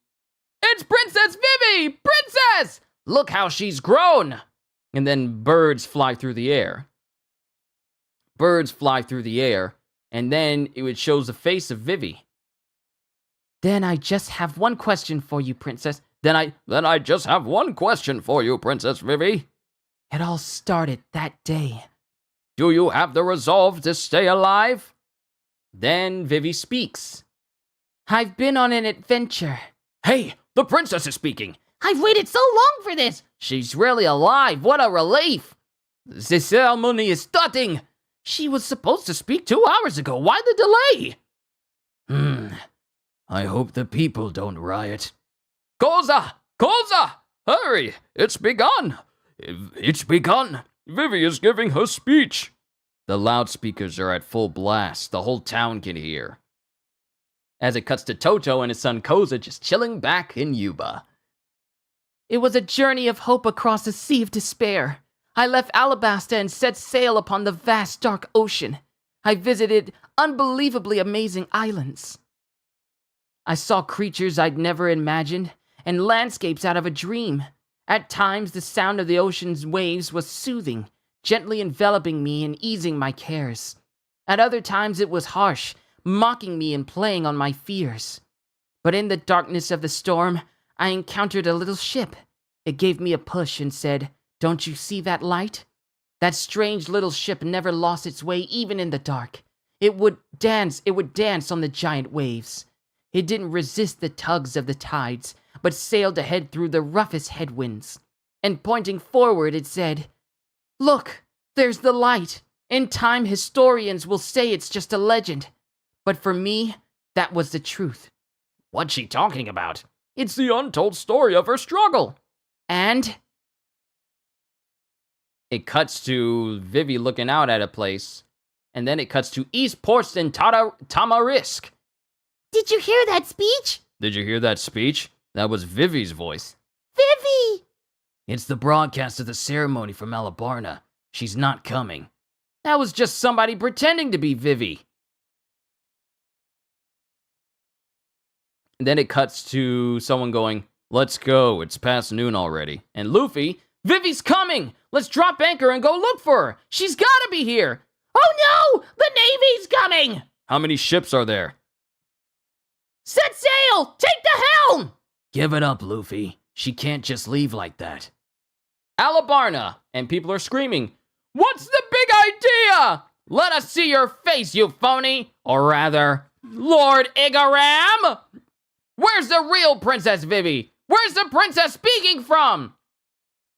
It's Princess Vivi! Princess! Look how she's grown! And then birds fly through the air. And then it shows the face of Vivi. Then I just have one question for you, Princess. Then I just have one question for you, Princess Vivi. It all started that day. Do you have the resolve to stay alive? Then Vivi speaks. I've been on an adventure. Hey, the princess is speaking. I've waited so long for this. She's really alive. What a relief. The ceremony is starting. She was supposed to speak 2 hours ago. Why the delay? I hope the people don't riot. Koza! Hurry! It's begun! Vivi is giving her speech. The loudspeakers are at full blast. The whole town can hear. As it cuts to Toto and his son Koza just chilling back in Yuba. It was a journey of hope across a sea of despair. I left Alabasta and set sail upon the vast dark ocean. I visited unbelievably amazing islands. I saw creatures I'd never imagined, and landscapes out of a dream. At times, the sound of the ocean's waves was soothing, gently enveloping me and easing my cares. At other times, it was harsh, mocking me and playing on my fears. But in the darkness of the storm, I encountered a little ship. It gave me a push and said, Don't you see that light? That strange little ship never lost its way even in the dark. It would dance on the giant waves. It didn't resist the tugs of the tides, but sailed ahead through the roughest headwinds. And pointing forward, it said, "Look, there's the light. In time, historians will say it's just a legend. But for me, that was the truth." What's she talking about? It's the untold story of her struggle. And it cuts to Vivi looking out at a place, and then it cuts to East Portston Tamarisk. Did you hear that speech? Did you hear that speech? That was Vivi's voice. Vivi! It's the broadcast of the ceremony from Alabasta. She's not coming. That was just somebody pretending to be Vivi. And then it cuts to someone going, "Let's go, it's past noon already." And Luffy, "Vivi's coming! Let's drop anchor and go look for her! She's gotta be here!" Oh no! The Navy's coming! How many ships are there? Set sail! Take the helm! Give it up, Luffy. She can't just leave like that. Alabasta! And people are screaming, "What's the big idea? Let us see your face, you phony! Or rather, Lord Igaram! Where's the real Princess Vivi? Where's the princess speaking from?"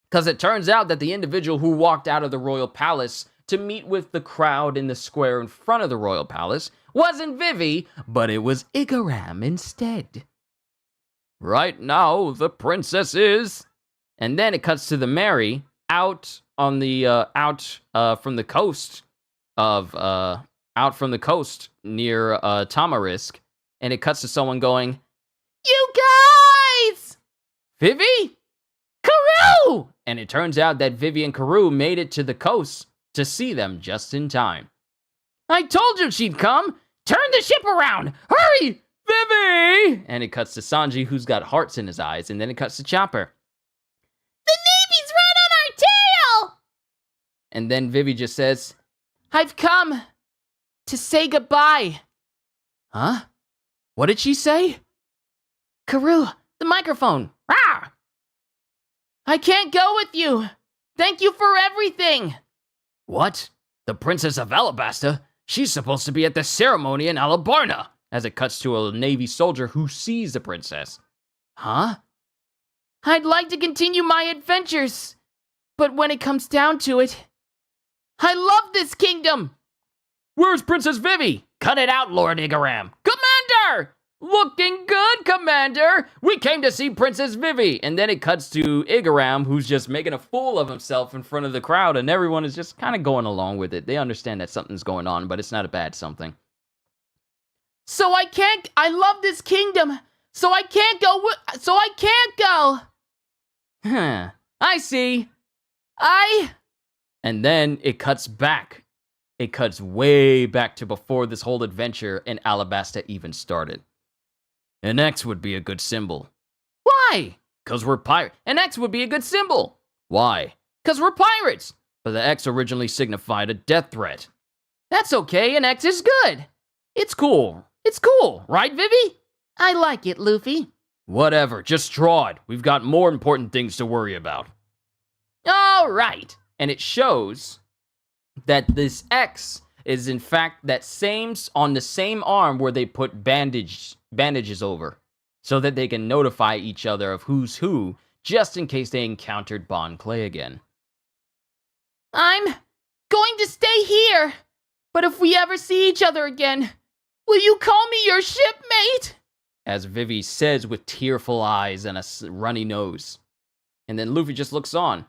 Because it turns out that the individual who walked out of the royal palace to meet with the crowd in the square in front of the royal palace wasn't Vivi, but it was Igaram instead. Right now, the princess is... And then it cuts to the Mary out from the coast near Tamarisk, and it cuts to someone going, You guys! "Vivi? Karoo! And it turns out that Vivi and Karoo made it to the coast to see them just in time. "I told you she'd come! Turn the ship around! Hurry! Vivi!" And it cuts to Sanji, who's got hearts in his eyes, and then it cuts to Chopper. The Navy's right on our tail! And then Vivi just says, I've come to say goodbye. "Huh? What did she say?" Karoo, the microphone. Ah! I can't go with you. Thank you for everything. "What? The Princess of Alabasta? She's supposed to be at the ceremony in Alabasta." As it cuts to a Navy soldier who sees the princess. "Huh?" I'd like to continue my adventures, but when it comes down to it, I love this kingdom. "Where's Princess Vivi?" Cut it out, Lord Igaram. "Commander! Looking good, Commander! We came to see Princess Vivi." And then it cuts to Igaram, who's just making a fool of himself in front of the crowd, and everyone is just kind of going along with it. They understand that something's going on, but it's not a bad something. I love this kingdom, so I can't go. I see. And then it cuts back. It cuts way back to before this whole adventure in Alabasta even started. "An X would be a good symbol." Why? "'Cause we're pirates." "An X would be a good symbol." "Why?" "'Cause we're pirates." "But the X originally signified a death threat." That's okay, an X is good. It's cool. It's cool, right, Vivi? I like it, Luffy. Whatever, just draw it. We've got more important things to worry about. All right. And it shows that this X is in fact on the same arm where they put bandages over, so that they can notify each other of who's who, just in case they encountered Bon Clay again. I'm going to stay here, but if we ever see each other again, will you call me your shipmate? As Vivi says with tearful eyes and a runny nose. And then Luffy just looks on.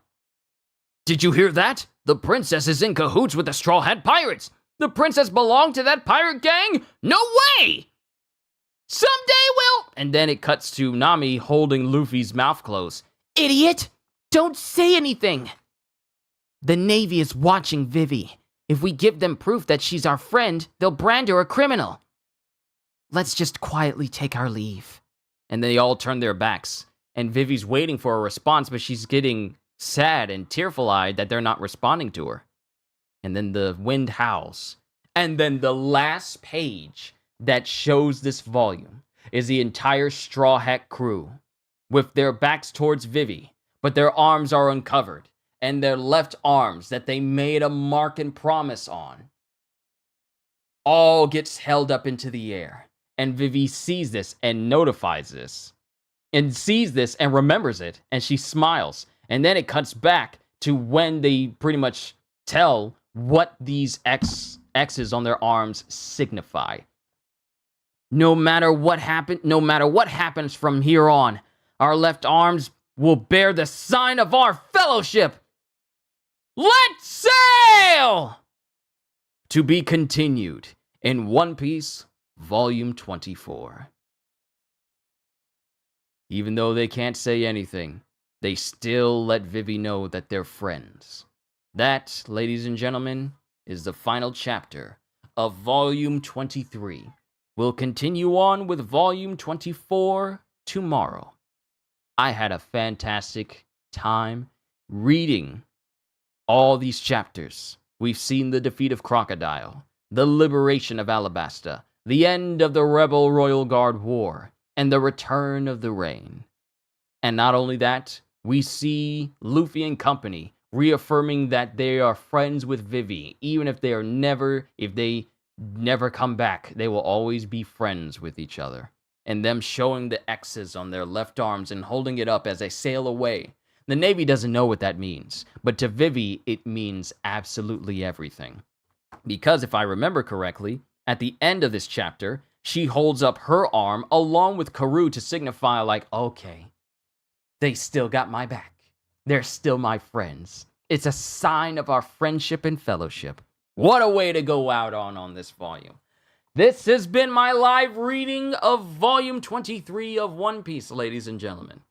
"Did you hear that? The princess is in cahoots with the Straw Hat Pirates. The princess belonged to that pirate gang? No way! Someday we'll..." And then it cuts to Nami holding Luffy's mouth closed. Idiot! Don't say anything! The Navy is watching Vivi. If we give them proof that she's our friend, they'll brand her a criminal. Let's just quietly take our leave. And they all turn their backs. And Vivi's waiting for a response, but she's getting sad and tearful-eyed that they're not responding to her. And then the wind howls. And then the last page that shows this volume is the entire Straw Hat crew with their backs towards Vivi, but their arms are uncovered. and their left arms that they made a mark and promise on all gets held up into the air. And Vivi sees this and notifies this. And sees this and remembers it. And she smiles. And then it cuts back to when they pretty much tell what these X's on their arms signify. No matter what happens from here on, our left arms will bear the sign of our fellowship. Let's sail! To be continued in One Piece, Volume 24. Even though they can't say anything, they still let Vivi know that they're friends. That, ladies and gentlemen, is the final chapter of Volume 23. We'll continue on with Volume 24 tomorrow. I had a fantastic time reading all these chapters. We've seen the defeat of Crocodile, the liberation of Alabasta, the end of the Rebel Royal Guard War, and the return of the rain. And not only that, we see Luffy and company reaffirming that they are friends with Vivi, even if they never come back, they will always be friends with each other. And them showing the X's on their left arms and holding it up as they sail away. The Navy doesn't know what that means, but to Vivi, it means absolutely everything. Because if I remember correctly, at the end of this chapter, she holds up her arm along with Karoo to signify like, okay, they still got my back. They're still my friends. It's a sign of our friendship and fellowship. What a way to go out on this volume. This has been my live reading of Volume 23 of One Piece, ladies and gentlemen.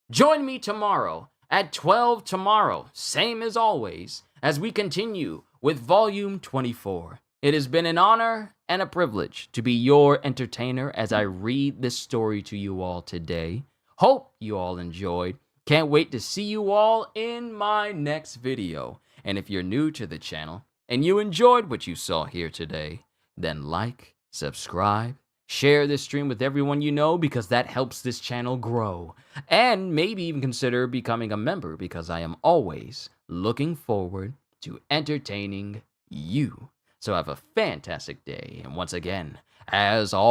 Join me tomorrow at 12 tomorrow, same as always, as we continue with Volume 24. It has been an honor and a privilege to be your entertainer as I read this story to you all today. Hope you all enjoyed. Can't wait to see you all in my next video. And if you're new to the channel and you enjoyed what you saw here today, then like, subscribe, share this stream with everyone you know because that helps this channel grow. And maybe even consider becoming a member because I am always looking forward to entertaining you. So have a fantastic day. And once again, as always,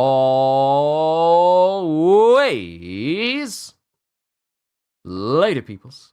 later, peoples.